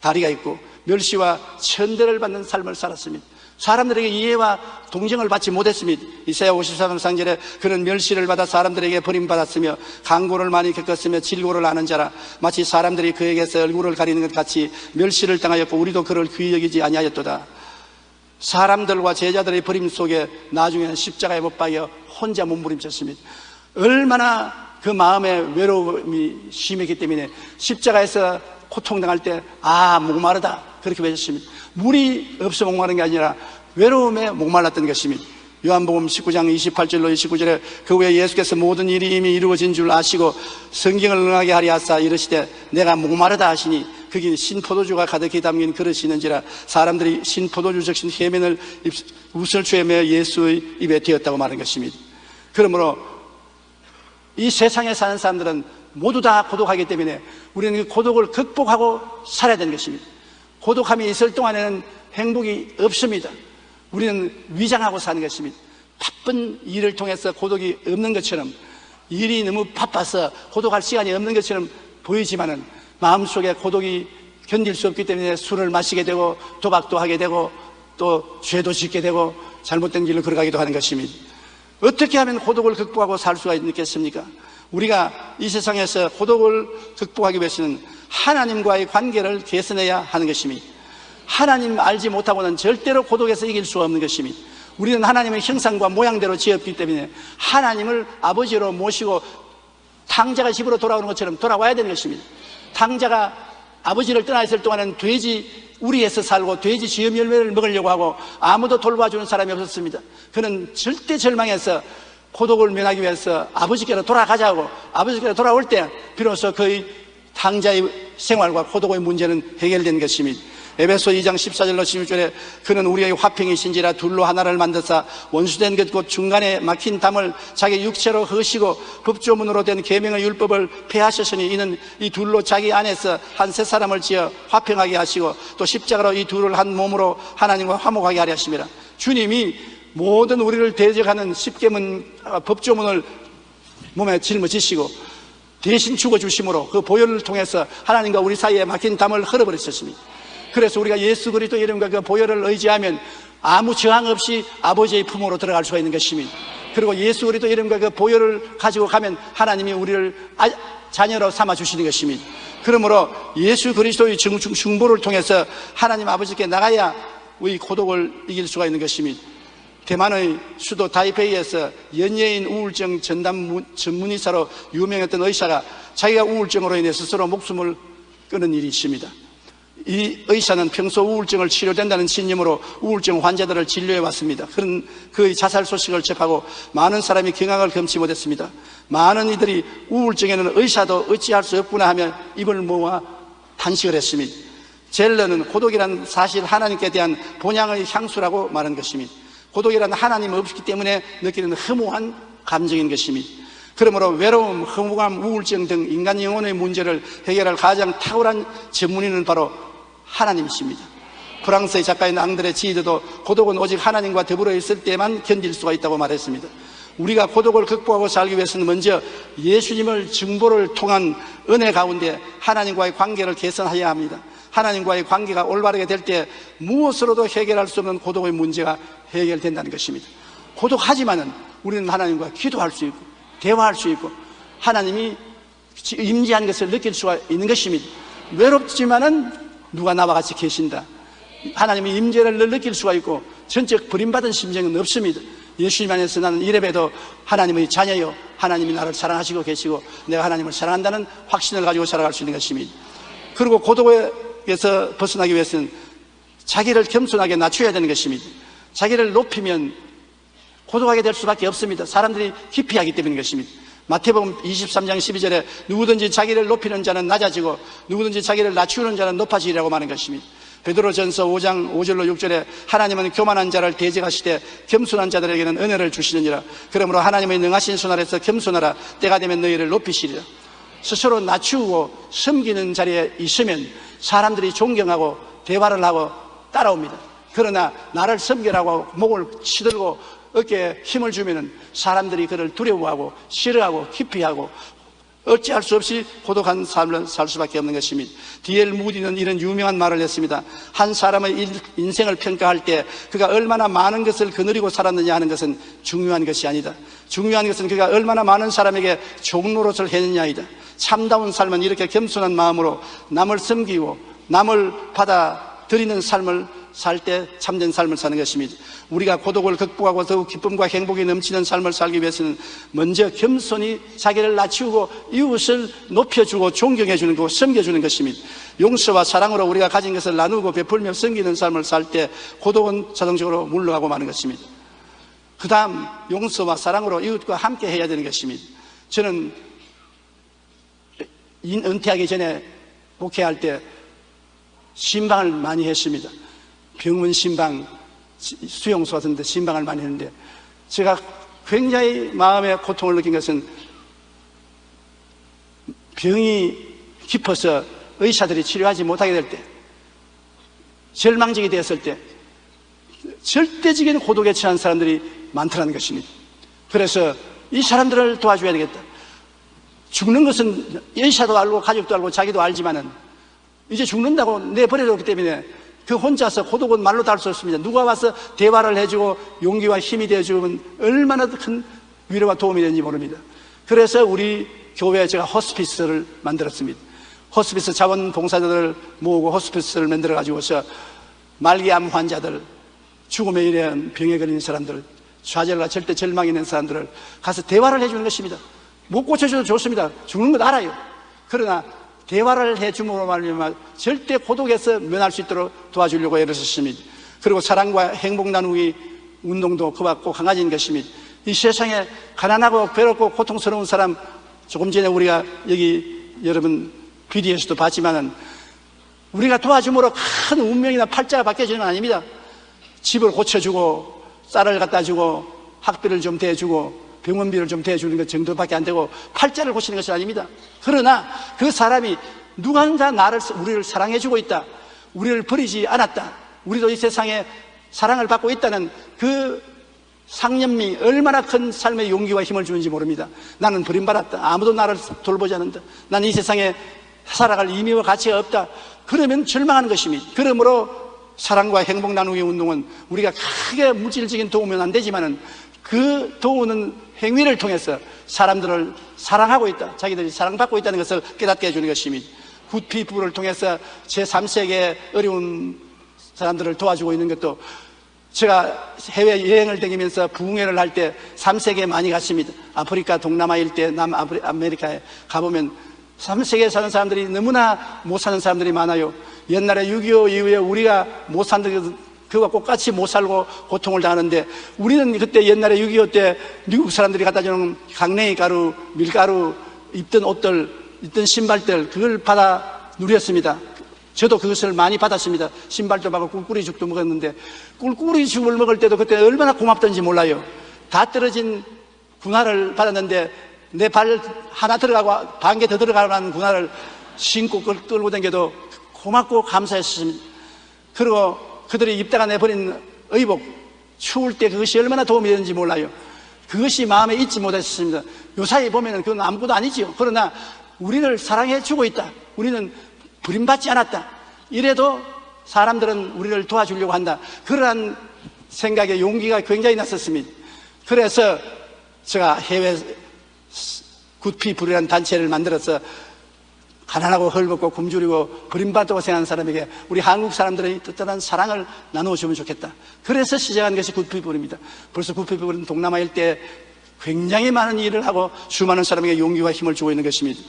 다리가 있고 멸시와 천대를 받는 삶을 살았습니다. 사람들에게 이해와 동정을 받지 못했습니다. 이사야 54장 3절에 그는 멸시를 받아 사람들에게 버림받았으며 강고를 많이 겪었으며 질고를 아는 자라. 마치 사람들이 그에게서 얼굴을 가리는 것 같이 멸시를 당하였고 우리도 그를 귀히 여기지 아니하였도다. 사람들과 제자들의 버림 속에 나중에는 십자가에 못 박여 혼자 몸부림쳤습니다. 얼마나 그 마음의 외로움이 심했기 때문에 십자가에서 고통당할 때 목마르다 그렇게 외쳤습니다. 물이 없어 목마른 게 아니라 외로움에 목말랐던 것입니다. 요한복음 19장 28절로 29절에 그 후에 예수께서 모든 일이 이미 이루어진 줄 아시고 성경을 응하게 하리 하사 이르시되 내가 목마르다 하시니 거기 신포도주가 가득히 담긴 그릇이 있는지라. 사람들이 신포도주 적신 해면을 우슬초에 매어 예수의 입에 대었다고 말한 것입니다. 그러므로 이 세상에 사는 사람들은 모두 다 고독하기 때문에 우리는 그 고독을 극복하고 살아야 되는 것입니다. 고독함이 있을 동안에는 행복이 없습니다. 우리는 위장하고 사는 것입니다. 바쁜 일을 통해서 고독이 없는 것처럼, 일이 너무 바빠서 고독할 시간이 없는 것처럼 보이지만은 마음속에 고독이 견딜 수 없기 때문에 술을 마시게 되고 도박도 하게 되고 또 죄도 짓게 되고 잘못된 길로 걸어가기도 하는 것입니다. 어떻게 하면 고독을 극복하고 살 수가 있겠습니까? 우리가 이 세상에서 고독을 극복하기 위해서는 하나님과의 관계를 개선해야 하는 것입니다. 하나님 알지 못하고는 절대로 고독에서 이길 수 없는 것입니다. 우리는 하나님의 형상과 모양대로 지었기 때문에 하나님을 아버지로 모시고 탕자가 집으로 돌아오는 것처럼 돌아와야 되는 것입니다. 탕자가 아버지를 떠나 있을 동안은 돼지 우리에서 살고 돼지 지음 열매를 먹으려고 하고 아무도 돌봐주는 사람이 없었습니다. 그는 절대 절망해서 고독을 면하기 위해서 아버지께로 돌아가자고, 아버지께로 돌아올 때 비로소 그의 탕자의 생활과 고독의 문제는 해결된 것입니다. 에베소 2장 14절로 16절에 그는 우리의 화평이신지라 둘로 하나를 만드사 원수된 것 곧 중간에 막힌 담을 자기 육체로 허시고 법조문으로 된 계명의 율법을 폐하셨으니 이는 이 둘로 자기 안에서 한 세 사람을 지어 화평하게 하시고 또 십자가로 이 둘을 한 몸으로 하나님과 화목하게 하려 하심이라. 주님이 모든 우리를 대적하는 십계문 법조문을 몸에 짊어지시고 대신 죽어주심으로 그 보혈을 통해서 하나님과 우리 사이에 막힌 담을 헐어버리셨습니다. 그래서 우리가 예수 그리스도 이름과 그 보혈을 의지하면 아무 저항 없이 아버지의 품으로 들어갈 수가 있는 것입니다. 그리고 예수 그리스도 이름과 그 보혈을 가지고 가면 하나님이 우리를 자녀로 삼아 주시는 것입니다. 그러므로 예수 그리스도의 중보를 통해서 하나님 아버지께 나가야 우리 고독을 이길 수가 있는 것입니다. 대만의 수도 타이페이에서 연예인 우울증 전담 전문의사로 유명했던 의사가 자기가 우울증으로 인해 스스로 목숨을 끊은 일이 있습니다. 이 의사는 평소 우울증을 치료된다는 신념으로 우울증 환자들을 진료해 왔습니다. 그런 그의 자살 소식을 접하고 많은 사람이 경악을 금치 못했습니다. 많은 이들이 우울증에는 의사도 어찌할 수 없구나 하며 입을 모아 탄식을 했습니다. 젤러는 고독이란 사실 하나님께 대한 본향의 향수라고 말한 것입니다. 고독이란 하나님 없기 때문에 느끼는 허무한 감정인 것입니다. 그러므로 외로움, 허무감, 우울증 등 인간 영혼의 문제를 해결할 가장 탁월한 전문의는 바로 하나님이십니다. 프랑스의 작가인 앙드레 지드도 고독은 오직 하나님과 더불어 있을 때만 견딜 수가 있다고 말했습니다. 우리가 고독을 극복하고 살기 위해서는 먼저 예수님을 증보를 통한 은혜 가운데 하나님과의 관계를 개선해야 합니다. 하나님과의 관계가 올바르게 될 때 무엇으로도 해결할 수 없는 고독의 문제가 해결된다는 것입니다. 고독하지만은 우리는 하나님과 기도할 수 있고 대화할 수 있고 하나님이 임재한 것을 느낄 수가 있는 것입니다. 외롭지만은 누가 나와 같이 계신다. 하나님의 임재를 느낄 수가 있고 전적 버림받은 심정은 없습니다. 예수님 안에서 나는 이래봬도 하나님의 자녀요, 하나님이 나를 사랑하시고 계시고 내가 하나님을 사랑한다는 확신을 가지고 살아갈 수 있는 것입니다. 그리고 고독에서 벗어나기 위해서는 자기를 겸손하게 낮춰야 되는 것입니다. 자기를 높이면 고독하게 될 수밖에 없습니다. 사람들이 기피하기 때문인 것입니다. 마태복음 23장 12절에 누구든지 자기를 높이는 자는 낮아지고 누구든지 자기를 낮추는 자는 높아지리라고 말하는 것입니다. 베드로전서 5장 5절로 6절에 하나님은 교만한 자를 대적하시되 겸손한 자들에게는 은혜를 주시느니라. 그러므로 하나님의 능하신 손 아래서 겸손하라. 때가 되면 너희를 높이시리라. 스스로 낮추고 섬기는 자리에 있으면 사람들이 존경하고 대화를 하고 따라옵니다. 그러나 나를 섬기라고 목을 치들고 어깨에 힘을 주면은 사람들이 그를 두려워하고 싫어하고 기피하고 어찌할 수 없이 고독한 삶을 살 수밖에 없는 것입니다. D.L. 무디는 이런 유명한 말을 했습니다. 한 사람의 인생을 평가할 때 그가 얼마나 많은 것을 거느리고 살았느냐 하는 것은 중요한 것이 아니다. 중요한 것은 그가 얼마나 많은 사람에게 종로릇을 했느냐이다. 참다운 삶은 이렇게 겸손한 마음으로 남을 섬기고 남을 받아들이는 삶을 살 때 참된 삶을 사는 것입니다. 우리가 고독을 극복하고 더욱 기쁨과 행복이 넘치는 삶을 살기 위해서는 먼저 겸손히 자기를 낮추고 이웃을 높여주고 존경해주는 것, 섬겨주는 것입니다. 용서와 사랑으로 우리가 가진 것을 나누고 베풀며 섬기는 삶을 살 때 고독은 자동적으로 물러가고 마는 것입니다. 그 다음 용서와 사랑으로 이웃과 함께 해야 되는 것입니다. 저는 은퇴하기 전에 목회할 때 신방을 많이 했습니다. 병원 신방, 수용소 같은 데 신방을 많이 했는데 제가 굉장히 마음의 고통을 느낀 것은 병이 깊어서 의사들이 치료하지 못하게 될 때, 절망적이 되었을 때 절대적인 고독에 처한 사람들이 많다는 것입니다. 그래서 이 사람들을 도와줘야 되겠다. 죽는 것은 연사도 알고 가족도 알고 자기도 알지만은 이제 죽는다고 내버려졌기 때문에 그 혼자서 고독은 말로 다 할 수 없습니다. 누가 와서 대화를 해주고 용기와 힘이 되어주면 얼마나 큰 위로와 도움이 되는지 모릅니다. 그래서 우리 교회에 제가 호스피스를 만들었습니다. 호스피스 자원봉사자들을 모으고 호스피스를 만들어가지고서 말기암 환자들, 죽음에 이르는 병에 걸린 사람들, 좌절과 절대 절망이 있는 사람들을 가서 대화를 해주는 것입니다. 못 고쳐줘도 좋습니다. 죽는 것 알아요. 그러나 대화를 해줌으로 말미암아 절대 고독에서 면할 수 있도록 도와주려고 애를 썼습니다. 그리고 사랑과 행복 나누기 운동도 그와 꼭 강화진 것입니다. 이 세상에 가난하고 괴롭고 고통스러운 사람, 조금 전에 우리가 여기 여러분 비디오에서도 봤지만은 우리가 도와줌으로 큰 운명이나 팔자가 바뀌어지는 건 아닙니다. 집을 고쳐주고 쌀을 갖다 주고 학비를 좀 대주고 병원비를 좀 대주는 것 정도밖에 안 되고 팔자를 고치는 것이 아닙니다. 그러나 그 사람이 누군가 우리를 사랑해주고 있다, 우리를 버리지 않았다, 우리도 이 세상에 사랑을 받고 있다는 그 상념이 얼마나 큰 삶의 용기와 힘을 주는지 모릅니다. 나는 버림받았다, 아무도 나를 돌보지 않는다, 나는 이 세상에 살아갈 의미와 가치가 없다, 그러면 절망하는 것입니다. 그러므로 사랑과 행복 나누기 운동은 우리가 크게 물질적인 도움은 안 되지만은 그 도우는 행위를 통해서 사람들을 사랑하고 있다, 자기들이 사랑받고 있다는 것을 깨닫게 해주는 것입니다. 굿피플을 통해서 제3세계의 어려운 사람들을 도와주고 있는 것도, 제가 해외 여행을 다니면서 부흥회를 할 때 3세계에 많이 갔습니다. 아프리카, 동남아 일대, 남아메리카에 가보면 3세계에 사는 사람들이 너무나 못 사는 사람들이 많아요. 옛날에 6.25 이후에 우리가 못 사는 그와 똑같이 못 살고 고통을 당하는데, 우리는 그때 옛날에 6.25 때 미국 사람들이 갖다 주는 강냉이 가루, 밀가루, 입던 옷들, 입던 신발들, 그걸 받아 누렸습니다. 저도 그것을 많이 받았습니다. 신발도 받고 꿀꿀이죽도 먹었는데, 꿀꿀이죽을 먹을 때도 그때 얼마나 고맙던지 몰라요. 다 떨어진 군화를 받았는데 내 발 하나 들어가고 반 개 더 들어가는 군화를 신고 끌고 다녀도 고맙고 감사했습니다. 그리고 그들이 입다가 내버린 의복, 추울 때 그것이 얼마나 도움이 되는지 몰라요. 그것이 마음에 잊지 못했습니다. 요사이 보면은 그건 아무것도 아니지요. 그러나 우리를 사랑해 주고 있다, 우리는 버림받지 않았다, 이래도 사람들은 우리를 도와주려고 한다, 그러한 생각에 용기가 굉장히 났었습니다. 그래서 제가 해외 굿피플이라는 단체를 만들어서 가난하고 헐벗고 굶주리고 버림받고 생각하는 사람에게 우리 한국 사람들의 뜨뜻한 사랑을 나누어주면 좋겠다. 그래서 시작한 것이 굿피플입니다. 벌써 굿피플은 동남아 일대에 굉장히 많은 일을 하고 수많은 사람에게 용기와 힘을 주고 있는 것입니다.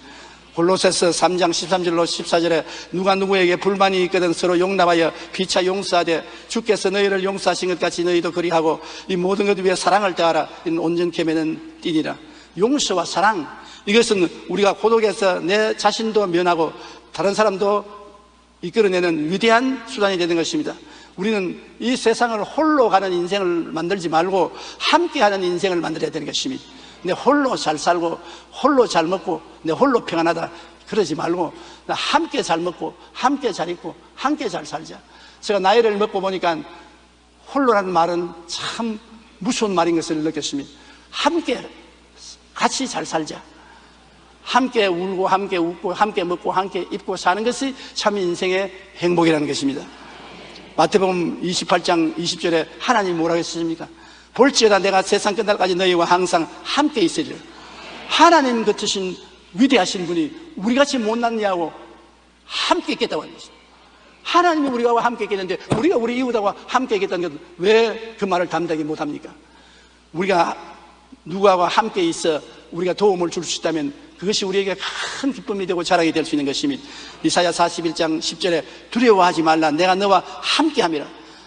골로새서 3장 13절로 14절에 누가 누구에게 불만이 있거든 서로 용납하여 피차 용서하되 주께서 너희를 용서하신 것 같이 너희도 그리하고 이 모든 것 위에 사랑을 더하라. 이는 온전케 매는 띠니라. 용서와 사랑, 이것은 우리가 고독에서 내 자신도 면하고 다른 사람도 이끌어내는 위대한 수단이 되는 것입니다. 우리는 이 세상을 홀로 가는 인생을 만들지 말고 함께하는 인생을 만들어야 되는 것입니다. 내 홀로 잘 살고 홀로 잘 먹고 내 홀로 평안하다 그러지 말고 나 함께 잘 먹고 함께 잘 입고 함께 잘 살자. 제가 나이를 먹고 보니까 홀로라는 말은 참 무서운 말인 것을 느꼈습니다. 함께 같이 잘 살자. 함께 울고 함께 웃고 함께 먹고 함께 입고 사는 것이 참 인생의 행복이라는 것입니다. 마태복음 28장 20절에 하나님 뭐라고 했습니까? 볼지어다 내가 세상 끝날까지 너희와 항상 함께 있으리라. 하나님 같으신 위대하신 분이 우리같이 못났냐고 함께 있겠다고 하는 것입니다. 하나님이 우리와 함께 있겠는데 우리가 우리 이웃하고 함께 있겠다는 것 왜 그 말을 담대하게 못합니까? 우리가 누구하고 함께 있어 우리가 도움을 줄 수 있다면 그것이 우리에게 큰 기쁨이 되고 자랑이 될 수 있는 것입니다. 이사야 41장 10절에 두려워하지 말라 내가 너와 함께함이라.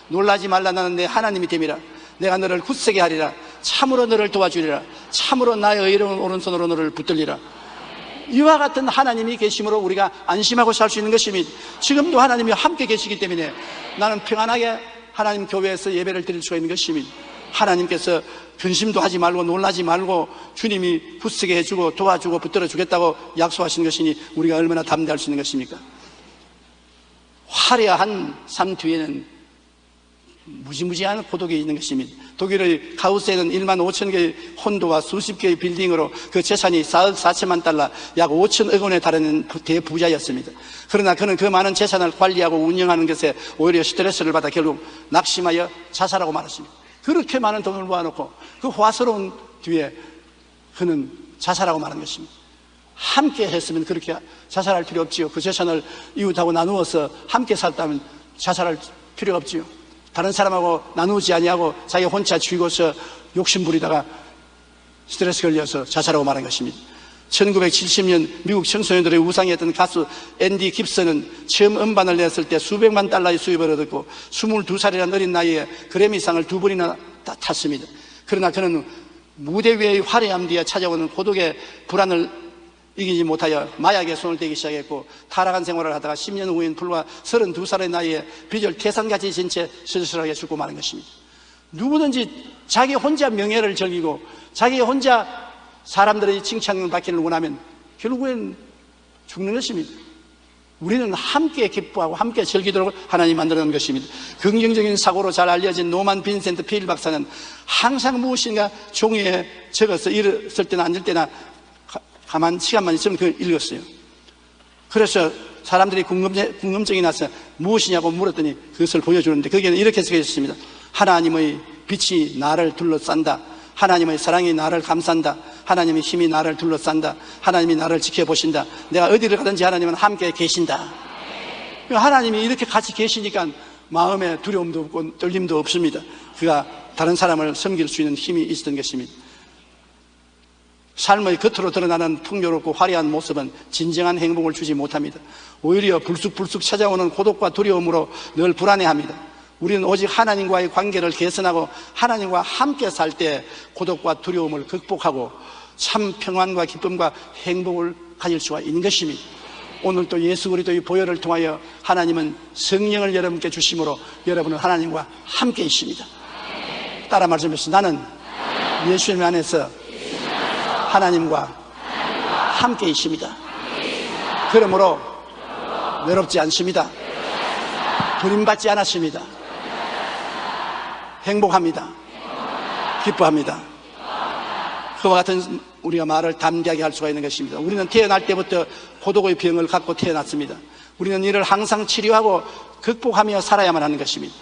놀라지 말라 나는 내 하나님이 됨이라. 내가 너를 굳세게 하리라. 참으로 너를 도와주리라. 참으로 나의 의로운 오른손으로 너를 붙들리라. 이와 같은 하나님이 계심으로 우리가 안심하고 살 수 있는 것입니다. 지금도 하나님이 함께 계시기 때문에 나는 평안하게 하나님 교회에서 예배를 드릴 수가 있는 것입니다. 하나님께서 근심도 하지 말고 놀라지 말고 주님이 굳세게 해주고 도와주고 붙들어 주겠다고 약속하신 것이니 우리가 얼마나 담대할 수 있는 것입니까? 화려한 삶 뒤에는 무지무지한 고독이 있는 것입니다. 독일의 카우스에는 1만 5천 개의 혼도와 수십 개의 빌딩으로 그 재산이 4억 4천만 달러, 약 5천억 원에 달하는 대부자였습니다. 그러나 그는 그 많은 재산을 관리하고 운영하는 것에 오히려 스트레스를 받아 결국 낙심하여 자살하고 말았습니다. 그렇게 많은 돈을 모아놓고 그 화스러운 뒤에 그는 자살하고 말한 것입니다. 함께 했으면 그렇게 자살할 필요 없지요. 그 재산을 이웃하고 나누어서 함께 살다면 자살할 필요가 없지요. 다른 사람하고 나누지 아니하고 자기 혼자 죽이고서 욕심 부리다가 스트레스 걸려서 자살하고 말한 것입니다. 1970년 미국 청소년들의 우상이었던 가수 앤디 깁슨은 처음 음반을 냈을 때 수백만 달러의 수입을 얻었고 22살이라는 어린 나이에 그래미상을 2번이나 탔습니다. 그러나 그는 무대 위의 화려함 뒤에 찾아오는 고독의 불안을 이기지 못하여 마약에 손을 대기 시작했고 타락한 생활을 하다가 10년 후인 불과 32살의 나이에 비절 태산같이 진 채 슬슬하게 죽고 마는 것입니다. 누구든지 자기 혼자 명예를 즐기고 자기 혼자 사람들의 칭찬을 받기를 원하면 결국엔 죽는 것입니다. 우리는 함께 기뻐하고 함께 즐기도록 하나님 만들어놓은 것입니다. 긍정적인 사고로 잘 알려진 노만 빈센트 필 박사는 항상 무엇인가 종이에 적어서 일었을 때나 앉을 때나 가만 시간만 있으면 그걸 읽었어요. 그래서 사람들이 궁금증이 나서 무엇이냐고 물었더니 그것을 보여주는데 거기에는 이렇게 쓰여 있습니다. 하나님의 빛이 나를 둘러싼다. 하나님의 사랑이 나를 감싼다. 하나님의 힘이 나를 둘러싼다. 하나님이 나를 지켜보신다. 내가 어디를 가든지 하나님은 함께 계신다. 하나님이 이렇게 같이 계시니까 마음에 두려움도 없고 떨림도 없습니다. 그가 다른 사람을 섬길 수 있는 힘이 있었던 것입니다. 삶의 겉으로 드러나는 풍요롭고 화려한 모습은 진정한 행복을 주지 못합니다. 오히려 불쑥불쑥 찾아오는 고독과 두려움으로 늘 불안해합니다. 우리는 오직 하나님과의 관계를 개선하고 하나님과 함께 살 때 고독과 두려움을 극복하고 참 평안과 기쁨과 행복을 가질 수가 있는 것입니다. 오늘 또 예수 그리스도의 보혈을 통하여 하나님은 성령을 여러분께 주심으로 여러분은 하나님과 함께 있습니다. 따라 말씀하시죠. 나는 예수님 안에서 하나님과 함께 있습니다. 그러므로 외롭지 않습니다. 버림받지 않았습니다. 행복합니다. 기뻐합니다. 그와 같은 우리가 말을 담대하게 할 수가 있는 것입니다. 우리는 태어날 때부터 고독의 병을 갖고 태어났습니다. 우리는 이를 항상 치료하고 극복하며 살아야만 하는 것입니다.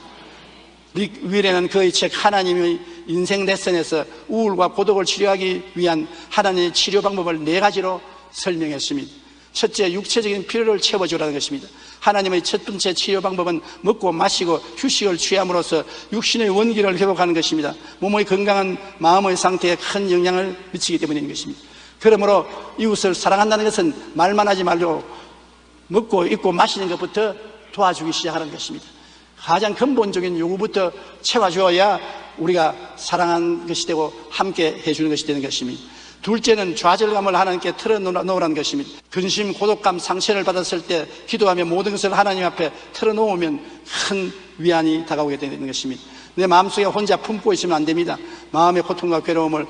릭 윌에는 그의 책 하나님의 인생 레슨에서 우울과 고독을 치료하기 위한 하나님의 치료 방법을 4가지로 설명했습니다. 첫째, 육체적인 필요를 채워주라는 것입니다. 하나님의 첫 번째 치료 방법은 먹고 마시고 휴식을 취함으로써 육신의 원기를 회복하는 것입니다. 몸의 건강한 마음의 상태에 큰 영향을 미치기 때문인 것입니다. 그러므로 이웃을 사랑한다는 것은 말만 하지 말고 먹고 입고 마시는 것부터 도와주기 시작하는 것입니다. 가장 근본적인 요구부터 채워줘야 우리가 사랑하는 것이 되고 함께 해주는 것이 되는 것입니다. 둘째는 좌절감을 하나님께 털어놓으라는 것입니다. 근심, 고독감, 상처를 받았을 때 기도하며 모든 것을 하나님 앞에 털어놓으면 큰 위안이 다가오게 되는 것입니다. 내 마음속에 혼자 품고 있으면 안 됩니다. 마음의 고통과 괴로움을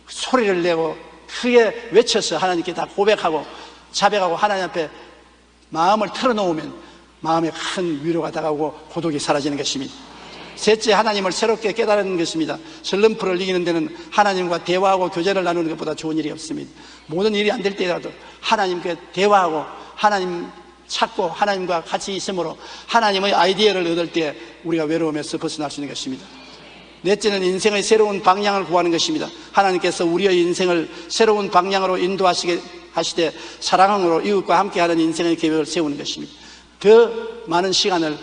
소리를 내고 크게 외쳐서 하나님께 다 고백하고 자백하고 하나님 앞에 마음을 털어놓으면 마음에 큰 위로가 다가오고 고독이 사라지는 것입니다. 셋째, 하나님을 새롭게 깨달은 것입니다. 슬럼프를 이기는 데는 하나님과 대화하고 교제를 나누는 것보다 좋은 일이 없습니다. 모든 일이 안 될 때라도 하나님께 대화하고 하나님 찾고 하나님과 같이 있으므로 하나님의 아이디어를 얻을 때 우리가 외로움에서 벗어날 수 있는 것입니다. 넷째는 인생의 새로운 방향을 구하는 것입니다. 하나님께서 우리의 인생을 새로운 방향으로 인도하시게 하시되 사랑으로 이웃과 함께하는 인생의 계획을 세우는 것입니다. 더 많은 시간을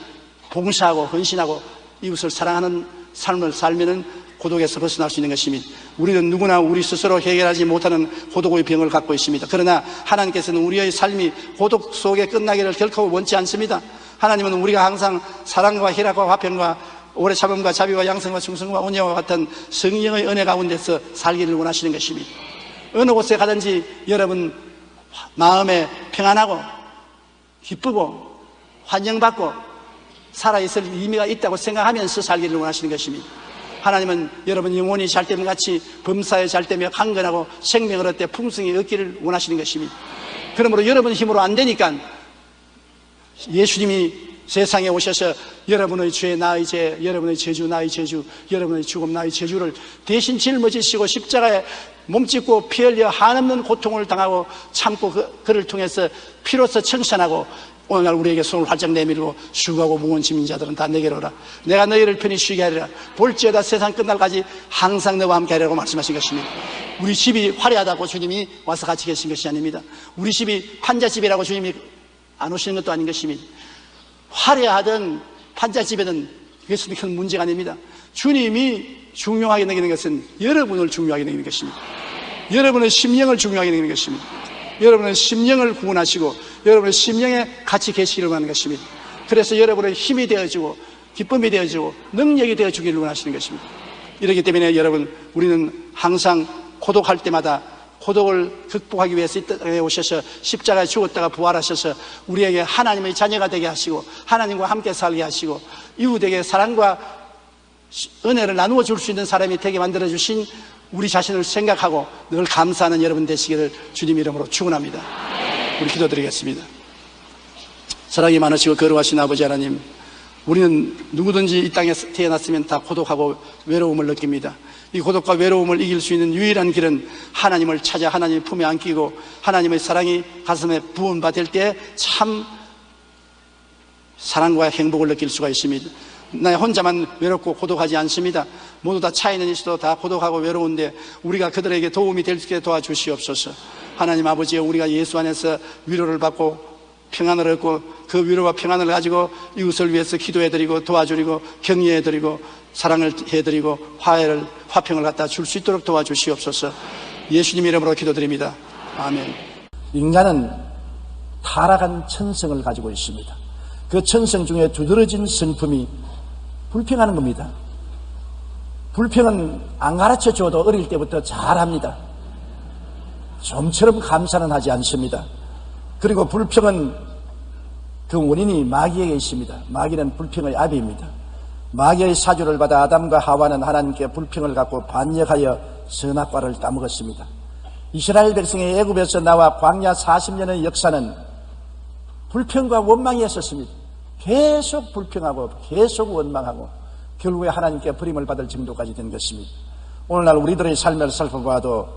봉사하고 헌신하고 이웃을 사랑하는 삶을 살면은 고독에서 벗어날 수 있는 것입니다. 우리는 누구나 우리 스스로 해결하지 못하는 고독의 병을 갖고 있습니다. 그러나 하나님께서는 우리의 삶이 고독 속에 끝나기를 결코 원치 않습니다. 하나님은 우리가 항상 사랑과 희락과 화평과 오래 참음과 자비와 양성과 충성과 온유와 같은 성령의 은혜 가운데서 살기를 원하시는 것입니다. 어느 곳에 가든지 여러분 마음에 평안하고 기쁘고 환영받고 살아있을 의미가 있다고 생각하면서 살기를 원하시는 것입니다. 하나님은 여러분 영혼이 잘됨 같이 범사에 잘되며 강건하고 생명을 얻되 풍성히 얻기를 원하시는 것입니다. 그러므로 여러분 힘으로 안 되니까 예수님이 세상에 오셔서 여러분의 죄 나의 죄, 여러분의 저주 나의 저주, 여러분의 죽음 나의 저주를 대신 짊어지시고 십자가에 몸짓고 피 흘려 한없는 고통을 당하고 참고 그를 통해서 피로써 청산하고 오늘날 우리에게 손을 활짝 내밀고 수고하고 무거운 짐진 자들은 다 내게로 오라. 내가 너희를 편히 쉬게 하리라. 볼지어다 세상 끝날까지 항상 너와 함께 하리라고 말씀하신 것입니다. 우리 집이 화려하다고 주님이 와서 같이 계신 것이 아닙니다. 우리 집이 판잣집이라고 주님이 안 오시는 것도 아닌 것입니다. 화려하든 판잣집이든 그것은 큰 문제가 아닙니다. 주님이 중요하게 여기는 것은 여러분을 중요하게 여기는 것입니다. 여러분의 심령을 중요하게 여기는 것입니다. 여러분의 심령을 구원하시고 여러분의 심령에 같이 계시기를 원하는 것입니다. 그래서 여러분의 힘이 되어주고 기쁨이 되어주고 능력이 되어주기를 원하시는 것입니다. 이렇기 때문에 여러분, 우리는 항상 고독할 때마다 고독을 극복하기 위해서 이 땅에 오셔서 십자가에 죽었다가 부활하셔서 우리에게 하나님의 자녀가 되게 하시고 하나님과 함께 살게 하시고 이웃에게 사랑과 은혜를 나누어 줄 수 있는 사람이 되게 만들어 주신 우리 자신을 생각하고 늘 감사하는 여러분 되시기를 주님 이름으로 축원합니다. 우리 기도드리겠습니다. 사랑이 많으시고 거룩하신 아버지 하나님, 우리는 누구든지 이 땅에 태어났으면 다 고독하고 외로움을 느낍니다. 이 고독과 외로움을 이길 수 있는 유일한 길은 하나님을 찾아 하나님의 품에 안기고 하나님의 사랑이 가슴에 부음받을 때 참 사랑과 행복을 느낄 수가 있습니다. 나 혼자만 외롭고 고독하지 않습니다. 모두 다 차이는 있어도 다 고독하고 외로운데 우리가 그들에게 도움이 될 수 있게 도와주시옵소서. 하나님 아버지, 우리가 예수 안에서 위로를 받고 평안을 얻고 그 위로와 평안을 가지고 이웃을 위해서 기도해드리고 도와드리고 격려해드리고 사랑을 해드리고 화평을 갖다 줄 수 있도록 도와주시옵소서. 예수님 이름으로 기도드립니다. 아멘. 인간은 타락한 천성을 가지고 있습니다. 그 천성 중에 두드러진 성품이 불평하는 겁니다. 불평은 안 가르쳐줘도 어릴 때부터 잘합니다. 좀처럼 감사는 하지 않습니다. 그리고 불평은 그 원인이 마귀에게 있습니다. 마귀는 불평의 아비입니다. 마귀의 사주를 받아 아담과 하와는 하나님께 불평을 갖고 반역하여 선악과를 따먹었습니다. 이스라엘 백성이 애굽에서 나와 광야 40년의 역사는 불평과 원망이었었습니다. 계속 불평하고 계속 원망하고 결국에 하나님께 버림을 받을 정도까지 된 것입니다. 오늘날 우리들의 삶을 살펴봐도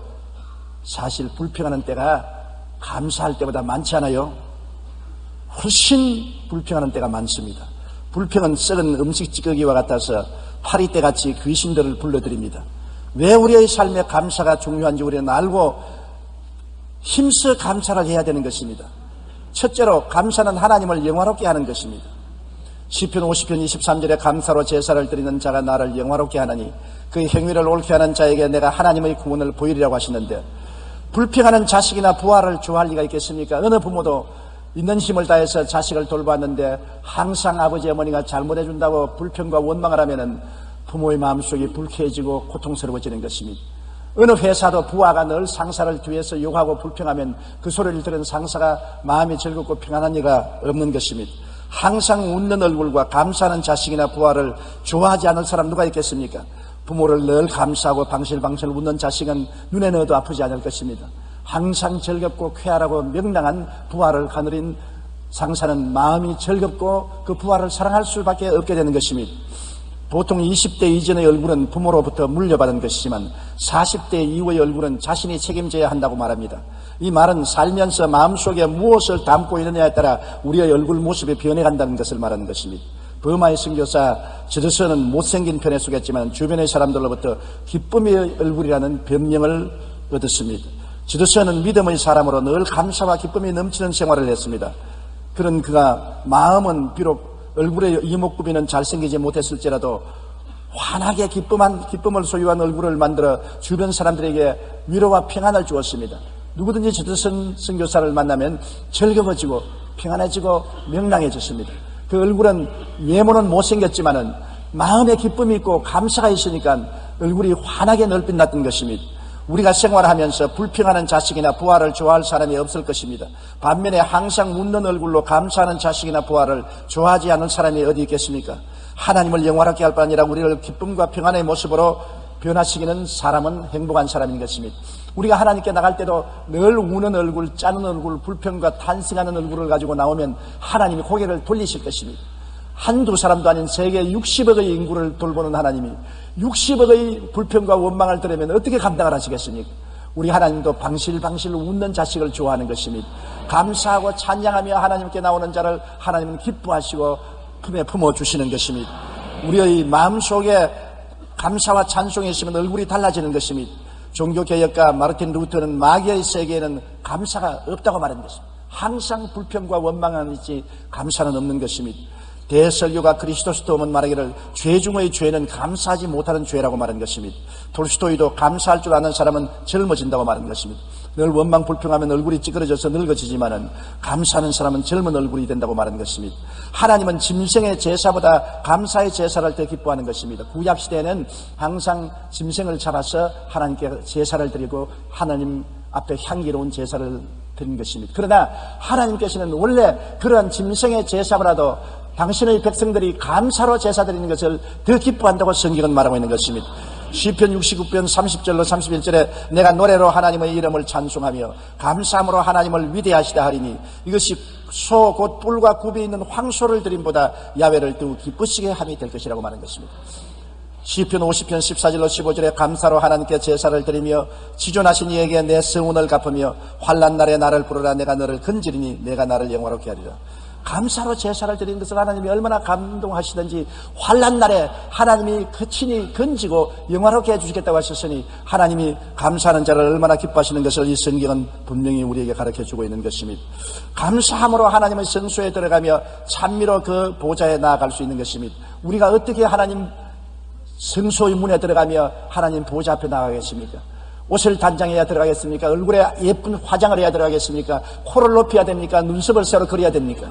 사실 불평하는 때가 감사할 때보다 많지 않아요? 훨씬 불평하는 때가 많습니다. 불평은 썩은 음식 찌꺼기와 같아서 파리떼같이 귀신들을 불러들입니다. 왜 우리의 삶에 감사가 중요한지 우리는 알고 힘써 감사를 해야 되는 것입니다. 첫째로 감사는 하나님을 영화롭게 하는 것입니다. 시편 50편 23절에 감사로 제사를 드리는 자가 나를 영화롭게 하나니 그 행위를 옳게 하는 자에게 내가 하나님의 구원을 보이리라고 하시는데, 불평하는 자식이나 부하를 좋아할 리가 있겠습니까? 어느 부모도 있는 힘을 다해서 자식을 돌봤는데 항상 아버지 어머니가 잘못해준다고 불평과 원망을 하면은 부모의 마음속이 불쾌해지고 고통스러워지는 것입니다. 어느 회사도 부하가 늘 상사를 뒤에서 욕하고 불평하면 그 소리를 들은 상사가 마음이 즐겁고 평안한 리가 없는 것입니다. 항상 웃는 얼굴과 감사하는 자식이나 부하를 좋아하지 않을 사람 누가 있겠습니까? 부모를 늘 감사하고 방실방실 웃는 자식은 눈에 넣어도 아프지 않을 것입니다. 항상 즐겁고 쾌활하고 명랑한 부하를 거느린 상사는 마음이 즐겁고 그 부하를 사랑할 수밖에 없게 되는 것입니다. 보통 20대 이전의 얼굴은 부모로부터 물려받은 것이지만 40대 이후의 얼굴은 자신이 책임져야 한다고 말합니다. 이 말은 살면서 마음속에 무엇을 담고 있느냐에 따라 우리의 얼굴 모습이 변해간다는 것을 말하는 것입니다. 버마의 선교사 저드슨은 못생긴 편에 속했지만 주변의 사람들로부터 기쁨의 얼굴이라는 별명을 얻었습니다. 저드슨은 믿음의 사람으로 늘 감사와 기쁨이 넘치는 생활을 했습니다. 그런 그가 마음은 비록 얼굴에 이목구비는 잘생기지 못했을지라도 환하게 기쁨을 소유한 얼굴을 만들어 주변 사람들에게 위로와 평안을 주었습니다. 누구든지 저드슨 선교사를 만나면 즐거워지고 평안해지고 명랑해졌습니다. 그 얼굴은 외모는 못생겼지만은 마음에 기쁨이 있고 감사가 있으니까 얼굴이 환하게 넓빛났던 것입니다. 우리가 생활하면서 불평하는 자식이나 부하를 좋아할 사람이 없을 것입니다. 반면에 항상 웃는 얼굴로 감사하는 자식이나 부하를 좋아하지 않을 사람이 어디 있겠습니까? 하나님을 영화롭게 할 뿐 아니라 우리를 기쁨과 평안의 모습으로 변화시키는 사람은 행복한 사람인 것입니다. 우리가 하나님께 나갈 때도 늘 우는 얼굴, 짜는 얼굴, 불평과 탄식하는 얼굴을 가지고 나오면 하나님이 고개를 돌리실 것입니다. 한두 사람도 아닌 세계 60억의 인구를 돌보는 하나님이 60억의 불평과 원망을 들으면 어떻게 감당을 하시겠습니까? 우리 하나님도 방실방실 웃는 자식을 좋아하는 것입니다. 감사하고 찬양하며 하나님께 나오는 자를 하나님은 기뻐하시고 품에 품어주시는 것입니다. 우리의 마음속에 감사와 찬송이 있으면 얼굴이 달라지는 것입니다. 종교개혁가 마르틴 루터는 마귀의 세계에는 감사가 없다고 말한 것입니다. 항상 불평과 원망은 있지 감사는 없는 것입니다. 대설교가 크리스토스톰은 말하기를 죄 중의 죄는 감사하지 못하는 죄라고 말한 것입니다. 톨스토이도 감사할 줄 아는 사람은 젊어진다고 말한 것입니다. 늘 원망 불평하면 얼굴이 찌그러져서 늙어지지만은 감사하는 사람은 젊은 얼굴이 된다고 말한 것입니다. 하나님은 짐승의 제사보다 감사의 제사를 더 기뻐하는 것입니다. 구약 시대에는 항상 짐승을 잡아서 하나님께 제사를 드리고 하나님 앞에 향기로운 제사를 드린 것입니다. 그러나 하나님께서는 원래 그러한 짐승의 제사보다도 당신의 백성들이 감사로 제사 드리는 것을 더 기뻐한다고 성경은 말하고 있는 것입니다. 시편 69편 30절로 31절에 내가 노래로 하나님의 이름을 찬송하며 감사함으로 하나님을 위대하시다 하리니 이것이 소 곧 뿔과 굽이 있는 황소를 드림보다 야훼를 더욱 기쁘시게 함이 될 것이라고 말하는 것입니다. 시편 50편 14절로 15절에 감사로 하나님께 제사를 드리며 지존하신 이에게 내 성운을 갚으며 환난 날에 나를 부르라 내가 너를 건지리니 내가 나를 영화롭게 하리라. 감사로 제사를 드리는 것을 하나님이 얼마나 감동하시든지 환난 날에 하나님이 친히 건지고 영화롭게 해주시겠다고 하셨으니 하나님이 감사하는 자를 얼마나 기뻐하시는 것을 이 성경은 분명히 우리에게 가르쳐주고 있는 것입니다. 감사함으로 하나님의 성소에 들어가며 찬미로 그 보좌에 나아갈 수 있는 것입니다. 우리가 어떻게 하나님 성소의 문에 들어가며 하나님 보좌 앞에 나가겠습니까? 옷을 단장해야 들어가겠습니까? 얼굴에 예쁜 화장을 해야 들어가겠습니까? 코를 높여야 됩니까? 눈썹을 새로 그려야 됩니까?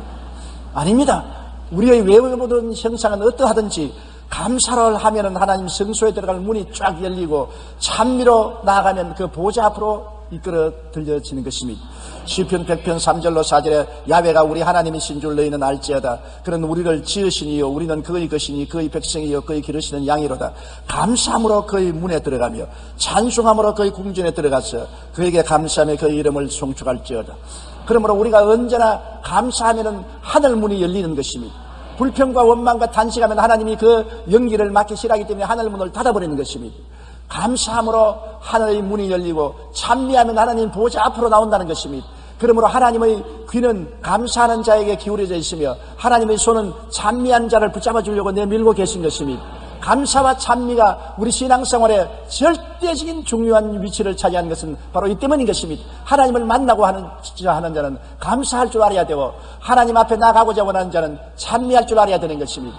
아닙니다. 우리의 외모든 형상은 어떠하든지 감사를 하면은 하나님 성소에 들어갈 문이 쫙 열리고 찬미로 나아가면 그 보좌 앞으로 이끌어 들려지는 것입니다. 시편 100편 3절로 4절에 야훼가 우리 하나님이신 줄 너희는 알지어다. 그는 우리를 지으시니요 우리는 그의 것이니 그의 백성이요 그의 기르시는 양이로다. 감사함으로 그의 문에 들어가며 찬송함으로 그의 궁전에 들어가서 그에게 감사하며 그의 이름을 송축할지어다. 그러므로 우리가 언제나 감사하면은 하늘 문이 열리는 것입니다. 불평과 원망과 단식하면 하나님이 그 연기를 막기 싫어하기 때문에 하늘 문을 닫아버리는 것입니다. 감사함으로 하늘의 문이 열리고 찬미하면 하나님 보좌 앞으로 나온다는 것입니다. 그러므로 하나님의 귀는 감사하는 자에게 기울여져 있으며 하나님의 손은 찬미한 자를 붙잡아 주려고 내밀고 계신 것입니다. 감사와 찬미가 우리 신앙생활에 절대적인 중요한 위치를 차지하는 것은 바로 이 때문인 것입니다. 하나님을 만나고 하는 자는 감사할 줄 알아야 되고 하나님 앞에 나가고자 원하는 자는 찬미할 줄 알아야 되는 것입니다.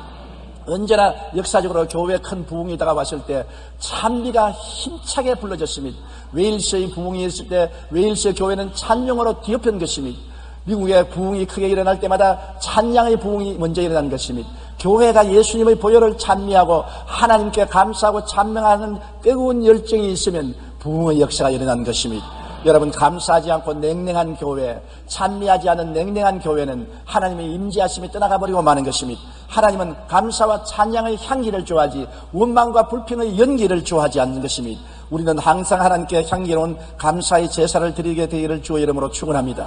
언제나 역사적으로 교회에 큰 부흥이 다가왔을 때 찬미가 힘차게 불러졌습니다. 웨일스의 부흥이 있을 때 웨일스 교회는 찬양으로 뒤엎은 것입니다. 미국의 부흥이 크게 일어날 때마다 찬양의 부흥이 먼저 일어난 것입니다. 교회가 예수님의 보혈을 찬미하고 하나님께 감사하고 찬명하는 뜨거운 열정이 있으면 부흥의 역사가 일어난 것입니다. 여러분, 감사하지 않고 냉랭한 교회, 찬미하지 않은 냉랭한 교회는 하나님의 임재하심이 떠나가버리고 마는 것입니다. 하나님은 감사와 찬양의 향기를 좋아하지 원망과 불평의 연기를 좋아하지 않는 것입니다. 우리는 항상 하나님께 향기로운 감사의 제사를 드리게 되기를 주의 이름으로 축원합니다.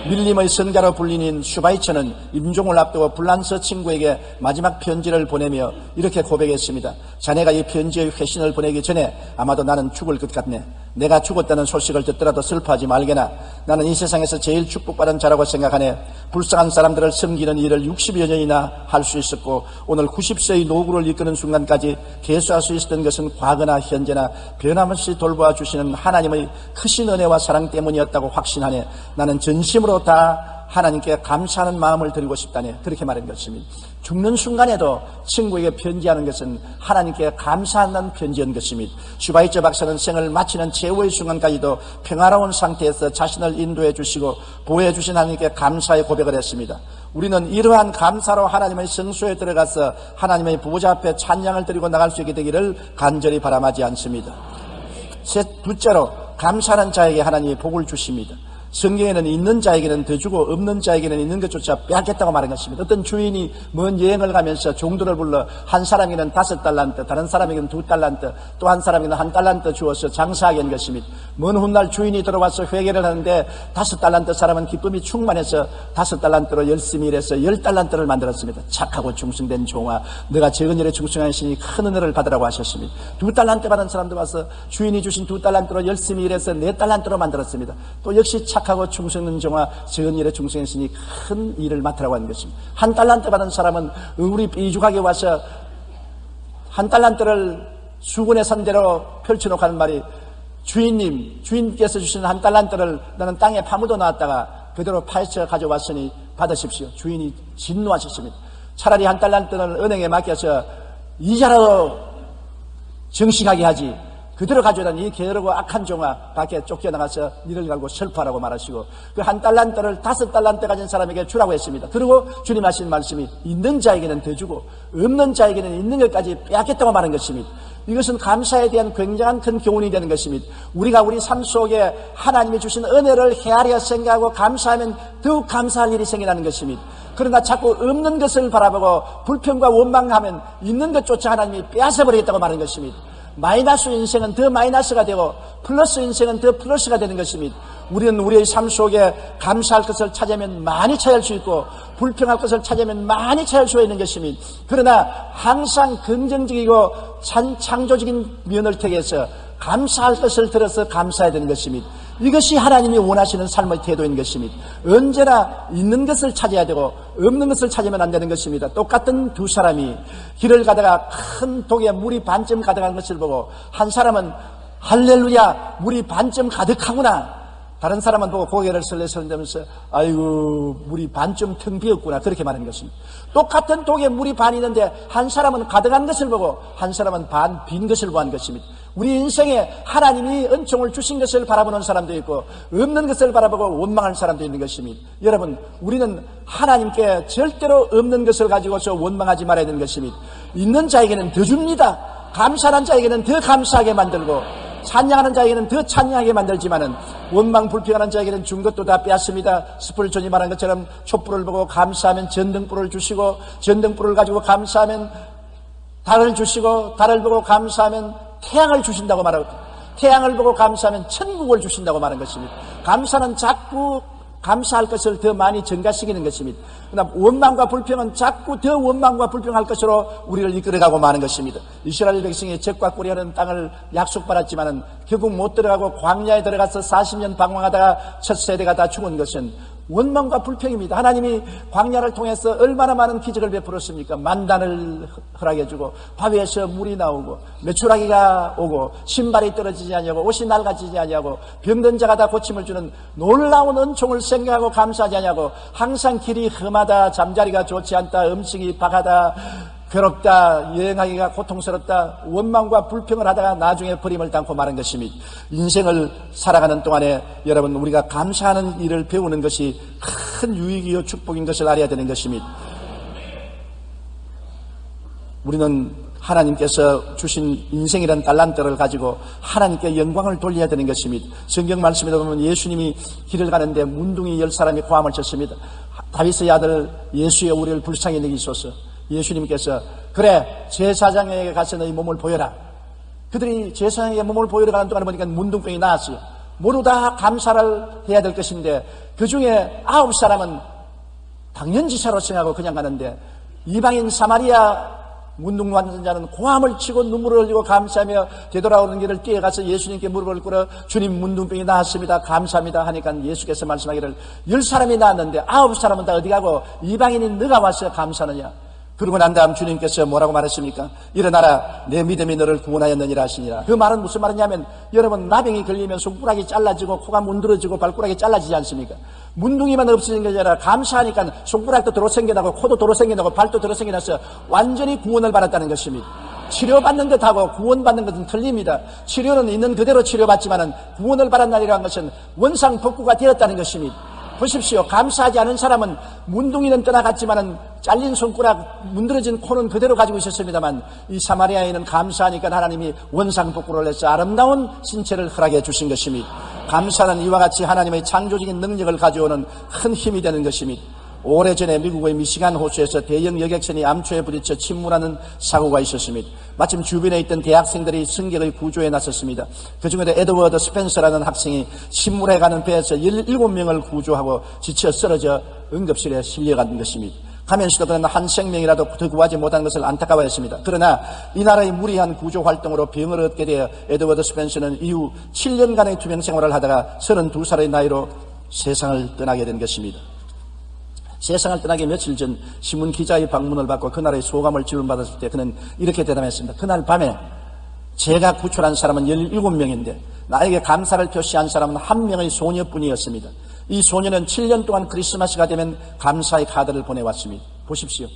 밀림의 성자로 불리는 슈바이처는 임종을 앞두고 불란서 친구에게 마지막 편지를 보내며 이렇게 고백했습니다. 자네가 이 편지의 회신을 보내기 전에 아마도 나는 죽을 것 같네. 내가 죽었다는 소식을 듣더라도 슬퍼하지 말게나. 나는 이 세상에서 제일 축복받은 자라고 생각하네. 불쌍한 사람들을 섬기는 일을 60여 년이나 할 수 있었고 오늘 90세의 노구를 이끄는 순간까지 계수할 수 있었던 것은 과거나 현재나 변함없이 돌보아 주시는 하나님의 크신 은혜와 사랑 때문이었다고 확신하네. 나는 전심으로 다 하나님께 감사하는 마음을 드리고 싶다네. 그렇게 말한 것입니다. 죽는 순간에도 친구에게 편지하는 것은 하나님께 감사한다는 편지인 것입니다. 슈바이처 박사는 생을 마치는 최후의 순간까지도 평화로운 상태에서 자신을 인도해 주시고 보호해 주신 하나님께 감사의 고백을 했습니다. 우리는 이러한 감사로 하나님의 성소에 들어가서 하나님의 보좌 앞에 찬양을 드리고 나갈 수 있게 되기를 간절히 바람하지 않습니다. 둘째로 감사하는 자에게 하나님이 복을 주십니다. 성경에는 있는 자에게는 더 주고 없는 자에게는 있는 것조차 빼앗겠다고 말한 것입니다. 어떤 주인이 먼 여행을 가면서 종들을 불러 한 사람에게는 5달란트, 다른 사람에게는 2달란트, 또 한 사람에게는 1달란트 주어서 장사하게 한 것입니다. 먼 훗날 주인이 들어와서 회개를 하는데 5달란트 사람은 기쁨이 충만해서 5달란트로 열심히 일해서 10달란트를 만들었습니다. 착하고 충성된 종아, 너가 적은 일에 충성하시니 큰 은혜를 받으라고 하셨습니다. 2달란트 받은 사람도 와서 주인이 주신 2달란트로 열심히 일해서 4달란트로 만들었습니다. 또 역시 착하고 충성된 종아, 적은 일에 충성했으니 큰 일을 맡으라고 하는 것입니다. 1달란트 받은 사람은 우리 삐죽하게 와서 1달란트를 수군의 선대로 펼쳐놓고 하는 말이, 주인께서 주신 1달란트를 나는 땅에 파묻어 놨다가 그대로 파헤쳐 가져왔으니 받으십시오. 주인이 진노하셨습니다. 차라리 1달란트는 은행에 맡겨서 이자로 정식하게 하지, 그대로 가져다니 이 게으르고 악한 종아, 밖에 쫓겨나가서 이를 갈고 슬퍼하라고 말하시고 그 1달란트를 5달란트 가진 사람에게 주라고 했습니다. 그리고 주님 하신 말씀이 있는 자에게는 더 주고 없는 자에게는 있는 것까지 빼앗겠다고 말한 것입니다. 이것은 감사에 대한 굉장한 큰 교훈이 되는 것입니다. 우리가 우리 삶 속에 하나님이 주신 은혜를 헤아려 생각하고 감사하면 더욱 감사할 일이 생겨나는 것입니다. 그러나 자꾸 없는 것을 바라보고 불평과 원망하면 있는 것조차 하나님이 빼앗아버리겠다고 말하는 것입니다. 마이너스 인생은 더 마이너스가 되고 플러스 인생은 더 플러스가 되는 것입니다. 우리는 우리의 삶 속에 감사할 것을 찾으면 많이 찾을 수 있고 불평할 것을 찾으면 많이 찾을 수 있는 것입니다. 그러나 항상 긍정적이고 창조적인 면을 택해서 감사할 것을 들어서 감사해야 되는 것입니다. 이것이 하나님이 원하시는 삶의 태도인 것입니다. 언제나 있는 것을 찾아야 되고 없는 것을 찾으면 안 되는 것입니다. 똑같은 두 사람이 길을 가다가 큰 독에 물이 반쯤 가득한 것을 보고 한 사람은 할렐루야, 물이 반쯤 가득하구나, 다른 사람은 보고 고개를 설레설레면서 아이고 물이 반쯤 텅 비었구나, 그렇게 말하는 것입니다. 똑같은 독에 물이 반 있는데 한 사람은 가득한 것을 보고 한 사람은 반 빈 것을 보는 것입니다. 우리 인생에 하나님이 은총을 주신 것을 바라보는 사람도 있고 없는 것을 바라보고 원망하는 사람도 있는 것입니다. 여러분, 우리는 하나님께 절대로 없는 것을 가지고서 원망하지 말아야 되는 것입니다. 있는 자에게는 더 줍니다. 감사하는 자에게는 더 감사하게 만들고 찬양하는 자에게는 더 찬양하게 만들지만은 원망 불평하는 자에게는 준 것도 다 빼앗습니다. 스펄전이 말한 것처럼 촛불을 보고 감사하면 전등불을 주시고 전등불을 가지고 감사하면 달을 주시고 달을 보고 감사하면 태양을 주신다고 말하고 태양을 보고 감사하면 천국을 주신다고 말한 것입니다. 감사는 자꾸 감사할 것을 더 많이 증가시키는 것입니다. 그러나 원망과 불평은 자꾸 더 원망과 불평할 것으로 우리를 이끌어가고 마는 것입니다. 이스라엘 백성이 적과 꿀이하는 땅을 약속받았지만은 결국 못 들어가고 광야에 들어가서 40년 방황하다가 첫 세대가 다 죽은 것은 원망과 불평입니다. 하나님이 광야를 통해서 얼마나 많은 기적을 베풀었습니까? 만단을 허락해주고 바위에서 물이 나오고 메추라기가 오고 신발이 떨어지지 아니하고 옷이 낡아지지 아니하고 병든 자가 다 고침을 주는 놀라운 은총을 생각하고 감사하지 아니하고 항상 길이 험하다, 잠자리가 좋지 않다, 음식이 박하다, 괴롭다, 여행하기가 고통스럽다, 원망과 불평을 하다가 나중에 버림을 당고 마는 것입니다. 인생을 살아가는 동안에 여러분, 우리가 감사하는 일을 배우는 것이 큰 유익이요 축복인 것을 알아야 되는 것입니다. 우리는 하나님께서 주신 인생이라는 달란트를 가지고 하나님께 영광을 돌려야 되는 것입니다. 성경 말씀에 보면 예수님이 길을 가는데 문둥이 10사람이 고함을 쳤습니다. 다윗의 아들 예수여 우리를 불쌍히 여기소서. 예수님께서 그래, 제사장에게 가서 너희 몸을 보여라. 그들이 제사장에게 몸을 보여러 가는 동안에 보니까 문둥병이 나왔어요. 모두 다 감사를 해야 될 것인데 그 중에 9사람은 당연지사로 생각하고 그냥 가는데 이방인 사마리아 문둥 환자는 고함을 치고 눈물을 흘리고 감사하며 되돌아오는 길을 뛰어가서 예수님께 무릎을 꿇어 주님 문둥병이 나았습니다, 감사합니다 하니까 예수께서 말씀하기를 10사람이 나았는데 9사람은 다 어디 가고 이방인이 너가 와서 감사하느냐. 그러고 난 다음 주님께서 뭐라고 말했습니까? 일어나라, 내 믿음이 너를 구원하였느니라 하시니라. 그 말은 무슨 말이냐면 여러분, 나병이 걸리면 손가락이 잘라지고 코가 문드러지고 발가락이 잘라지지 않습니까? 문둥이만 없어진 게 아니라 감사하니까 손가락도 도로 생겨나고 코도 도로 생겨나고 발도 도로 생겨나서 완전히 구원을 받았다는 것입니다. 치료받는 것하고 구원받는 것은 틀립니다. 치료는 있는 그대로 치료받지만은 구원을 받았나이라는 것은 원상복구가 되었다는 것입니다. 보십시오. 감사하지 않은 사람은 문둥이는 떠나갔지만은 잘린 손가락, 문드러진 코는 그대로 가지고 있었습니다만 이 사마리아인은 감사하니까 하나님이 원상복구를 해서 아름다운 신체를 허락해 주신 것입니다. 감사는 이와 같이 하나님의 창조적인 능력을 가져오는 큰 힘이 되는 것입니다. 오래전에 미국의 미시간 호수에서 대형 여객선이 암초에 부딪혀 침몰하는 사고가 있었습니다. 마침 주변에 있던 대학생들이 승객의 구조에 나섰습니다. 그중에도 에드워드 스펜서라는 학생이 침몰해가는 배에서 17명을 구조하고 지쳐 쓰러져 응급실에 실려간 것입니다. 가면서도 그는 한 생명이라도 더 구하지 못한 것을 안타까워했습니다. 그러나 이날의 무리한 구조 활동으로 병을 얻게 되어 에드워드 스펜서는 이후 7년간의 투병 생활을 하다가 32살의 나이로 세상을 떠나게 된 것입니다. 세상을 떠나기 며칠 전 신문 기자의 방문을 받고 그날의 소감을 질문받았을 때 그는 이렇게 대답했습니다. 그날 밤에 제가 구출한 사람은 17명인데 나에게 감사를 표시한 사람은 한 명의 소녀뿐이었습니다. 이 소녀는 7년 동안 크리스마스가 되면 감사의 카드를 보내왔습니다. 보십시오.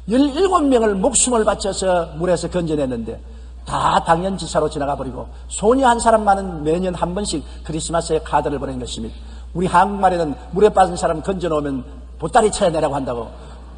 17명을 목숨을 바쳐서 물에서 건져냈는데 다 당연지사로 지나가 버리고 소녀 한 사람만은 매년 한 번씩 크리스마스에 카드를 보낸 것입니다. 우리 한국말에는 물에 빠진 사람 건져놓으면 보따리 쳐야 내라고 한다고.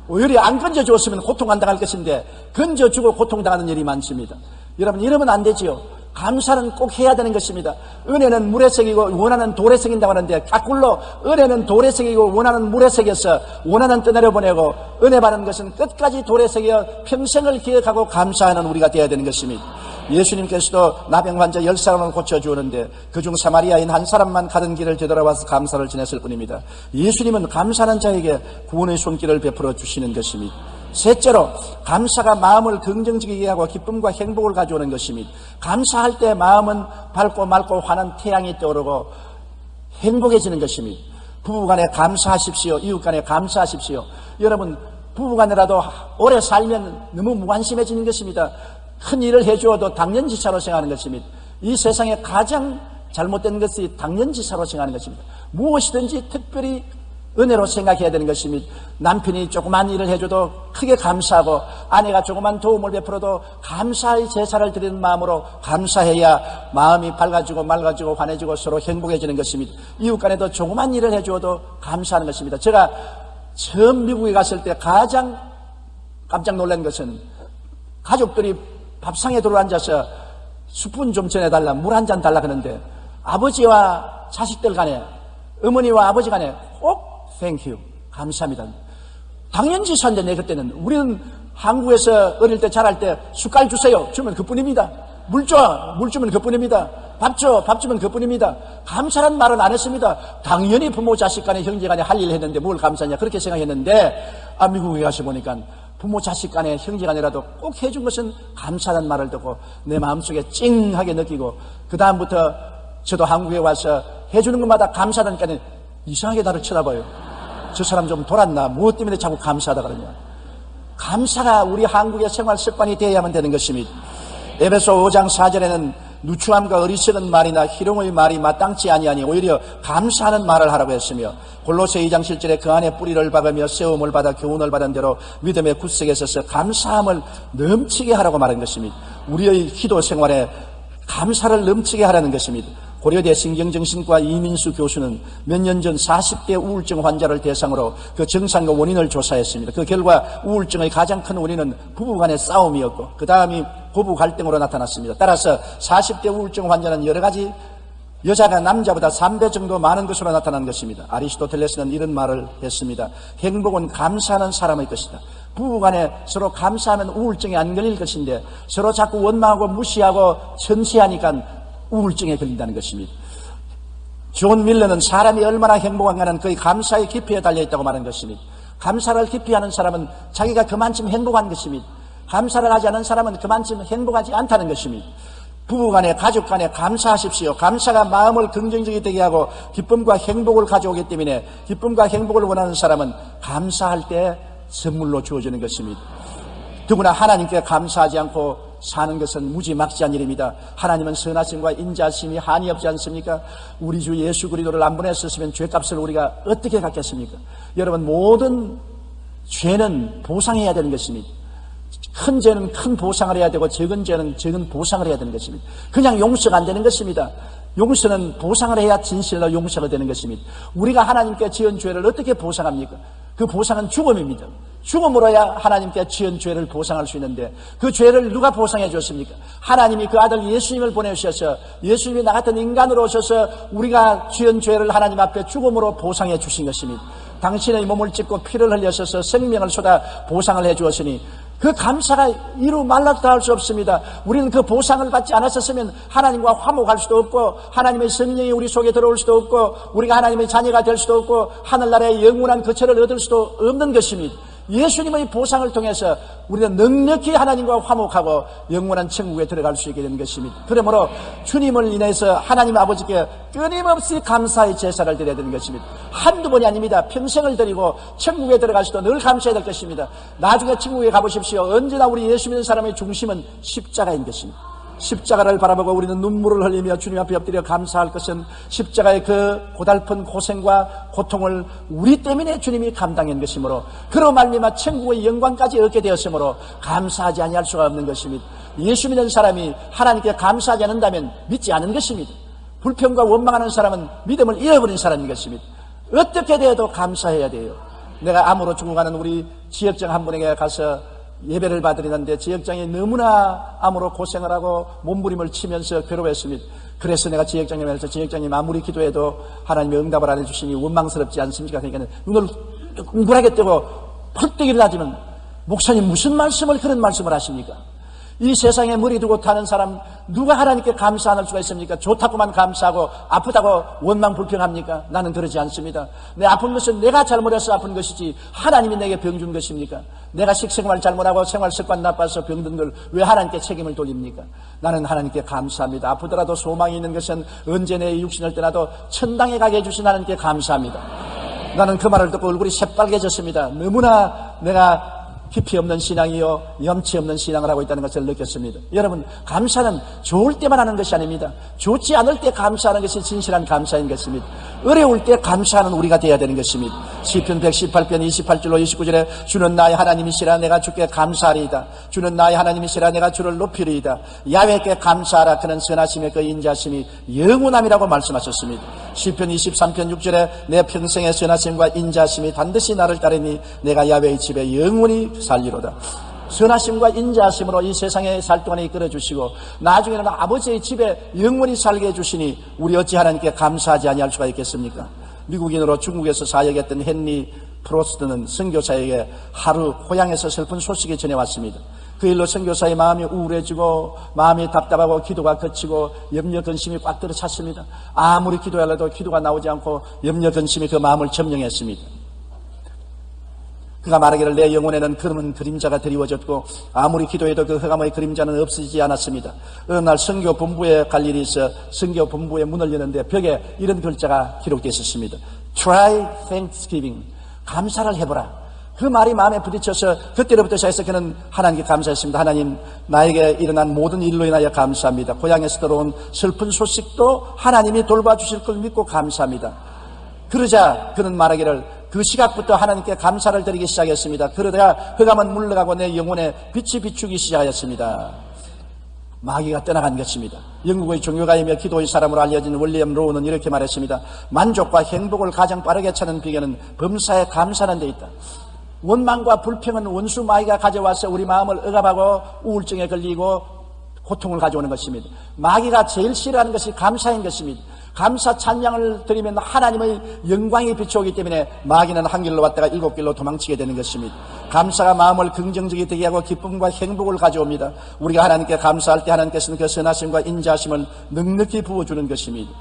오히려 안 건져주었으면 고통 안 당할 것인데 건져주고 고통당하는 일이 많습니다. 여러분 이러면 안 되지요. 감사는 꼭 해야 되는 것입니다. 은혜는 물에 새기고 원하는 돌에 새긴다고 하는데 거꾸로 은혜는 돌에 새기고 원하는 물에 새겨서 원하는 떠내려 보내고 은혜 받는 것은 끝까지 돌에 새겨 평생을 기억하고 감사하는 우리가 되어야 되는 것입니다. 예수님께서도 나병 환자 10사람을 고쳐주었는데 그중 사마리아인 한 사람만 가던 길을 되돌아와서 감사를 전했을 뿐입니다. 예수님은 감사하는 자에게 구원의 손길을 베풀어 주시는 것입니다. 셋째로 감사가 마음을 긍정적이게 하고 기쁨과 행복을 가져오는 것입니다. 감사할 때 마음은 밝고 맑고 환한 태양이 떠오르고 행복해지는 것입니다. 부부간에 감사하십시오. 이웃간에 감사하십시오. 여러분 부부간에라도 오래 살면 너무 무관심해지는 것입니다. 큰 일을 해주어도 당연지사로 생각하는 것입니다. 이 세상에 가장 잘못된 것이 당연지사로 생각하는 것입니다. 무엇이든지 특별히 은혜로 생각해야 되는 것입니다. 남편이 조그만 일을 해줘도 크게 감사하고 아내가 조그만 도움을 베풀어도 감사의 제사를 드리는 마음으로 감사해야 마음이 밝아지고 맑아지고 환해지고 서로 행복해지는 것입니다. 이웃 간에도 조그만 일을 해줘도 감사하는 것입니다. 제가 처음 미국에 갔을 때 가장 깜짝 놀란 것은 가족들이 밥상에 들어앉아서 스푼 좀 전해달라, 물 한 잔 달라 그러는데 아버지와 자식들 간에 어머니와 아버지 간에 꼭 땡큐, 감사합니다. 당연지사인데 내 그때는 우리는 한국에서 어릴 때 자랄 때 숟갈 주세요 주면 그뿐입니다. 물 줘, 물 주면 그뿐입니다. 밥 줘, 밥 주면 그뿐입니다. 감사란 말은 안 했습니다. 당연히 부모 자식 간에 형제 간에 할 일을 했는데 뭘 감사하냐 그렇게 생각했는데 미국에 가서 보니까 부모 자식 간에 형제 간이라도 꼭 해준 것은 감사하는 말을 듣고 내 마음속에 찡하게 느끼고 그 다음부터 저도 한국에 와서 해주는 것마다 감사하다니까 이상하게 나를 쳐다봐요. 저 사람 좀 돌았나? 무엇 때문에 자꾸 감사하다 그러냐? 감사가 우리 한국의 생활 습관이 되어야만 되는 것입니다. 에베소 5장 4절에는 누추함과 어리석은 말이나 희롱의 말이 마땅치 아니하니 오히려 감사하는 말을 하라고 했으며 골로새 2장 7절에 그 안에 뿌리를 박으며 세움을 받아 교훈을 받은 대로 믿음의 굳세게 서서 감사함을 넘치게 하라고 말한 것입니다. 우리의 기도 생활에 감사를 넘치게 하라는 것입니다. 고려대 신경정신과 이민수 교수는 몇 년 전 40대 우울증 환자를 대상으로 그 증상과 원인을 조사했습니다. 그 결과 우울증의 가장 큰 원인은 부부간의 싸움이었고 그 다음이 부부 갈등으로 나타났습니다. 따라서 40대 우울증 환자는 여러 가지 여자가 남자보다 3배 정도 많은 것으로 나타난 것입니다. 아리스토텔레스는 이런 말을 했습니다. 행복은 감사하는 사람의 것이다. 부부간에 서로 감사하면 우울증에 안 걸릴 것인데 서로 자꾸 원망하고 무시하고 천시하니까 우울증에 걸린다는 것입니다. 존 밀러는 사람이 얼마나 행복한가는 그의 감사의 깊이에 달려있다고 말한 것입니다. 감사를 깊이 하는 사람은 자기가 그만큼 행복한 것입니다. 감사를 하지 않은 사람은 그만큼 행복하지 않다는 것입니다. 부부간에 가족간에 감사하십시오. 감사가 마음을 긍정적이 되게 하고 기쁨과 행복을 가져오기 때문에 기쁨과 행복을 원하는 사람은 감사할 때 선물로 주어지는 것입니다. 더구나 하나님께 감사하지 않고 사는 것은 무지막지한 일입니다. 하나님은 선하심과 인자심이 한이 없지 않습니까? 우리 주 예수 그리스도를 안 보냈었으면 죄값을 우리가 어떻게 갚겠습니까? 여러분 모든 죄는 보상해야 되는 것입니다. 큰 죄는 큰 보상을 해야 되고 적은 죄는 적은 보상을 해야 되는 것입니다. 그냥 용서가 안 되는 것입니다. 용서는 보상을 해야 진실로 용서가 되는 것입니다. 우리가 하나님께 지은 죄를 어떻게 보상합니까? 그 보상은 죽음입니다. 죽음으로야 하나님께 지은 죄를 보상할 수 있는데 그 죄를 누가 보상해 줬습니까? 하나님이 그 아들 예수님을 보내주셔서 예수님이 나 같은 인간으로 오셔서 우리가 지은 죄를 하나님 앞에 죽음으로 보상해 주신 것입니다. 당신의 몸을 찢고 피를 흘려셔서 생명을 쏟아 보상을 해 주었으니 그 감사가 이루 말랐다 할 수 없습니다. 우리는 그 보상을 받지 않았었으면 하나님과 화목할 수도 없고 하나님의 성령이 우리 속에 들어올 수도 없고 우리가 하나님의 자녀가 될 수도 없고 하늘나라의 영원한 거처를 얻을 수도 없는 것입니다. 예수님의 보상을 통해서 우리는 넉넉히 하나님과 화목하고 영원한 천국에 들어갈 수 있게 된 것입니다. 그러므로 주님을 인해서 하나님 아버지께 끊임없이 감사의 제사를 드려야 되는 것입니다. 한두 번이 아닙니다. 평생을 드리고 천국에 들어갈 수도 늘 감사해야 될 것입니다. 나중에 천국에 가보십시오. 언제나 우리 예수 믿는 사람의 중심은 십자가인 것입니다. 십자가를 바라보고 우리는 눈물을 흘리며 주님 앞에 엎드려 감사할 것은 십자가의 그 고달픈 고생과 고통을 우리 때문에 주님이 감당한 것이므로 그로 말미암아 천국의 영광까지 얻게 되었으므로 감사하지 아니할 수가 없는 것입니다. 예수 믿는 사람이 하나님께 감사하지 않는다면 믿지 않은 것입니다. 불평과 원망하는 사람은 믿음을 잃어버린 사람인 것입니다. 어떻게 되어도 감사해야 돼요. 내가 암으로 죽어가는 우리 지역장 한 분에게 가서 예배를 받으려는데 지역장이 너무나 암으로 고생을 하고 몸부림을 치면서 괴로워했습니다. 그래서 내가 지역장님한테 지역장님 아무리 기도해도 하나님이 응답을 안 해주시니 원망스럽지 않습니까? 그러니까 눈을 웅그랗게 뜨고 펄떡 일어나지만 목사님 무슨 말씀을 그런 말씀을 하십니까? 이 세상에 머리 두고 타는 사람 누가 하나님께 감사 안 할 수가 있습니까? 좋다고만 감사하고 아프다고 원망 불평합니까? 나는 그러지 않습니다. 내 아픈 것은 내가 잘못해서 아픈 것이지 하나님이 내게 병 준 것입니까? 내가 식생활 잘못하고 생활 습관 나빠서 병든 걸 왜 하나님께 책임을 돌립니까? 나는 하나님께 감사합니다. 아프더라도 소망이 있는 것은 언제 내 육신을 떠나도 천당에 가게 해주신 하나님께 감사합니다. 나는 그 말을 듣고 얼굴이 새빨개졌습니다. 너무나 내가 깊이 없는 신앙이요 염치 없는 신앙을 하고 있다는 것을 느꼈습니다. 여러분, 감사는 좋을 때만 하는 것이 아닙니다. 좋지 않을 때 감사하는 것이 진실한 감사인 것입니다. 어려울 때 감사하는 우리가 되어야 되는 것입니다. 시편 118편 28절로 29절에 주는 나의 하나님이시라 내가 주께 감사하리이다. 주는 나의 하나님이시라 내가 주를 높이리이다. 야훼께 감사하라. 그는 선하심의 그 인자심이 영원함이라고 말씀하셨습니다. 시편 23편 6절에 내 평생의 선하심과 인자심이 반드시 나를 따르니 내가 야훼의 집에 영원히 살리로다. 선하심과 인자하심으로 이 세상에 살 동안에 이끌어주시고 나중에는 아버지의 집에 영원히 살게 해주시니 우리 어찌 하나님께 감사하지 아니할 수가 있겠습니까? 미국인으로 중국에서 사역했던 헨리 프로스트는 선교사에게 하루 고향에서 슬픈 소식이 전해왔습니다. 그 일로 선교사의 마음이 우울해지고 마음이 답답하고 기도가 거치고 염려 근심이 꽉 들어찼습니다. 아무리 기도하려도 기도가 나오지 않고 염려 근심이 그 마음을 점령했습니다. 그가 말하기를 내 영혼에는 검은 그림자가 드리워졌고 아무리 기도해도 그 흑암의 그림자는 없어지지 않았습니다. 어느 날 선교 본부에 갈 일이 있어 선교 본부의 문을 여는데 벽에 이런 글자가 기록되어 있었습니다. Try Thanksgiving. 감사를 해보라. 그 말이 마음에 부딪혀서 그때로부터 시작해서 그는 하나님께 감사했습니다. 하나님, 나에게 일어난 모든 일로 인하여 감사합니다. 고향에서 들어온 슬픈 소식도 하나님이 돌봐주실 걸 믿고 감사합니다. 그러자 그는 말하기를 그 시각부터 하나님께 감사를 드리기 시작했습니다. 그러다가 흑암은 물러가고 내 영혼에 빛이 비추기 시작하였습니다. 마귀가 떠나간 것입니다. 영국의 종교가이며 기도의 사람으로 알려진 윌리엄 로우는 이렇게 말했습니다. 만족과 행복을 가장 빠르게 찾는 비결은 범사에 감사하는 데 있다. 원망과 불평은 원수 마귀가 가져와서 우리 마음을 억압하고 우울증에 걸리고 고통을 가져오는 것입니다. 마귀가 제일 싫어하는 것이 감사인 것입니다. 감사 찬양을 드리면 하나님의 영광이 비춰오기 때문에 마귀는 한 길로 왔다가 일곱 길로 도망치게 되는 것입니다. 감사가 마음을 긍정적이 되게 하고 기쁨과 행복을 가져옵니다. 우리가 하나님께 감사할 때 하나님께서는 그 선하심과 인자하심을 넉넉히 부어주는 것입니다.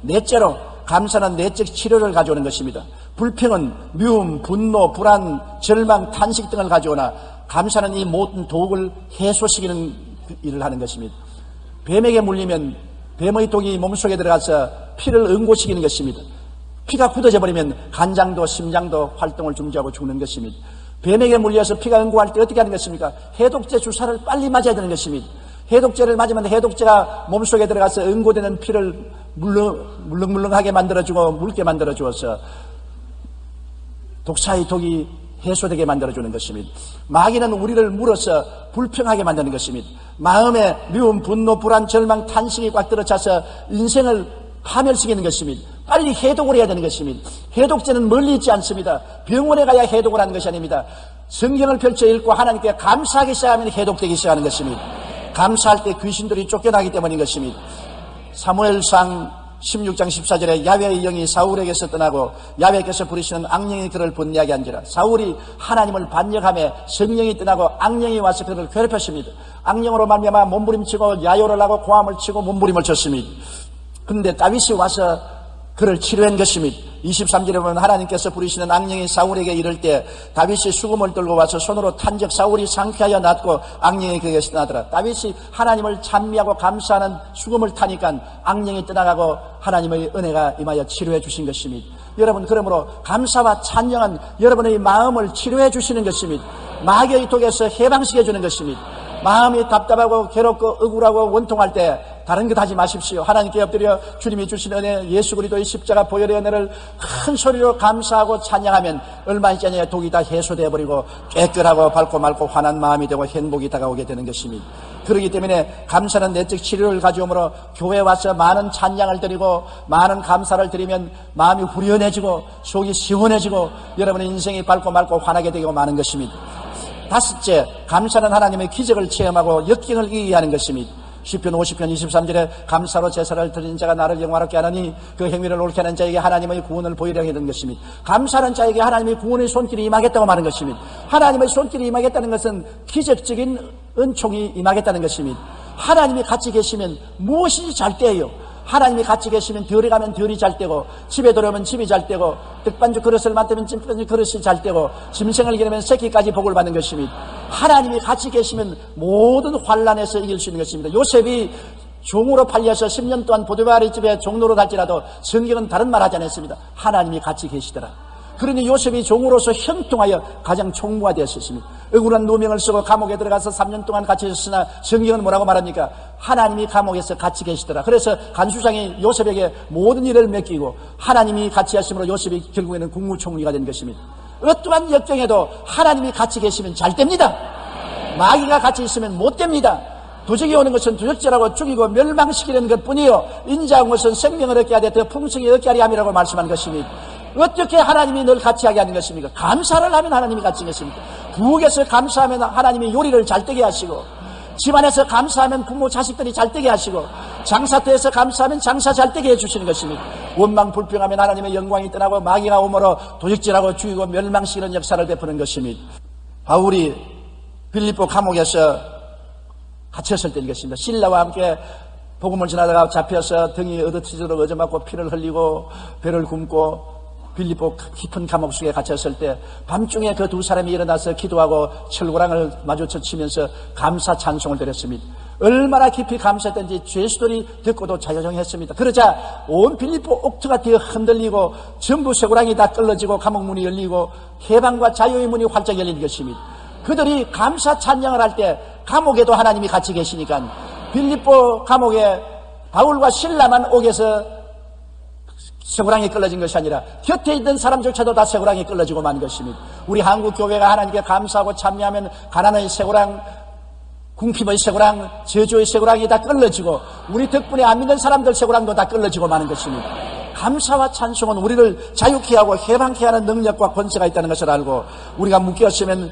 넷째로 감사는 내적 치료를 가져오는 것입니다. 불평은 미움, 분노, 불안, 절망, 탄식 등을 가져오나 감사는 이 모든 독을 해소시키는 일을 하는 것입니다. 뱀에게 물리면 뱀의 독이 몸속에 들어가서 피를 응고시키는 것입니다. 피가 굳어져 버리면 간장도 심장도 활동을 중지하고 죽는 것입니다. 뱀에게 물려서 피가 응고할 때 어떻게 하는 것입니까? 해독제 주사를 빨리 맞아야 되는 것입니다. 해독제를 맞으면 해독제가 몸속에 들어가서 응고되는 피를 물렁물렁하게 만들어주고 묽게 만들어주어서 독사의 독이 해소되게 만들어주는 것입니다. 마귀는 우리를 물어서 불평하게 만드는 것입니다. 마음에 미움, 분노, 불안, 절망, 탄식이 꽉 들어차서 인생을 파멸시키는 것입니다. 빨리 해독을 해야 되는 것입니다. 해독제는 멀리 있지 않습니다. 병원에 가야 해독을 하는 것이 아닙니다. 성경을 펼쳐 읽고 하나님께 감사하기 시작하면 해독되기 시작하는 것입니다. 감사할 때 귀신들이 쫓겨나기 때문인 것입니다. 사무엘상 16장 14절에 야훼의 영이 사울에게서 떠나고 야훼께서 부리시는 악령이 그를 번뇌하게 한지라. 사울이 하나님을 반역하며 성령이 떠나고 악령이 와서 그를 괴롭혔습니다. 악령으로 말미암아 몸부림치고 야요를 하고 고함을 치고 몸부림을 쳤습니다. 그런데 다윗이 와서 그를 치료한 것입니다. 23절에 보면 하나님께서 부리시는 악령이 사울에게 이를 때 다윗이 수금을 들고 와서 손으로 탄적 사울이 상쾌하여 낫고 악령이 그에게서 떠나더라. 다윗이 하나님을 찬미하고 감사하는 수금을 타니까 악령이 떠나가고 하나님의 은혜가 임하여 치료해 주신 것입니다. 여러분, 그러므로 감사와 찬양은 여러분의 마음을 치료해 주시는 것입니다. 마귀의 독에서 해방시켜 주는 것입니다. 마음이 답답하고 괴롭고 억울하고 원통할 때 다른 것 하지 마십시오. 하나님께 엎드려 주님이 주신 은혜, 예수 그리스도의 십자가 보혈의 은혜를 큰 소리로 감사하고 찬양하면 얼마 있지 않냐 독이 다 해소되어 버리고 깨끗하고 밝고 맑고 환한 마음이 되고 행복이 다가오게 되는 것입니다. 그렇기 때문에 감사는 내적 치료를 가져오므로 교회에 와서 많은 찬양을 드리고 많은 감사를 드리면 마음이 후련해지고 속이 시원해지고 여러분의 인생이 밝고 맑고 환하게 되고 마는 것입니다. 다섯째, 감사는 하나님의 기적을 체험하고 역경을 이기게 하는 것입니다. 시편 50편 23절에 감사로 제사를 드리는 자가 나를 영화롭게 하느니 그 행위를 옳게 하는 자에게 하나님의 구원을 보이려 하는 것입니다. 감사하는 자에게 하나님의 구원의 손길이 임하겠다고 말하는 것입니다. 하나님의 손길이 임하겠다는 것은 기적적인 은총이 임하겠다는 것입니다. 하나님이 같이 계시면 무엇이든지 잘 되어요. 하나님이 같이 계시면 덜이 가면 덜이 잘 되고 집에 들어오면 집이 잘 되고 떡반죽 그릇을 만들면 찜반죽 그릇이 잘 되고 짐승을 기르면 새끼까지 복을 받는 것입니다. 하나님이 같이 계시면 모든 환난에서 이길 수 있는 것입니다. 요셉이 종으로 팔려서 10년 동안 보디바르의 집에 종로로 살지라도 성경은 다른 말 하지 않았습니다. 하나님이 같이 계시더라. 그러니 요셉이 종으로서 형통하여 가장 총무가 되었습니다. 억울한 누명을 쓰고 감옥에 들어가서 3년 동안 갇혀있으나 성경은 뭐라고 말합니까? 하나님이 감옥에서 같이 계시더라. 그래서 간수장이 요셉에게 모든 일을 맡기고 하나님이 같이 하심으로 요셉이 결국에는 국무총리가 된 것입니다. 어떠한 역경에도 하나님이 같이 계시면 잘 됩니다. 마귀가 같이 있으면 못 됩니다. 도적이 오는 것은 도적질하고 죽이고 멸망시키는 것뿐이요 인자한 것은 생명을 얻게 하되 더 풍성히 얻게 하리 함이라고 말씀한 것입니다. 어떻게 하나님이 늘 같이 하게 하는 것입니까? 감사를 하면 하나님이 같이 계십니까? 부엌에서 감사하면 하나님이 요리를 잘 되게 하시고 집안에서 감사하면 부모 자식들이 잘 되게 하시고 장사터에서 감사하면 장사 잘 되게 해주시는 것입니다. 원망 불평하면 하나님의 영광이 떠나고 마귀가 오므로 도적질하고 죽이고 멸망시키는 역사를 베푸는 것입니다. 바울이 빌립보 감옥에서 갇혔을 때인 것입니다. 신라와 함께 복음을 전하다가 잡혀서 등이 얻어치도록 얻어맞고 피를 흘리고 배를 굶고 빌립보 깊은 감옥 속에 갇혔을 때 밤중에 그 두 사람이 일어나서 기도하고 철고랑을 마주쳐 치면서 감사 찬송을 드렸습니다. 얼마나 깊이 감사했던지 죄수들이 듣고도 자조정했습니다. 그러자 온 빌립보 옥토가 되어 흔들리고 전부 쇠고랑이 다 끌어지고 감옥 문이 열리고 해방과 자유의 문이 활짝 열린 것입니다. 그들이 감사 찬양을 할 때 감옥에도 하나님이 같이 계시니까 빌립보 감옥에 바울과 실라만 옥에서 쇠고랑이 끌어진 것이 아니라 곁에 있던 사람조차도 다 쇠고랑이 끌어지고 만 것입니다. 우리 한국 교회가 하나님께 감사하고 찬미하면 가난의 쇠고랑, 궁핍의 쇠고랑, 저주의 쇠고랑이 다 끌어지고 우리 덕분에 안 믿는 사람들 쇠고랑도 다 끌어지고 마는 것입니다. 감사와 찬송은 우리를 자유케 하고 해방케 하는 능력과 권세가 있다는 것을 알고 우리가 묶였으면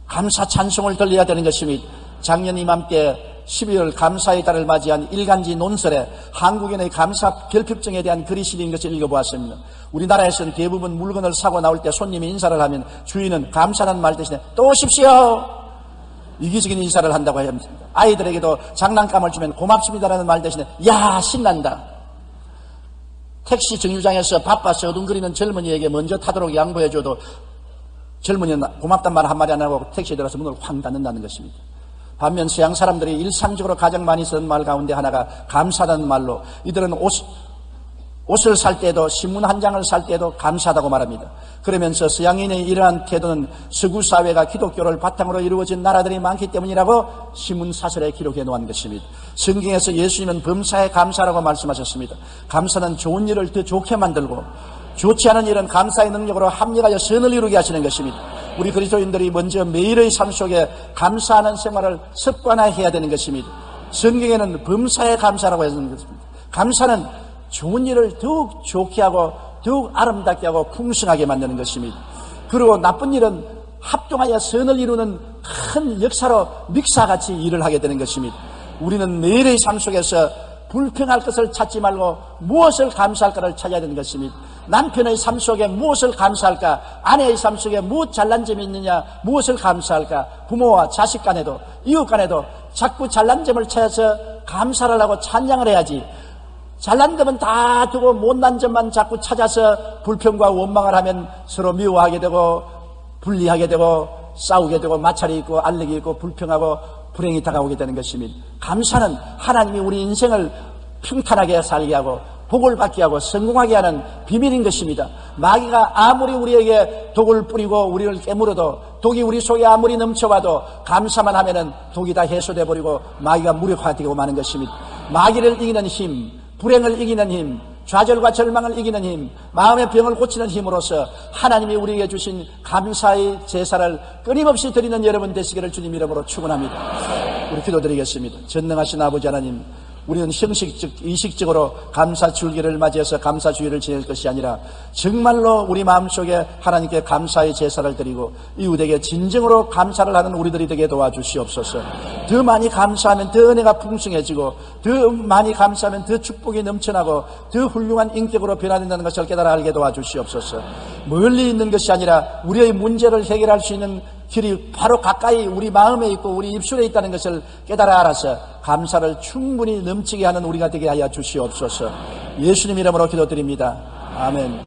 감사 찬송을 들려야 되는 것입니다. 작년 이맘때 12월 감사의 달을 맞이한 일간지 논설에 한국인의 감사 결핍증에 대한 글이 실린 것을 읽어보았습니다. 우리나라에서는 대부분 물건을 사고 나올 때 손님이 인사를 하면 주인은 감사라는 말 대신에 또 오십시오 이기적인 인사를 한다고 합니다. 아이들에게도 장난감을 주면 고맙습니다라는 말 대신에 야 신난다. 택시 정류장에서 바빠서 어둥거리는 젊은이에게 먼저 타도록 양보해줘도 젊은이는 고맙단 말 한마디 안 하고 택시에 들어서 문을 확 닫는다는 것입니다. 반면 서양 사람들이 일상적으로 가장 많이 쓰는 말 가운데 하나가 감사하다는 말로 이들은 옷을 살 때도 신문 한 장을 살 때도 감사하다고 말합니다. 그러면서 서양인의 이러한 태도는 서구 사회가 기독교를 바탕으로 이루어진 나라들이 많기 때문이라고 신문사설에 기록해 놓은 것입니다. 성경에서 예수님은 범사에 감사라고 말씀하셨습니다. 감사는 좋은 일을 더 좋게 만들고 좋지 않은 일은 감사의 능력으로 합력하여 선을 이루게 하시는 것입니다. 우리 그리스도인들이 먼저 매일의 삶 속에 감사하는 생활을 습관화해야 되는 것입니다. 성경에는 범사에 감사라고 하는 것입니다. 감사는 좋은 일을 더욱 좋게 하고 더욱 아름답게 하고 풍성하게 만드는 것입니다. 그리고 나쁜 일은 합동하여 선을 이루는 큰 역사로 믹사같이 일을 하게 되는 것입니다. 우리는 매일의 삶 속에서 불평할 것을 찾지 말고 무엇을 감사할까를 찾아야 되는 것입니다. 남편의 삶 속에 무엇을 감사할까? 아내의 삶 속에 무엇 잘난 점이 있느냐? 무엇을 감사할까? 부모와 자식 간에도 이웃 간에도 자꾸 잘난 점을 찾아서 감사를 하고 찬양을 해야지. 잘난 점은 다 두고 못난 점만 자꾸 찾아서 불평과 원망을 하면 서로 미워하게 되고 분리하게 되고 싸우게 되고 마찰이 있고 알력이 있고 불평하고 불행이 다가오게 되는 것입니다. 감사는 하나님이 우리 인생을 평탄하게 살게 하고 복을 받게 하고 성공하게 하는 비밀인 것입니다. 마귀가 아무리 우리에게 독을 뿌리고 우리를 깨물어도 독이 우리 속에 아무리 넘쳐와도 감사만 하면은 독이 다 해소돼 버리고 마귀가 무력화되고 마는 것입니다. 마귀를 이기는 힘, 불행을 이기는 힘, 좌절과 절망을 이기는 힘, 마음의 병을 고치는 힘으로서 하나님이 우리에게 주신 감사의 제사를 끊임없이 드리는 여러분 되시기를 주님 이름으로 축원합니다. 우리 기도드리겠습니다. 전능하신 아버지 하나님, 우리는 형식적, 의식적으로 감사 줄기를 맞이해서 감사 주일을 지낼 것이 아니라 정말로 우리 마음속에 하나님께 감사의 제사를 드리고 이웃에게 진정으로 감사를 하는 우리들이 되게 도와주시옵소서. 더 많이 감사하면 더 은혜가 풍성해지고 더 많이 감사하면 더 축복이 넘쳐나고 더 훌륭한 인격으로 변화된다는 것을 깨달아 알게 도와주시옵소서. 멀리 있는 것이 아니라 우리의 문제를 해결할 수 있는 길이 바로 가까이 우리 마음에 있고 우리 입술에 있다는 것을 깨달아 알아서 감사를 충분히 넘치게 하는 우리가 되게 하여 주시옵소서. 예수님 이름으로 기도드립니다. 아멘.